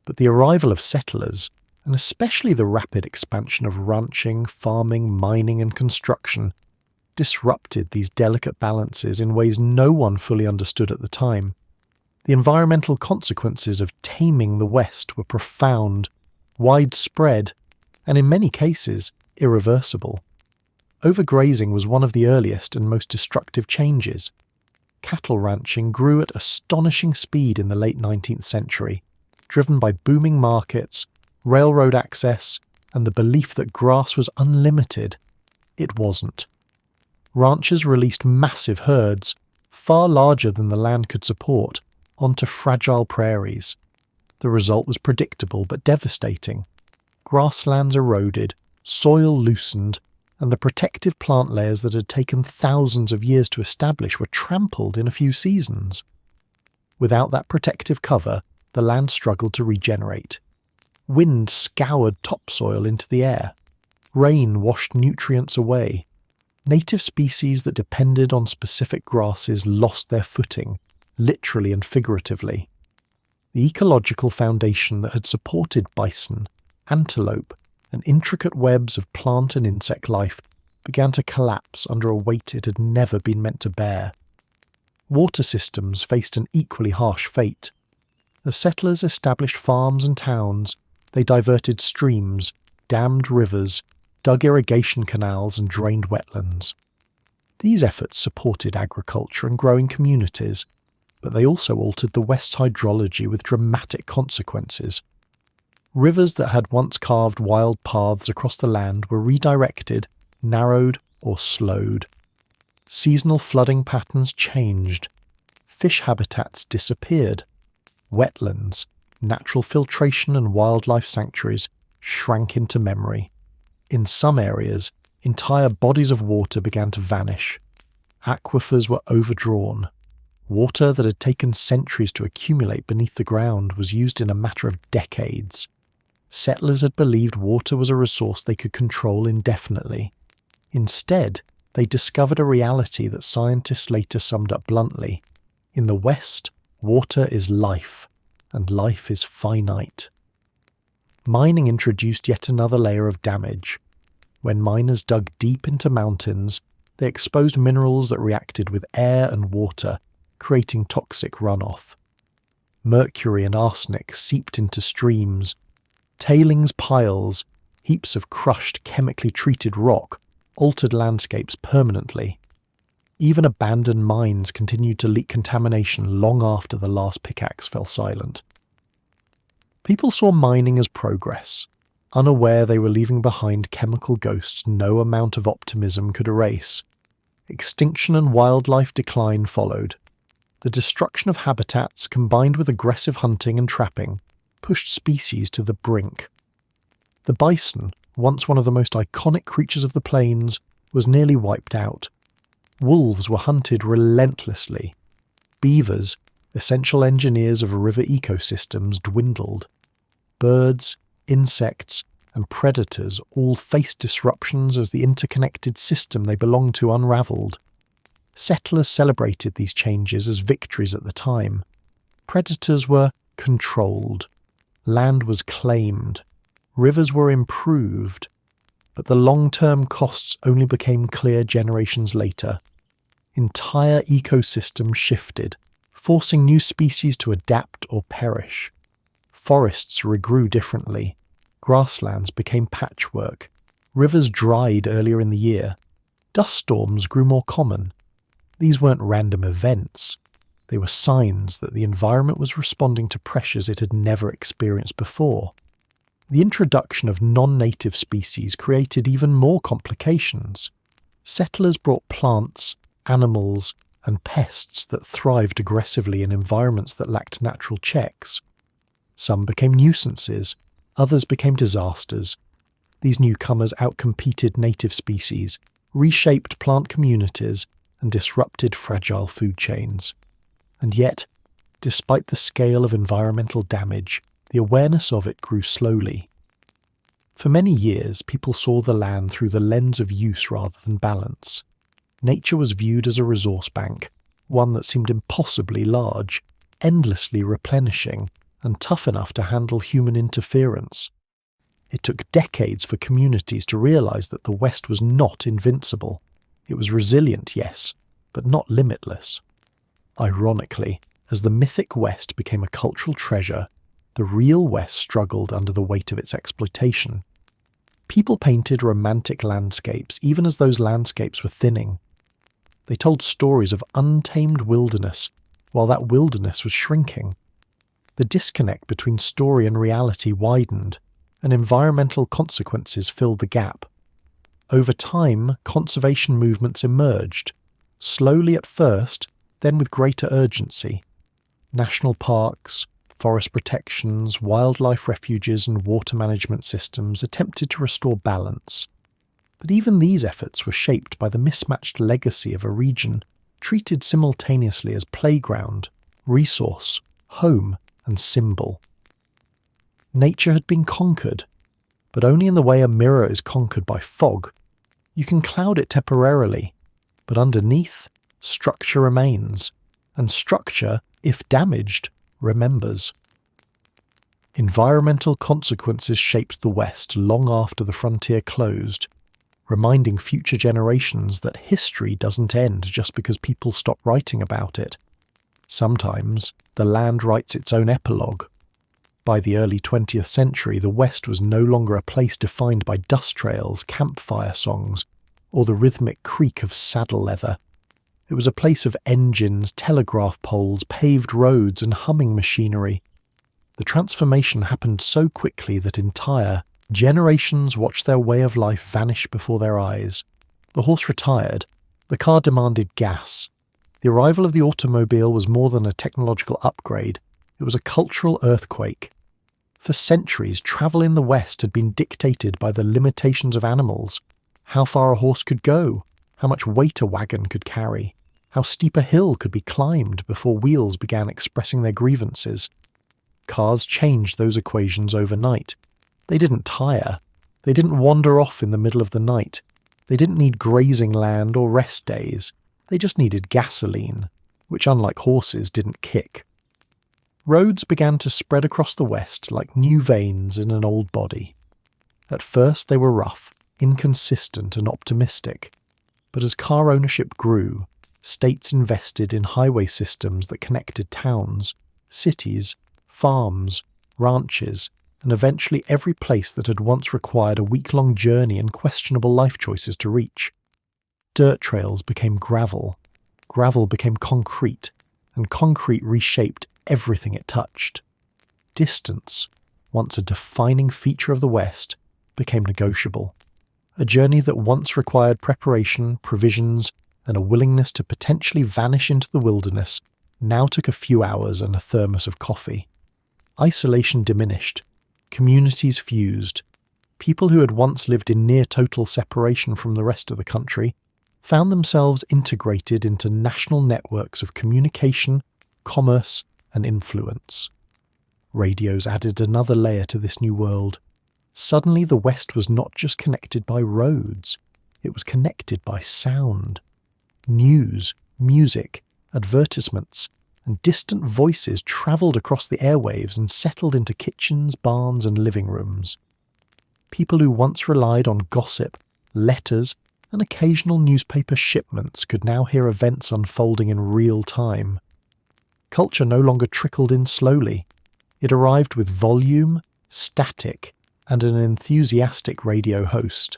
But the arrival of settlers, and especially the rapid expansion of ranching, farming, mining, and construction, disrupted these delicate balances in ways no one fully understood at the time. The environmental consequences of taming the West were profound, widespread, and in many cases, irreversible. Overgrazing was one of the earliest and most destructive changes. Cattle ranching grew at astonishing speed in the late 19th century, driven by booming markets, railroad access, and the belief that grass was unlimited. It wasn't. Ranchers released massive herds, far larger than the land could support, onto fragile prairies. The result was predictable but devastating. Grasslands eroded, soil loosened, and the protective plant layers that had taken thousands of years to establish were trampled in a few seasons. Without that protective cover, the land struggled to regenerate. Wind scoured topsoil into the air. Rain washed nutrients away. Native species that depended on specific grasses lost their footing, literally and figuratively. The ecological foundation that had supported bison, antelope, and intricate webs of plant and insect life began to collapse under a weight it had never been meant to bear. Water systems faced an equally harsh fate. As settlers established farms and towns, they diverted streams, dammed rivers, dug irrigation canals, and drained wetlands. These efforts supported agriculture and growing communities, but they also altered the West's hydrology with dramatic consequences. Rivers that had once carved wild paths across the land were redirected, narrowed, or slowed. Seasonal flooding patterns changed. Fish habitats disappeared. Wetlands, natural filtration, and wildlife sanctuaries shrank into memory. In some areas, entire bodies of water began to vanish. Aquifers were overdrawn. Water that had taken centuries to accumulate beneath the ground was used in a matter of decades. Settlers had believed water was a resource they could control indefinitely. Instead, they discovered a reality that scientists later summed up bluntly. In the West, water is life, and life is finite. Mining introduced yet another layer of damage. When miners dug deep into mountains, they exposed minerals that reacted with air and water, creating toxic runoff. Mercury and arsenic seeped into streams. Tailings piles, heaps of crushed, chemically treated rock, altered landscapes permanently. Even abandoned mines continued to leak contamination long after the last pickaxe fell silent. People saw mining as progress, unaware they were leaving behind chemical ghosts no amount of optimism could erase. Extinction and wildlife decline followed. The destruction of habitats, combined with aggressive hunting and trapping, pushed species to the brink. The bison, once one of the most iconic creatures of the plains, was nearly wiped out. Wolves were hunted relentlessly. Beavers, essential engineers of river ecosystems, dwindled. Birds, insects, and predators all faced disruptions as the interconnected system they belonged to unravelled. Settlers celebrated these changes as victories at the time. Predators were controlled. Land was claimed. Rivers were improved. But the long-term costs only became clear generations later. Entire ecosystems shifted, forcing new species to adapt or perish. Forests regrew differently. Grasslands became patchwork. Rivers dried earlier in the year. Dust storms grew more common. These weren't random events. They were signs that the environment was responding to pressures it had never experienced before. The introduction of non-native species created even more complications. Settlers brought plants, animals, and pests that thrived aggressively in environments that lacked natural checks. Some became nuisances, others became disasters. These newcomers outcompeted native species, reshaped plant communities, and disrupted fragile food chains. And yet, despite the scale of environmental damage, the awareness of it grew slowly. For many years, people saw the land through the lens of use rather than balance. Nature was viewed as a resource bank, one that seemed impossibly large, endlessly replenishing, and tough enough to handle human interference. It took decades for communities to realize that the West was not invincible. It was resilient, yes, but not limitless. Ironically, as the mythic West became a cultural treasure, the real West struggled under the weight of its exploitation. People painted romantic landscapes even as those landscapes were thinning. They told stories of untamed wilderness, while that wilderness was shrinking. The disconnect between story and reality widened, and environmental consequences filled the gap. Over time, conservation movements emerged, slowly at first, then with greater urgency. National parks, forest protections, wildlife refuges, and water management systems attempted to restore balance. But even these efforts were shaped by the mismatched legacy of a region treated simultaneously as playground, resource, home, and symbol. Nature had been conquered, but only in the way a mirror is conquered by fog. You can cloud it temporarily, but underneath, structure remains, and structure, if damaged, remembers. Environmental consequences shaped the West long after the frontier closed, reminding future generations that history doesn't end just because people stop writing about it. Sometimes, the land writes its own epilogue. By the early 20th century, the West was no longer a place defined by dust trails, campfire songs, or the rhythmic creak of saddle leather. It was a place of engines, telegraph poles, paved roads, and humming machinery. The transformation happened so quickly that entire generations watched their way of life vanish before their eyes. The horse retired. The car demanded gas. The arrival of the automobile was more than a technological upgrade. It was a cultural earthquake. For centuries, travel in the West had been dictated by the limitations of animals. How far a horse could go, how much weight a wagon could carry, how steep a hill could be climbed before wheels began expressing their grievances. Cars changed those equations overnight. They didn't tire. They didn't wander off in the middle of the night. They didn't need grazing land or rest days. They just needed gasoline, which, unlike horses, didn't kick. Roads began to spread across the West like new veins in an old body. At first they were rough, inconsistent and optimistic. But as car ownership grew, states invested in highway systems that connected towns, cities, farms, ranches, and eventually every place that had once required a week-long journey and questionable life choices to reach. Dirt trails became gravel became concrete, and concrete reshaped everything it touched. Distance, once a defining feature of the West, became negotiable. A journey that once required preparation, provisions, and a willingness to potentially vanish into the wilderness now took a few hours and a thermos of coffee. Isolation diminished. Communities fused. People who had once lived in near total separation from the rest of the country found themselves integrated into national networks of communication, commerce, and influence. Radios added another layer to this new world. Suddenly the West was not just connected by roads, it was connected by sound. News, music, advertisements, and distant voices travelled across the airwaves and settled into kitchens, barns, and living rooms. People who once relied on gossip, letters, and occasional newspaper shipments could now hear events unfolding in real time. Culture no longer trickled in slowly. It arrived with volume, static, and an enthusiastic radio host.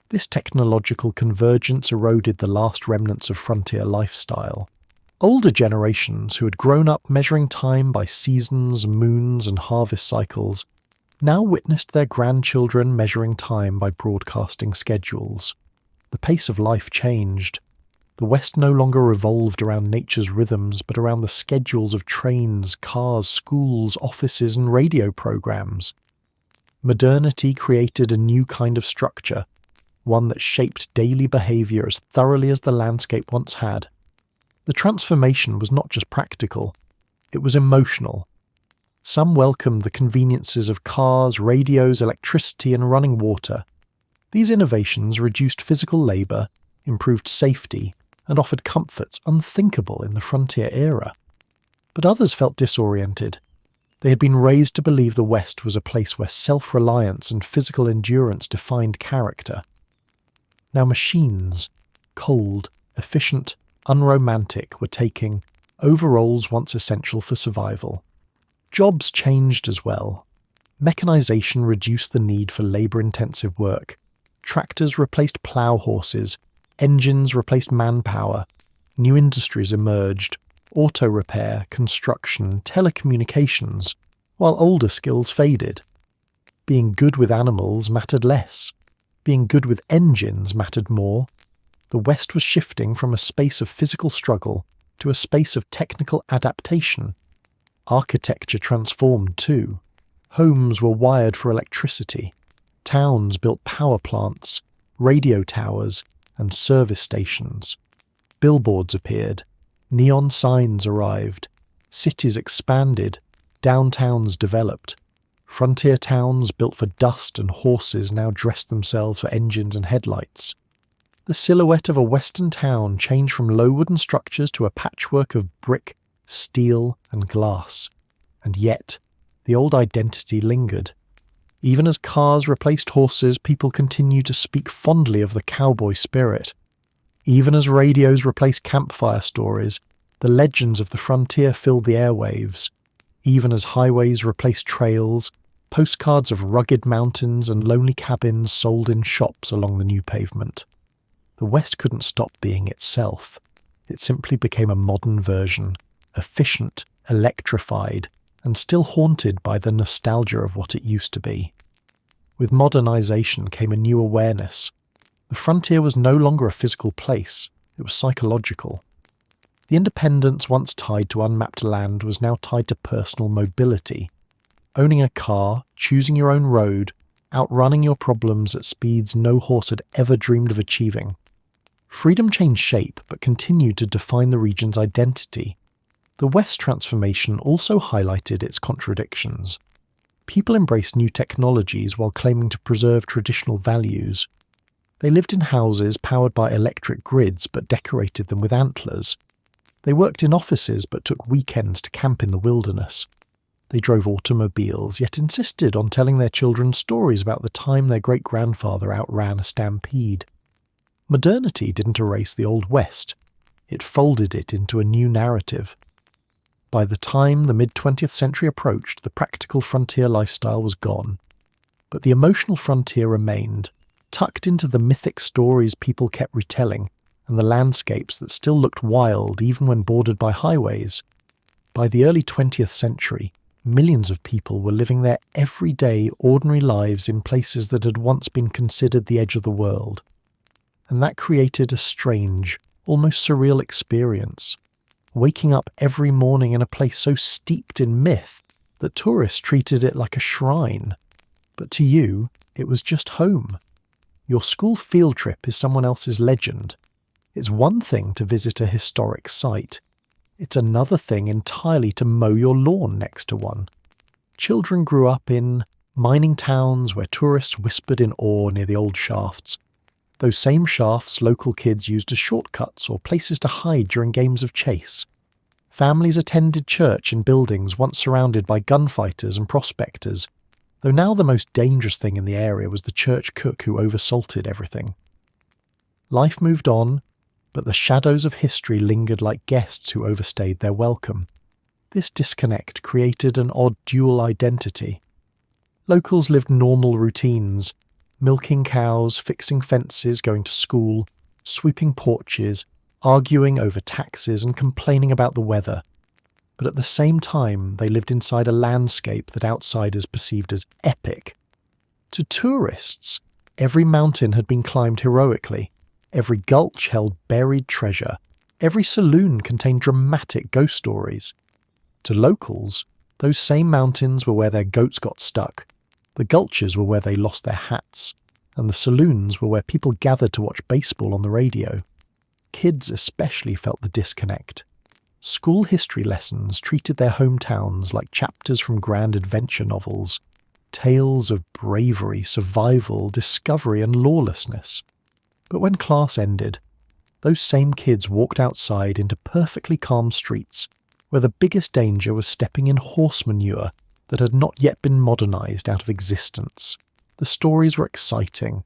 This technological convergence eroded the last remnants of frontier lifestyle. Older generations who had grown up measuring time by seasons, moons, and harvest cycles now witnessed their grandchildren measuring time by broadcasting schedules. The pace of life changed. The West no longer revolved around nature's rhythms, but around the schedules of trains, cars, schools, offices, and radio programs. Modernity created a new kind of structure, one that shaped daily behaviour as thoroughly as the landscape once had. The transformation was not just practical, it was emotional. Some welcomed the conveniences of cars, radios, electricity, and running water. These innovations reduced physical labour, improved safety, and offered comforts unthinkable in the frontier era. But others felt disoriented. They had been raised to believe the West was a place where self-reliance and physical endurance defined character. Now machines, cold, efficient, unromantic, were taking over roles once essential for survival. Jobs changed as well. Mechanization reduced the need for labour-intensive work. Tractors replaced plough horses, engines replaced manpower, new industries emerged, auto repair, construction, telecommunications, while older skills faded. Being good with animals mattered less. Being good with engines mattered more. The West was shifting from a space of physical struggle to a space of technical adaptation. Architecture transformed too. Homes were wired for electricity. Towns built power plants, radio towers, and service stations. Billboards appeared. Neon signs arrived. Cities expanded. Downtowns developed. Frontier towns built for dust and horses now dressed themselves for engines and headlights. The silhouette of a western town changed from low wooden structures to a patchwork of brick, steel, and glass. And yet, the old identity lingered. Even as cars replaced horses, people continued to speak fondly of the cowboy spirit. Even as radios replaced campfire stories, the legends of the frontier filled the airwaves. Even as highways replaced trails, postcards of rugged mountains and lonely cabins sold in shops along the new pavement. The West couldn't stop being itself. It simply became a modern version, efficient, electrified, and still haunted by the nostalgia of what it used to be. With modernization came a new awareness. The frontier was no longer a physical place, it was psychological. The independence once tied to unmapped land was now tied to personal mobility. Owning a car, choosing your own road, outrunning your problems at speeds no horse had ever dreamed of achieving. Freedom changed shape but continued to define the region's identity. The West transformation also highlighted its contradictions. People embraced new technologies while claiming to preserve traditional values. They lived in houses powered by electric grids but decorated them with antlers. They worked in offices but took weekends to camp in the wilderness. They drove automobiles yet insisted on telling their children stories about the time their great-grandfather outran a stampede. Modernity didn't erase the Old West. It folded it into a new narrative. By the time the mid-20th century approached, the practical frontier lifestyle was gone. But the emotional frontier remained, tucked into the mythic stories people kept retelling, and the landscapes that still looked wild even when bordered by highways. By the early 20th century, millions of people were living their everyday, ordinary lives in places that had once been considered the edge of the world. And that created a strange, almost surreal experience. Waking up every morning in a place so steeped in myth that tourists treated it like a shrine. But to you, it was just home. Your school field trip is someone else's legend. It's one thing to visit a historic site. It's another thing entirely to mow your lawn next to one. Children grew up in mining towns where tourists whispered in awe near the old shafts. Those same shafts local kids used as shortcuts or places to hide during games of chase. Families attended church in buildings once surrounded by gunfighters and prospectors, though now the most dangerous thing in the area was the church cook who oversalted everything. Life moved on, but the shadows of history lingered like guests who overstayed their welcome. This disconnect created an odd dual identity. Locals lived normal routines, milking cows, fixing fences, going to school, sweeping porches, arguing over taxes and complaining about the weather. But at the same time, they lived inside a landscape that outsiders perceived as epic. To tourists, every mountain had been climbed heroically, every gulch held buried treasure, every saloon contained dramatic ghost stories. To locals, those same mountains were where their goats got stuck, the gulches were where they lost their hats, and the saloons were where people gathered to watch baseball on the radio. Kids especially felt the disconnect. School history lessons treated their hometowns like chapters from grand adventure novels, tales of bravery, survival, discovery, and lawlessness. But when class ended, those same kids walked outside into perfectly calm streets, where the biggest danger was stepping in horse manure that had not yet been modernized out of existence. The stories were exciting.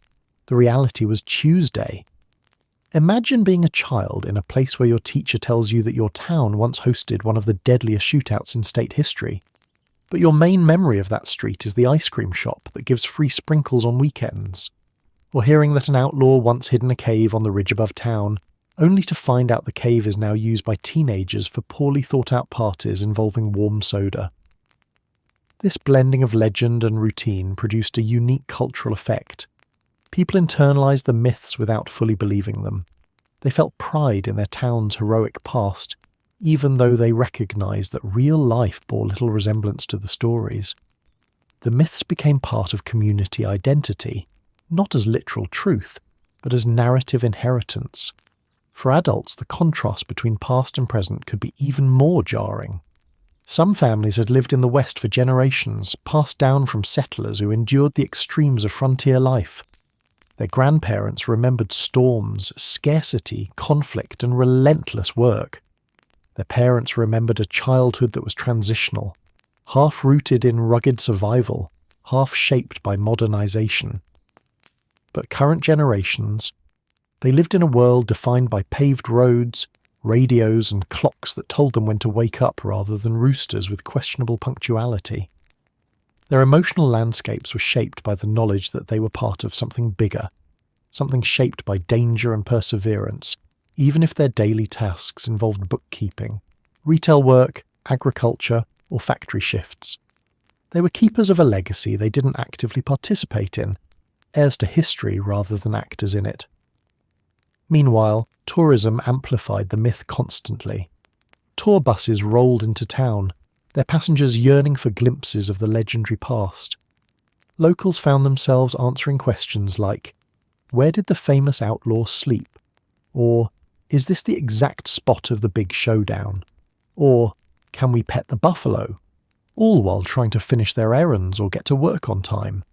The reality was Tuesday. Imagine being a child in a place where your teacher tells you that your town once hosted one of the deadliest shootouts in state history, but your main memory of that street is the ice cream shop that gives free sprinkles on weekends. Or hearing that an outlaw once hid in a cave on the ridge above town, only to find out the cave is now used by teenagers for poorly thought-out parties involving warm soda. This blending of legend and routine produced a unique cultural effect. People internalized the myths without fully believing them. They felt pride in their town's heroic past, even though they recognized that real life bore little resemblance to the stories. The myths became part of community identity, not as literal truth, but as narrative inheritance. For adults, the contrast between past and present could be even more jarring. Some families had lived in the West for generations, passed down from settlers who endured the extremes of frontier life. Their grandparents remembered storms, scarcity, conflict, and relentless work. Their parents remembered a childhood that was transitional, half rooted in rugged survival, half shaped by modernization. But current generations, they lived in a world defined by paved roads, radios and clocks that told them when to wake up rather than roosters with questionable punctuality. Their emotional landscapes were shaped by the knowledge that they were part of something bigger, something shaped by danger and perseverance, even if their daily tasks involved bookkeeping, retail work, agriculture, or factory shifts. They were keepers of a legacy they didn't actively participate in, heirs to history rather than actors in it. Meanwhile, tourism amplified the myth constantly. Tour buses rolled into town, their passengers yearning for glimpses of the legendary past. Locals found themselves answering questions like, where did the famous outlaw sleep? Or, is this the exact spot of the big showdown? Or, can we pet the buffalo? All while trying to finish their errands or get to work on time.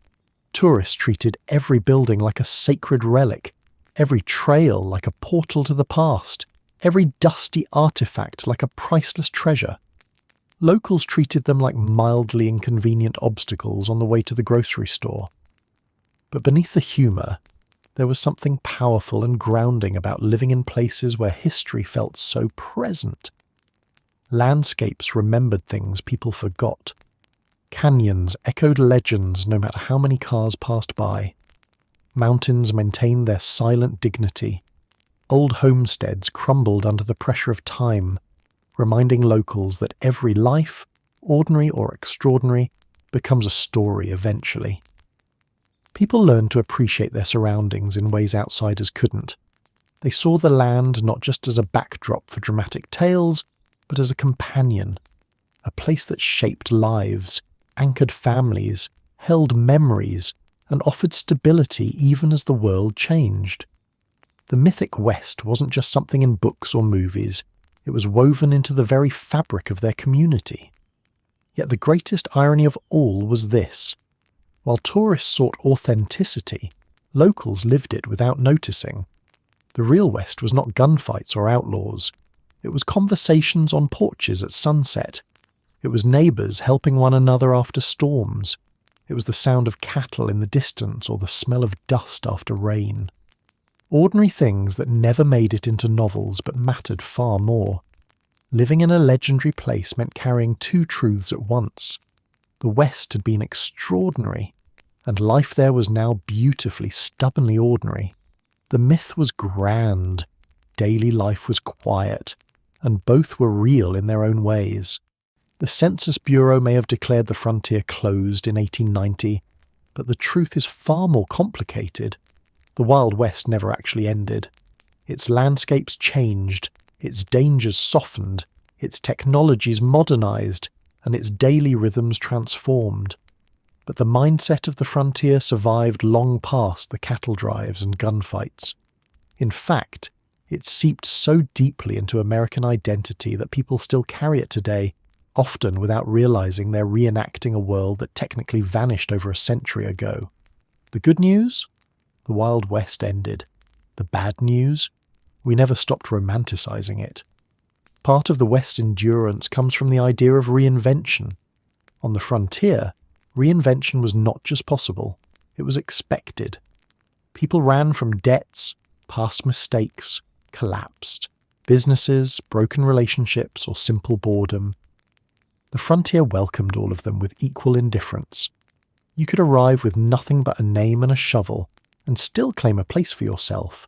Tourists treated every building like a sacred relic, every trail like a portal to the past, every dusty artifact like a priceless treasure. Locals treated them like mildly inconvenient obstacles on the way to the grocery store. But beneath the humour, there was something powerful and grounding about living in places where history felt so present. Landscapes remembered things people forgot. Canyons echoed legends no matter how many cars passed by. Mountains maintained their silent dignity. Old homesteads crumbled under the pressure of time, reminding locals that every life, ordinary or extraordinary, becomes a story eventually. People learned to appreciate their surroundings in ways outsiders couldn't. They saw the land not just as a backdrop for dramatic tales, but as a companion, a place that shaped lives, anchored families, held memories, and offered stability even as the world changed. The mythic West wasn't just something in books or movies, it was woven into the very fabric of their community. Yet the greatest irony of all was this. While tourists sought authenticity, locals lived it without noticing. The real West was not gunfights or outlaws. It was conversations on porches at sunset. It was neighbours helping one another after storms. It was the sound of cattle in the distance or the smell of dust after rain. Ordinary things that never made it into novels but mattered far more. Living in a legendary place meant carrying two truths at once. The West had been extraordinary, and life there was now beautifully, stubbornly ordinary. The myth was grand, daily life was quiet, and both were real in their own ways. The Census Bureau may have declared the frontier closed in 1890, but the truth is far more complicated. The Wild West never actually ended. Its landscapes changed, its dangers softened, its technologies modernized, and its daily rhythms transformed. But the mindset of the frontier survived long past the cattle drives and gunfights. In fact, it seeped so deeply into American identity that people still carry it today, often without realizing they're reenacting a world that technically vanished over a century ago. The good news? The Wild West ended. The bad news? We never stopped romanticizing it. Part of the West's endurance comes from the idea of reinvention. On the frontier, reinvention was not just possible, it was expected. People ran from debts, past mistakes, collapsed, businesses, broken relationships, or simple boredom. The frontier welcomed all of them with equal indifference. You could arrive with nothing but a name and a shovel, and still claim a place for yourself.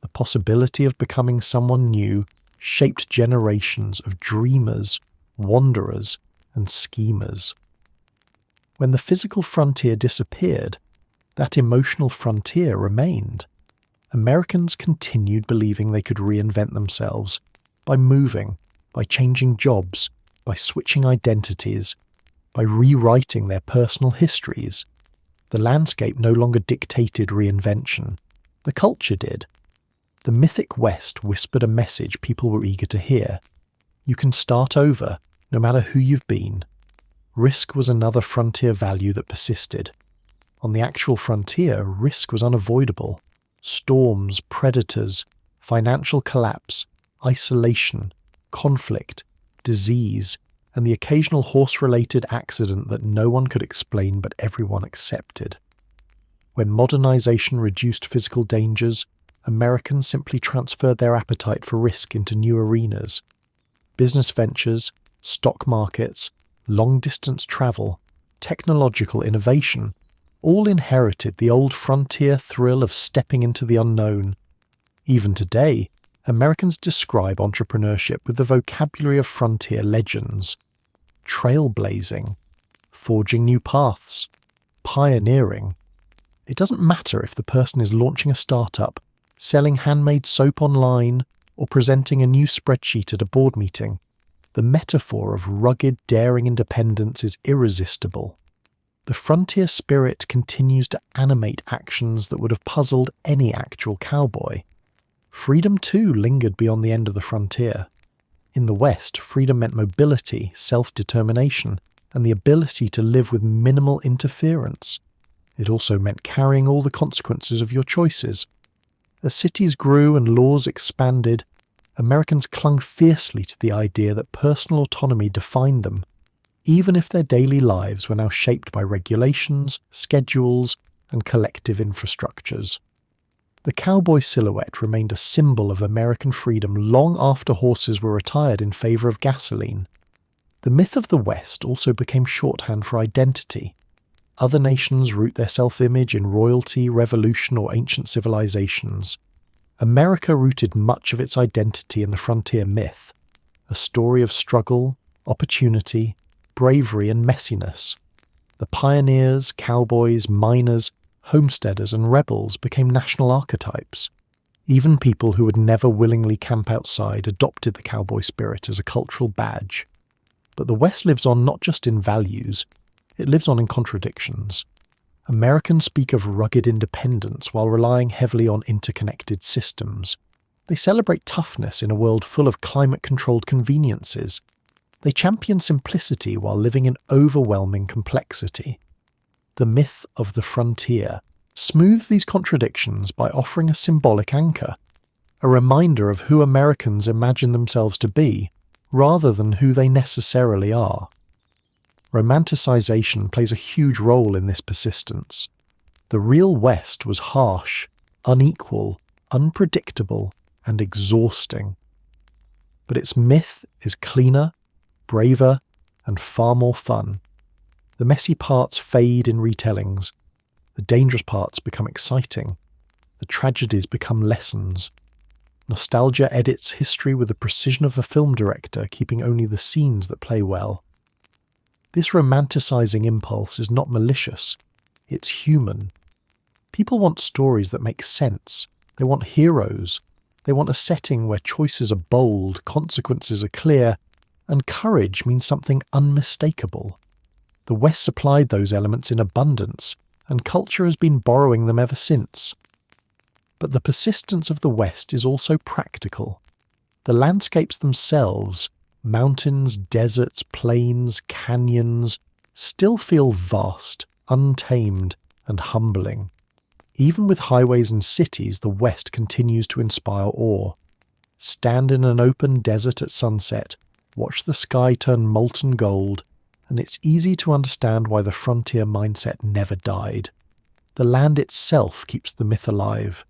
The possibility of becoming someone new shaped generations of dreamers, wanderers, and schemers. When the physical frontier disappeared, that emotional frontier remained. Americans continued believing they could reinvent themselves by moving, by changing jobs, by switching identities, by rewriting their personal histories. The landscape no longer dictated reinvention. The culture did. The mythic West whispered a message people were eager to hear. You can start over, no matter who you've been. Risk was another frontier value that persisted. On the actual frontier, risk was unavoidable. Storms, predators, financial collapse, isolation, conflict, disease, and the occasional horse-related accident that no one could explain but everyone accepted. When modernization reduced physical dangers, Americans simply transferred their appetite for risk into new arenas. Business ventures, stock markets, long-distance travel, technological innovation, all inherited the old frontier thrill of stepping into the unknown. Even today, Americans describe entrepreneurship with the vocabulary of frontier legends. Trailblazing, forging new paths, pioneering. It doesn't matter if the person is launching a startup, selling handmade soap online, or presenting a new spreadsheet at a board meeting. The metaphor of rugged, daring independence is irresistible. The frontier spirit continues to animate actions that would have puzzled any actual cowboy. Freedom too lingered beyond the end of the frontier. In the West, freedom meant mobility, self-determination, and the ability to live with minimal interference. It also meant carrying all the consequences of your choices. As cities grew and laws expanded, Americans clung fiercely to the idea that personal autonomy defined them, even if their daily lives were now shaped by regulations, schedules, and collective infrastructures. The cowboy silhouette remained a symbol of American freedom long after horses were retired in favor of gasoline. The myth of the West also became shorthand for identity. Other nations root their self-image in royalty, revolution, or ancient civilizations. America rooted much of its identity in the frontier myth, a story of struggle, opportunity, bravery, and messiness. The pioneers, cowboys, miners, homesteaders, and rebels became national archetypes. Even people who would never willingly camp outside adopted the cowboy spirit as a cultural badge. But the West lives on not just in values, it lives on in contradictions. Americans speak of rugged independence while relying heavily on interconnected systems. They celebrate toughness in a world full of climate-controlled conveniences. They champion simplicity while living in overwhelming complexity. The myth of the frontier smooths these contradictions by offering a symbolic anchor, a reminder of who Americans imagine themselves to be, rather than who they necessarily are. Romanticization plays a huge role in this persistence. The real West was harsh, unequal, unpredictable, and exhausting. But its myth is cleaner, braver, and far more fun. The messy parts fade in retellings. The dangerous parts become exciting. The tragedies become lessons. Nostalgia edits history with the precision of a film director, keeping only the scenes that play well. This romanticizing impulse is not malicious. It's human. People want stories that make sense. They want heroes. They want a setting where choices are bold, consequences are clear, and courage means something unmistakable. The West supplied those elements in abundance, and culture has been borrowing them ever since. But the persistence of the West is also practical. The landscapes themselves, mountains, deserts, plains, canyons, still feel vast, untamed, and humbling. Even with highways and cities, the West continues to inspire awe. Stand in an open desert at sunset, watch the sky turn molten gold, and it's easy to understand why the frontier mindset never died. The land itself keeps the myth alive.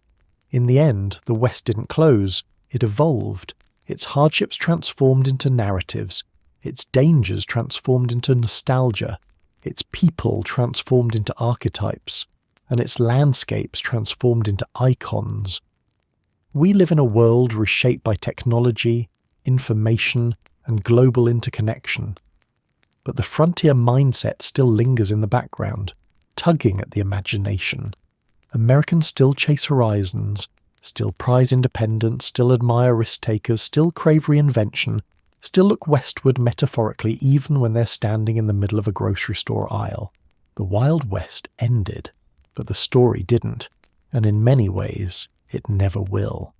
In the end, the West didn't close, it evolved. Its hardships transformed into narratives, its dangers transformed into nostalgia, its people transformed into archetypes, and its landscapes transformed into icons. We live in a world reshaped by technology, information, and global interconnection. But the frontier mindset still lingers in the background, tugging at the imagination. Americans still chase horizons, still prize independence, still admire risk-takers, still crave reinvention, still look westward metaphorically even when they're standing in the middle of a grocery store aisle. The Wild West ended, but the story didn't, and in many ways, it never will.